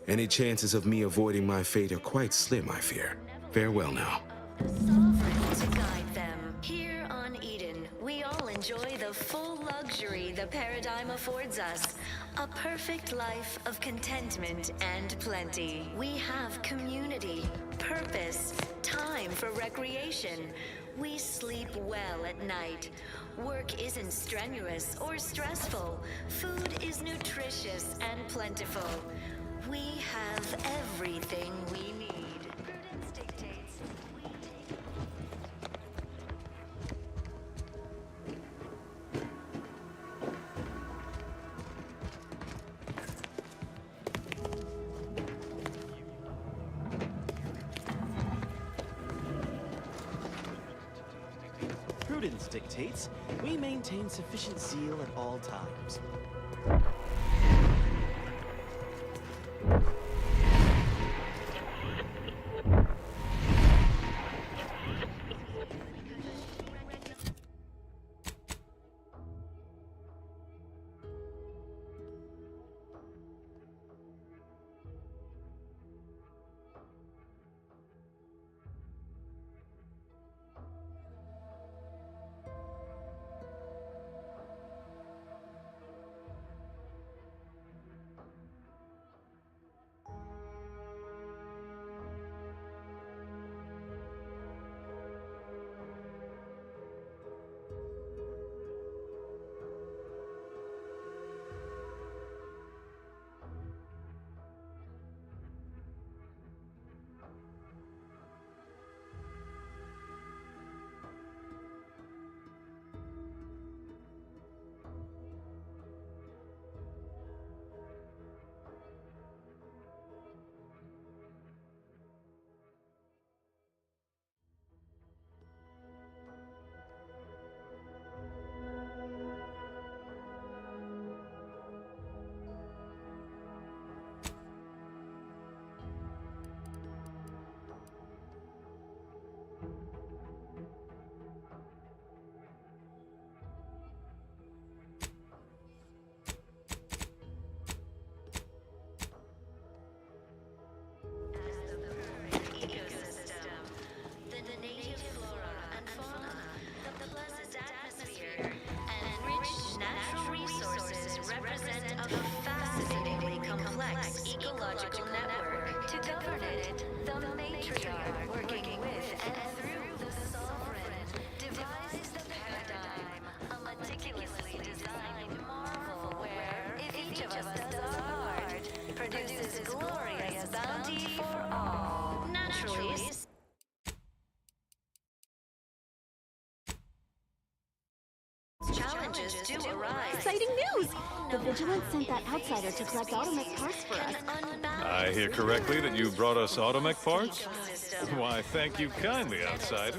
Any chances of me avoiding my fate are quite slim, I fear. Farewell now. To guide them. Here on Eden, we all enjoy the full luxury the paradigm affords us. A perfect life of contentment and plenty. We have community, purpose, time for recreation. We sleep well at night. Work isn't strenuous or stressful. Food is nutritious and plentiful. We have everything we need. Prudence dictates we take. Prudence dictates we maintain sufficient zeal at all times. Ecological network. To govern it, the matriarch, working with and through the sovereign, devised the paradigm, a meticulously designed marvel where, if each of us does our part, produces glorious bounty for all. Naturally, challenges do arise. Exciting news! The Vigilance sent that outsider to collect automech parts for us. I hear correctly that you brought us automech parts? Why, thank you kindly, outsider.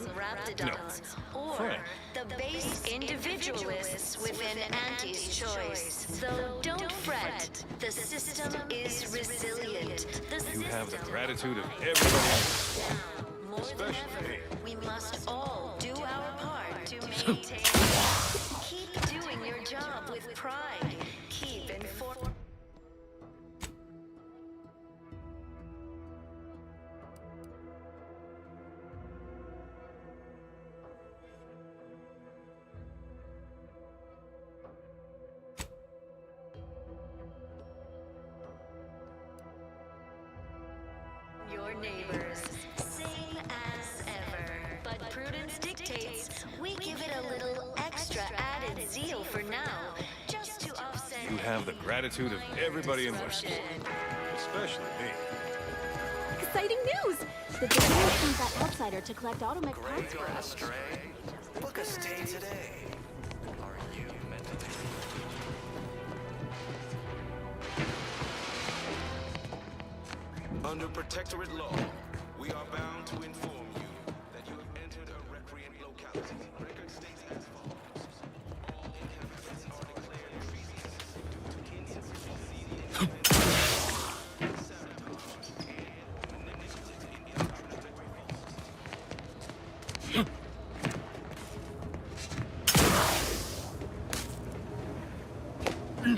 No, friend. The base individualists within Auntie's choice. Though don't fret, the system is resilient. You have the gratitude of everybody, especially me. We must all do our part to maintain. Keep doing your job with pride. Keep informed. Your neighbors, same as ever. But prudence dictates we give it a little extra added zeal for now, just to offset. You have the gratitude of everybody in Westport, especially me. Exciting news! The Vigilance sent that outsider to collect automech parts for us. Book a stay today. Are you mentally? Under protectorate law, we are bound to inform you that you have entered a recreant locality. Record states as follows. All inhabitants are declared Why?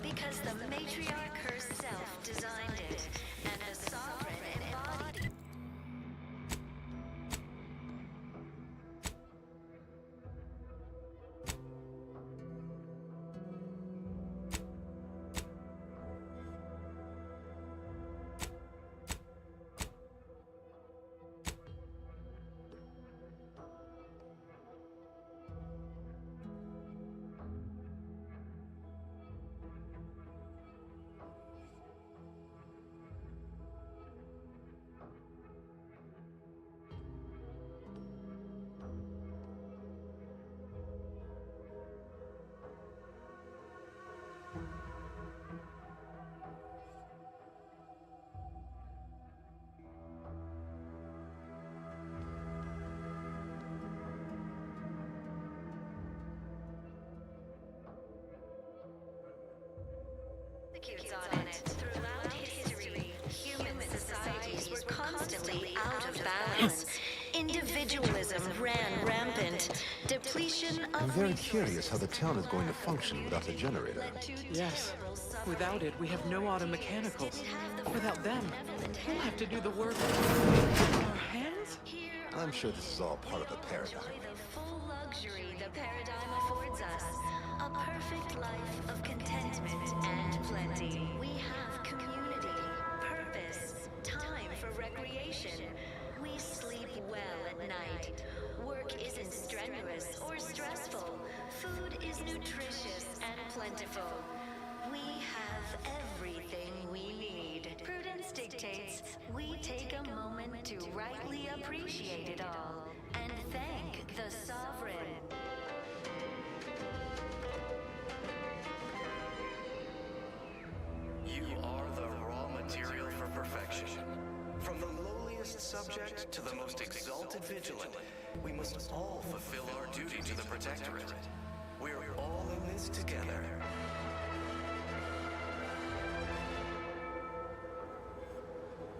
Because the matriarch herself designed it, and the sovereign embodied. Executes on it. Throughout history, human societies were constantly out of balance. Individualism ran rampant. Depletion of I'm very curious how the town is going to function without the generator. Yes. Without it, we have no automechanicals. Without them, we'll have to do the work with our hands? I'm sure this is all part of the paradigm. The full luxury the paradigm affords us. A perfect life of contentment and plenty. We have community, purpose, time for recreation. We sleep well at night. Work isn't strenuous or stressful. Food is nutritious and plentiful. We have everything we need. Prudence dictates we take a moment to rightly appreciate it all and thank the sovereign. You are the raw material for perfection. From the lowliest subject to the most exalted vigilant, we must all fulfill our duty to the Protectorate. We're all in this together.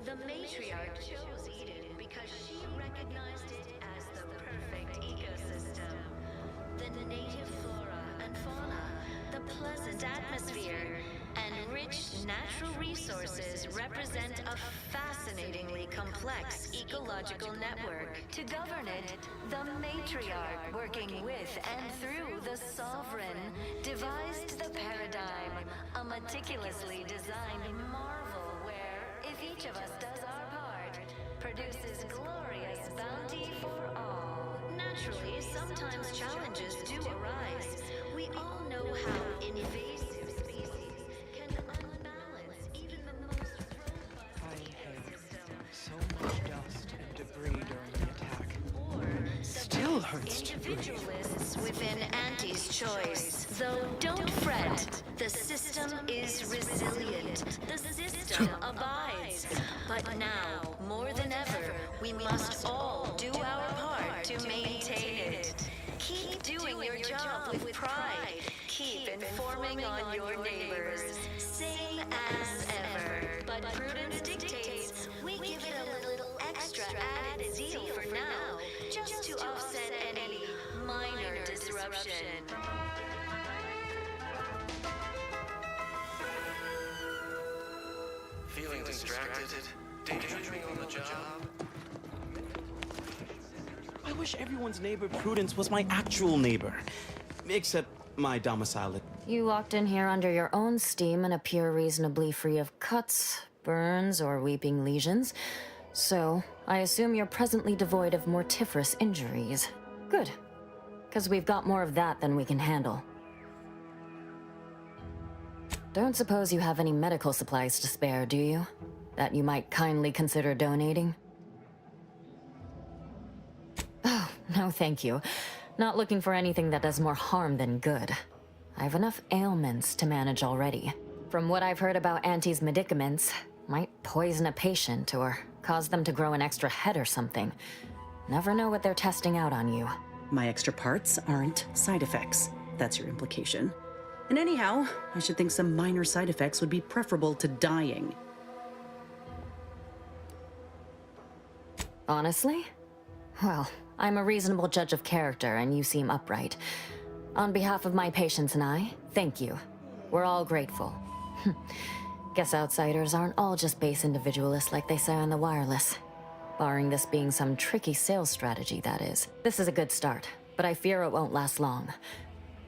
The matriarch chose Eden because she recognized it as the perfect ecosystem. The native flora and fauna, the pleasant atmosphere, and rich natural resources represent a fascinatingly complex ecological network. To govern it, the matriarch, working with and through the sovereign, devised the paradigm, a meticulously designed marvel where, if each of us does our part, produces glorious bounty for all. Naturally, sometimes challenges do arise. We all know how invasive species can unbalance even the most I inhaled so much dust and debris during the attack. Still hurts to breathe. individualists within Auntie's choice. Though don't fret, the system is resilient. The system abides. But now, more than ever, we must all do our part to maintain it. Keep doing your job with pride. Keep informing on your neighbors. Same as ever. But prudence dictates we give it a little extra added zeal for now, just to offset any minor disruption. Feeling distracted? Daydreaming on the job? I wish everyone's neighbor Prudence was my actual neighbor. Except my domicile. You walked in here under your own steam and appear reasonably free of cuts, burns, or weeping lesions. So, I assume you're presently devoid of mortiferous injuries. Good. Because we've got more of that than we can handle. Don't suppose you have any medical supplies to spare, do you? That you might kindly consider donating? Oh, no thank you. Not looking for anything that does more harm than good. I've enough ailments to manage already. From what I've heard about Auntie's medicaments, Might poison a patient or cause them to grow an extra head or something. Never know what they're testing out on you. My extra parts aren't side effects. That's your implication. And anyhow, I should think some minor side effects would be preferable to dying. Honestly? Well, I'm a reasonable judge of character, and you seem upright. On behalf of my patients and I, thank you. We're all grateful. Guess outsiders aren't all just base individualists like they say on the wireless. Barring this being some tricky sales strategy, that is. This is a good start, but I fear it won't last long.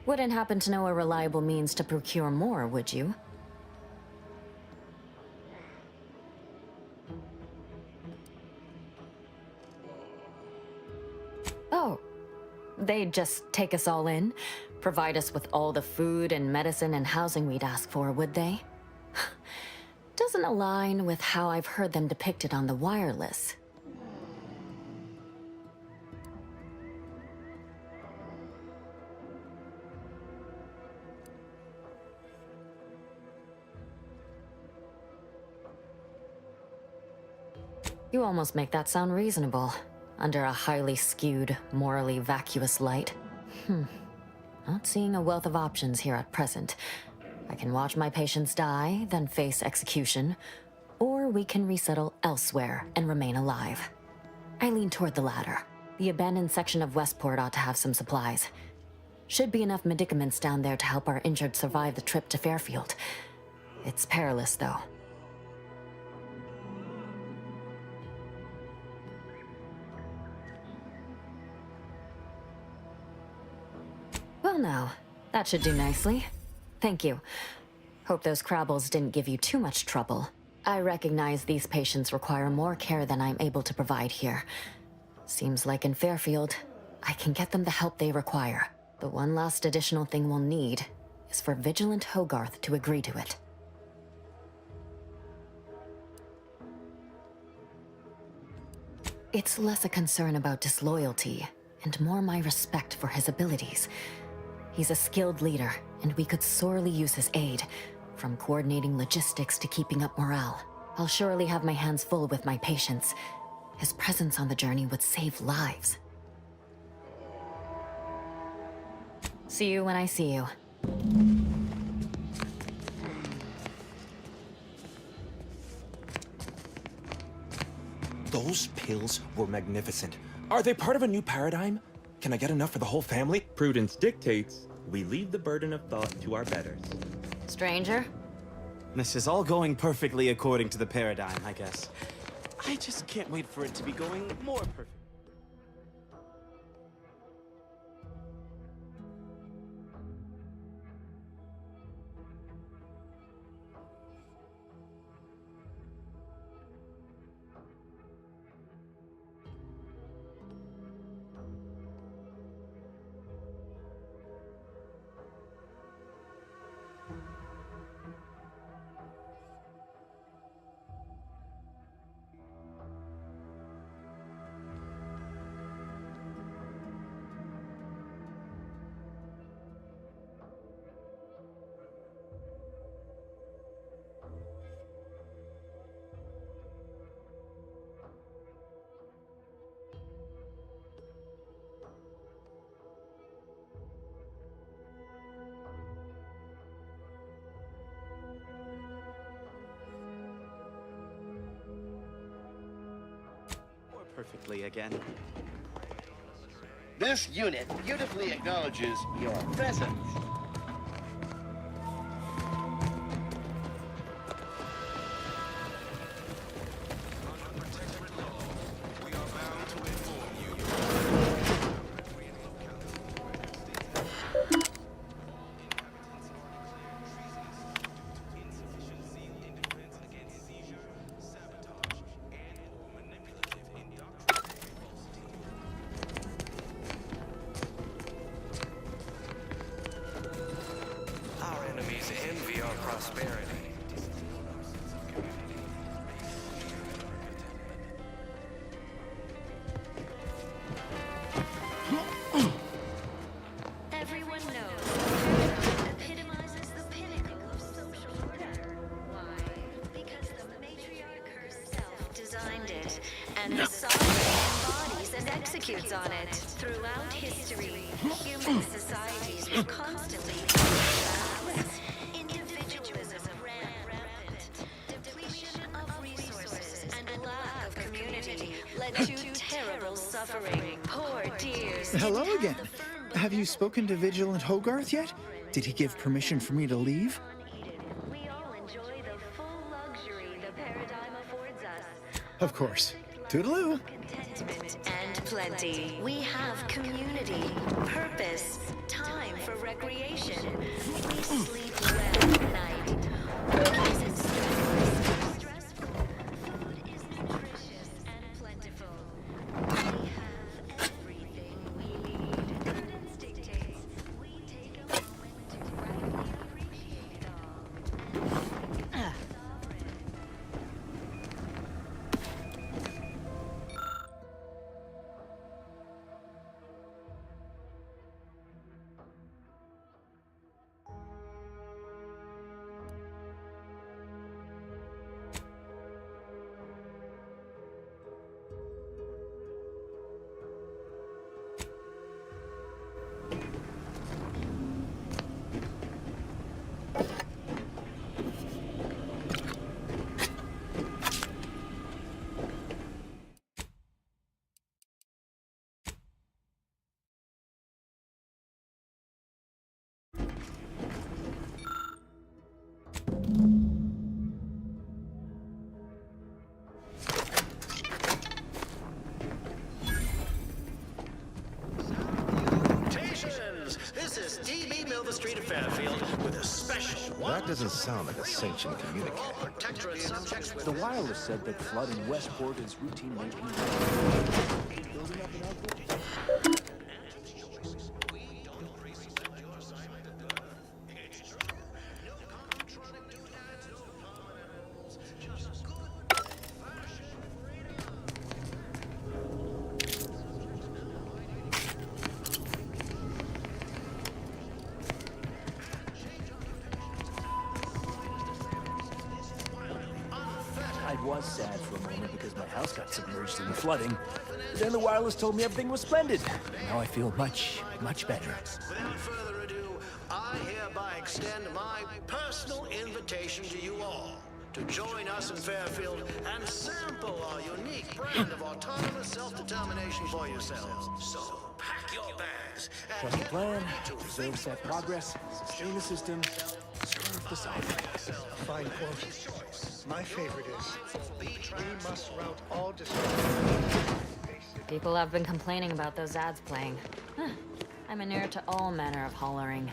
Wouldn't happen to know a reliable means to procure more, would you? Oh, they'd just take us all in? Provide us with all the food and medicine and housing we'd ask for, would they? Doesn't align with how I've heard them depicted on the wireless. You almost make that sound reasonable, under a highly skewed, morally vacuous light. Not seeing a wealth of options here at present. I can watch my patients die, then face execution, or we can resettle elsewhere and remain alive. I lean toward the latter. The abandoned section of Westport ought to have some supplies. Should be enough medicaments down there to help our injured survive the trip to Fairfield. It's perilous, though. Well now, that should do nicely. Thank you. Hope those Crabbles didn't give you too much trouble. I recognize these patients require more care than I'm able to provide here. Seems like in Fairfield, I can get them the help they require. The one last additional thing we'll need is for Vigilant Hogarth to agree to it. It's less a concern about disloyalty, and more my respect for his abilities. He's a skilled leader, and we could sorely use his aid, from coordinating logistics to keeping up morale. I'll surely have my hands full with my patients. His presence on the journey would save lives. See you when I see you. Those pills were magnificent. Are they part of a new paradigm? Can I get enough for the whole family? Prudence dictates we leave the burden of thought to our betters. Stranger? This is all going perfectly according to the paradigm, I guess. I just can't wait for it to be going more perfect. Perfectly again. This unit beautifully acknowledges your presence. designed it, and the sovereign embodies and executes on it. Throughout history, human societies were constantly balance. Individualism ran rampant. Depletion of resources and lack of community led to terrible suffering. Poor dears. Hello again. Have you spoken to Vigilant Hogarth yet? Did he give permission for me to leave? We all enjoy the full luxury the paradigm affords us. Of course. Toodaloo. Contentment and plenty. We have community, purpose, time for recreation. We sleep well at night. Work isn't stressful. Food is nutritious and plentiful. We have everything we need. Prudence dictates we take a moment to rightly appreciate it all. This is DB Milva Street of Fairfield with a special That doesn't sound like a sentient communicator. protectorate subjects with The wireless said that flood in Westport is routine maintenance. Building up an outfit? I was sad for a moment because my house got submerged in the flooding. Then the wireless told me everything was splendid. Now I feel much, much better. Without further ado, I hereby extend my personal invitation to you all to join us in Fairfield and sample our unique brand of autonomous self-determination for yourselves. So pack your bags and Trust the get plan, ready to preserve set progress, sustain the system, serve the sovereign. A fine quote. My favorite is, we must route all distractions. People have been complaining about those ads playing. Huh. I'm inured to all manner of hollering.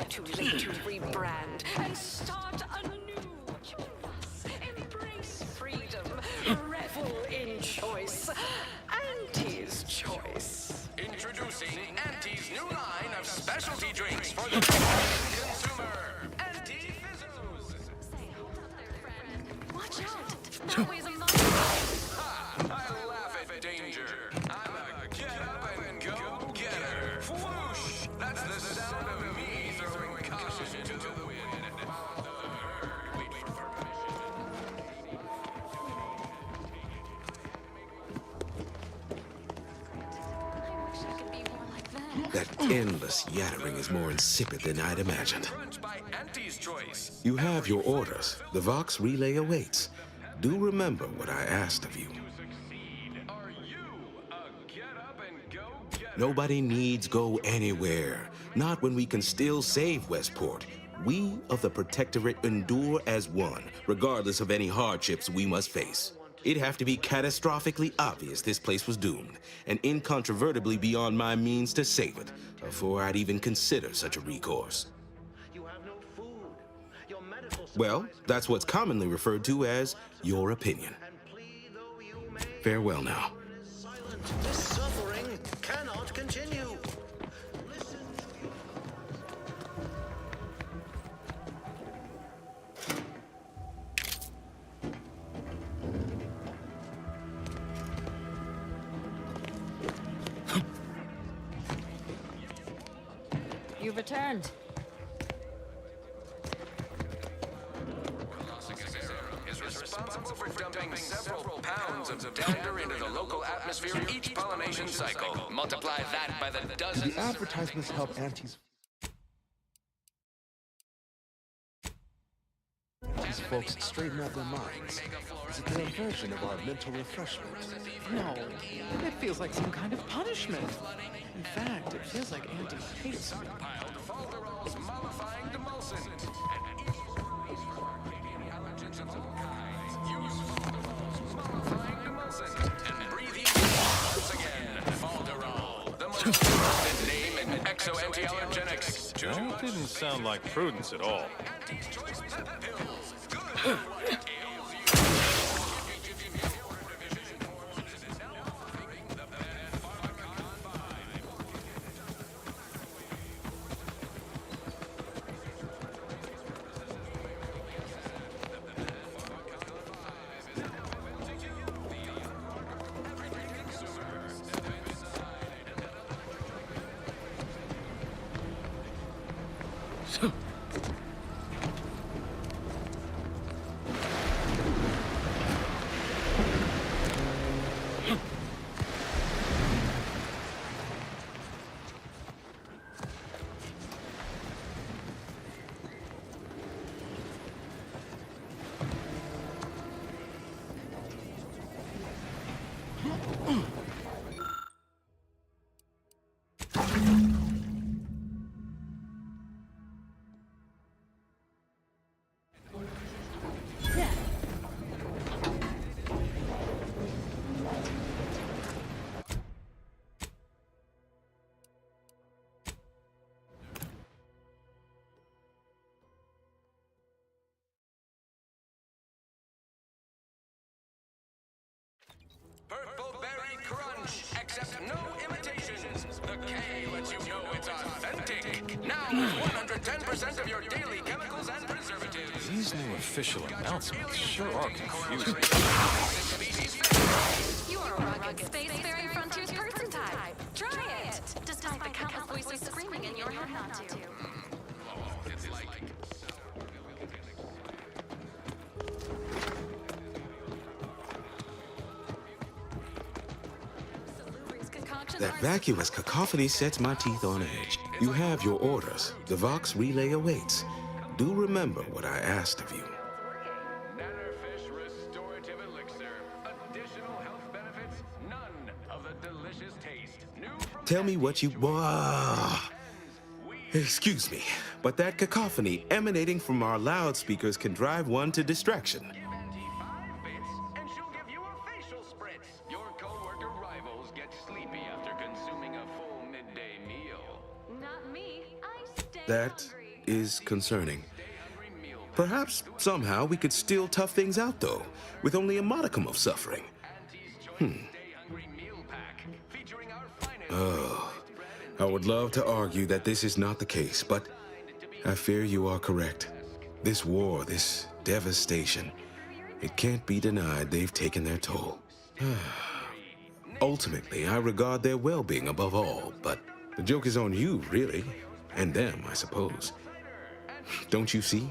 Too late to rebrand and start anew. Embrace freedom, revel in choice. Auntie's choice. Introducing Auntie's new line of specialty drinks for the consumer. Auntie Fizzos. Watch out! That weighs a mile. I laugh at danger. I'm a get up and go getter. Whoosh! That's the sound of me throwing caution to the wind. Wait for permission. I wish I could be more like them. That endless yattering is more insipid than I'd imagined. You have your orders. The Vox relay awaits. Do remember what I asked of you. Nobody needs go anywhere. Not when we can still save Westport. We of the Protectorate endure as one, regardless of any hardships we must face. It'd have to be catastrophically obvious this place was doomed, and incontrovertibly beyond my means to save it, before I'd even consider such a recourse. Well, that's what's commonly referred to as your opinion. Farewell now. This suffering cannot continue. You've returned. Is responsible for dumping several pounds of dander into the local atmosphere each pollination cycle. Multiply that by the dozens. The advertisements help antis folks straighten out their minds. Is it their version of our mental refreshment? No, it feels like some kind of punishment. In fact, it feels like Auntie hates me. That didn't sound like prudence at all. Purple Berry Crunch. Accept no imitations. The K lets you know it's authentic. Now, 110% of your daily chemicals and preservatives. These new official announcements sure are confusing. You are a rugged space-faring frontiers person type. Try it, despite the countless voices screaming in your head not to. It's like... That vacuous cacophony sets my teeth on edge. You have your orders. The Vox relay awaits. Do remember what I asked of you. Nannerfish restorative elixir. Additional health benefits. None of the delicious taste. New from... Tell me what you... Excuse me, but that cacophony emanating from our loudspeakers can drive one to distraction. And she'll give you a facial spritz. Your co-worker rivals get sleepy after consuming a full midday meal. Not me. I stay That is concerning. Perhaps somehow we could still tough things out, though, with only a modicum of suffering. Oh, I would love to argue that this is not the case, but I fear you are correct. This war, this devastation, it can't be denied they've taken their toll. Ultimately, I regard their well-being above all, but the joke is on you, really, and them, I suppose. Don't you see?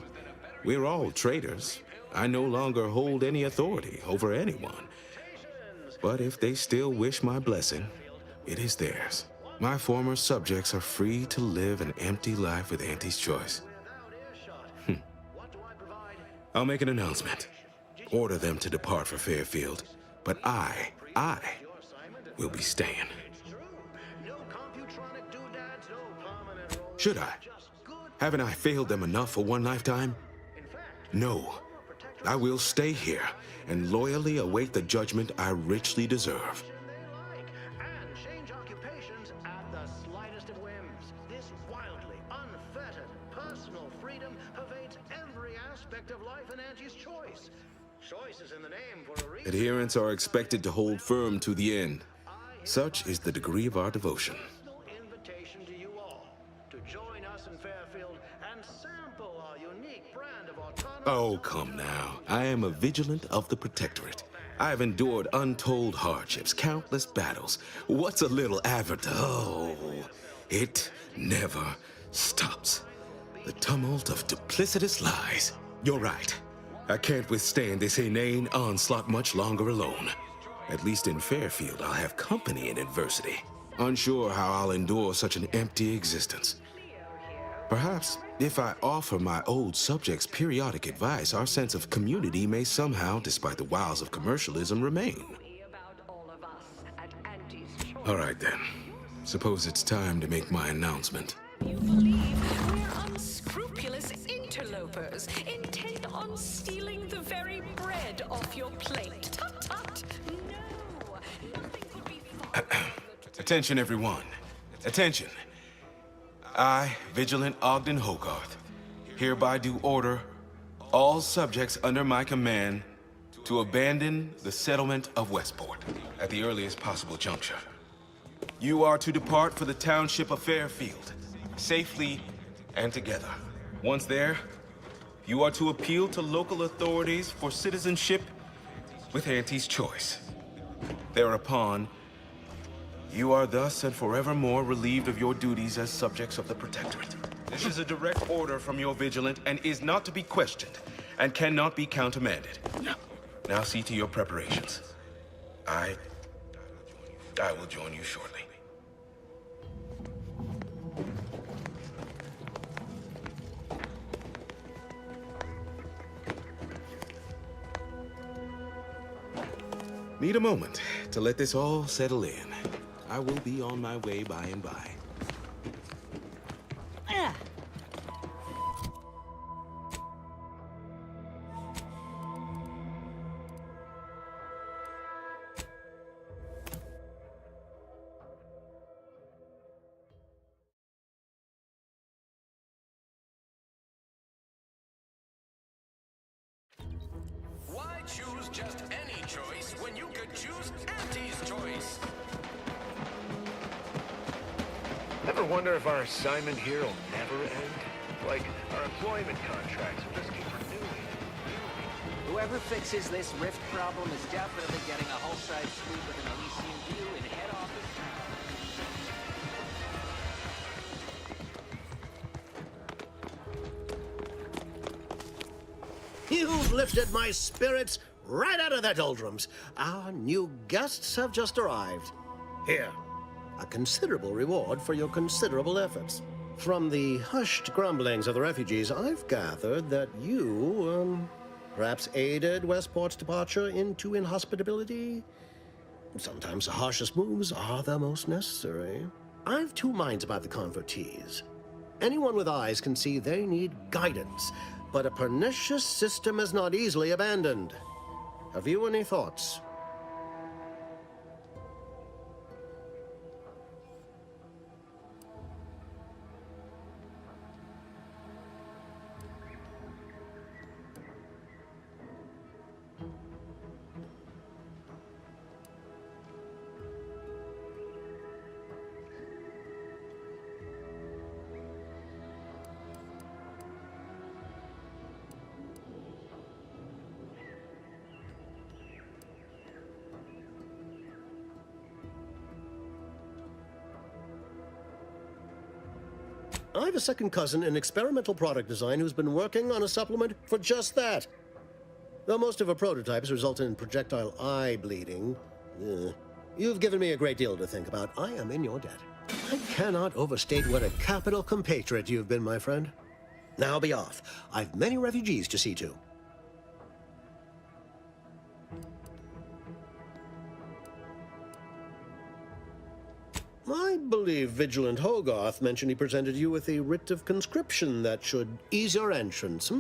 We're all traitors. I no longer hold any authority over anyone. But if they still wish my blessing, it is theirs. My former subjects are free to live an empty life with Auntie's choice. I'll make an announcement. Order them to depart for Fairfield. But I will be staying. Should I? Haven't I failed them enough for one lifetime? No. I will stay here and loyally await the judgment I richly deserve. And change occupations at the slightest of whims. This wildly unfettered personal freedom pervades every aspect of life in Angie's choice. Choice is in the name for a reason. Adherents are expected to hold firm to the end. Such is the degree of our devotion. Invitation to you all to join us in Fairfield and sample our unique brand of autonomy. Oh, come now. I am a vigilant of the Protectorate. I have endured untold hardships, countless battles. What's a little avatar? Oh, it never stops. The tumult of duplicitous lies. You're right. I can't withstand this inane onslaught much longer alone. At least in Fairfield, I'll have company in adversity. Unsure how I'll endure such an empty existence. Perhaps, if I offer my old subjects periodic advice, our sense of community may somehow, despite the wiles of commercialism, remain. All right then. Suppose it's time to make my announcement. You believe we're unscrupulous interlopers, intent on stealing the very bread off your plate. Tut tut! No, nothing could be far. Attention, everyone. Attention. I, Vigilant Ogden Hogarth, hereby do order all subjects under my command to abandon the settlement of Westport at the earliest possible juncture. You are to depart for the township of Fairfield, safely and together. Once there, you are to appeal to local authorities for citizenship with Auntie's choice. Thereupon, you are thus and forevermore relieved of your duties as subjects of the Protectorate. This is a direct order from your Vigilant and is not to be questioned and cannot be countermanded. Now see to your preparations. I will join you shortly. Need a moment to let this all settle in. I will be on my way by and by. Why choose just any choice when you could choose Auntie's choice? Ever wonder if our assignment here will never end? Like, our employment contracts will just keep renewing. Whoever fixes this rift problem is definitely getting a hull-side suite with an Elysian view in head office. You've lifted my spirits right out of their doldrums. Our new guests have just arrived. Here, a considerable reward for your considerable efforts. From the hushed grumblings of the refugees, I've gathered that you, perhaps aided Westport's departure into inhospitability. Sometimes the harshest moves are the most necessary. I've two minds about the convertees. Anyone with eyes can see they need guidance, but a pernicious system is not easily abandoned. Have you any thoughts? I have a second cousin in experimental product design who's been working on a supplement for just that. Though most of her prototypes result in projectile eye bleeding, you've given me a great deal to think about. I am in your debt. I cannot overstate what a capital compatriot you've been, my friend. Now be off. I've many refugees to see to. I believe Vigilant Hogarth mentioned he presented you with a writ of conscription that should ease your entrance.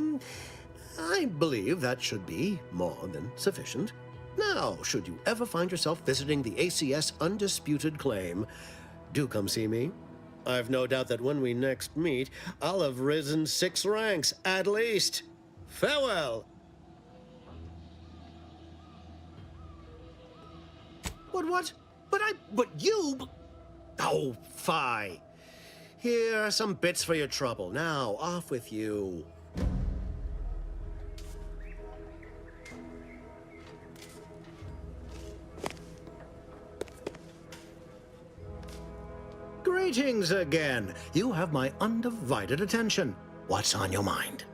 I believe that should be more than sufficient. Now, should you ever find yourself visiting the ACS Undisputed Claim, do come see me. I've no doubt that when we next meet, I'll have risen 6 ranks, at least. Farewell! What? But you... Oh, fie. Here are some bits for your trouble. Now, off with you. Greetings again. You have my undivided attention. What's on your mind?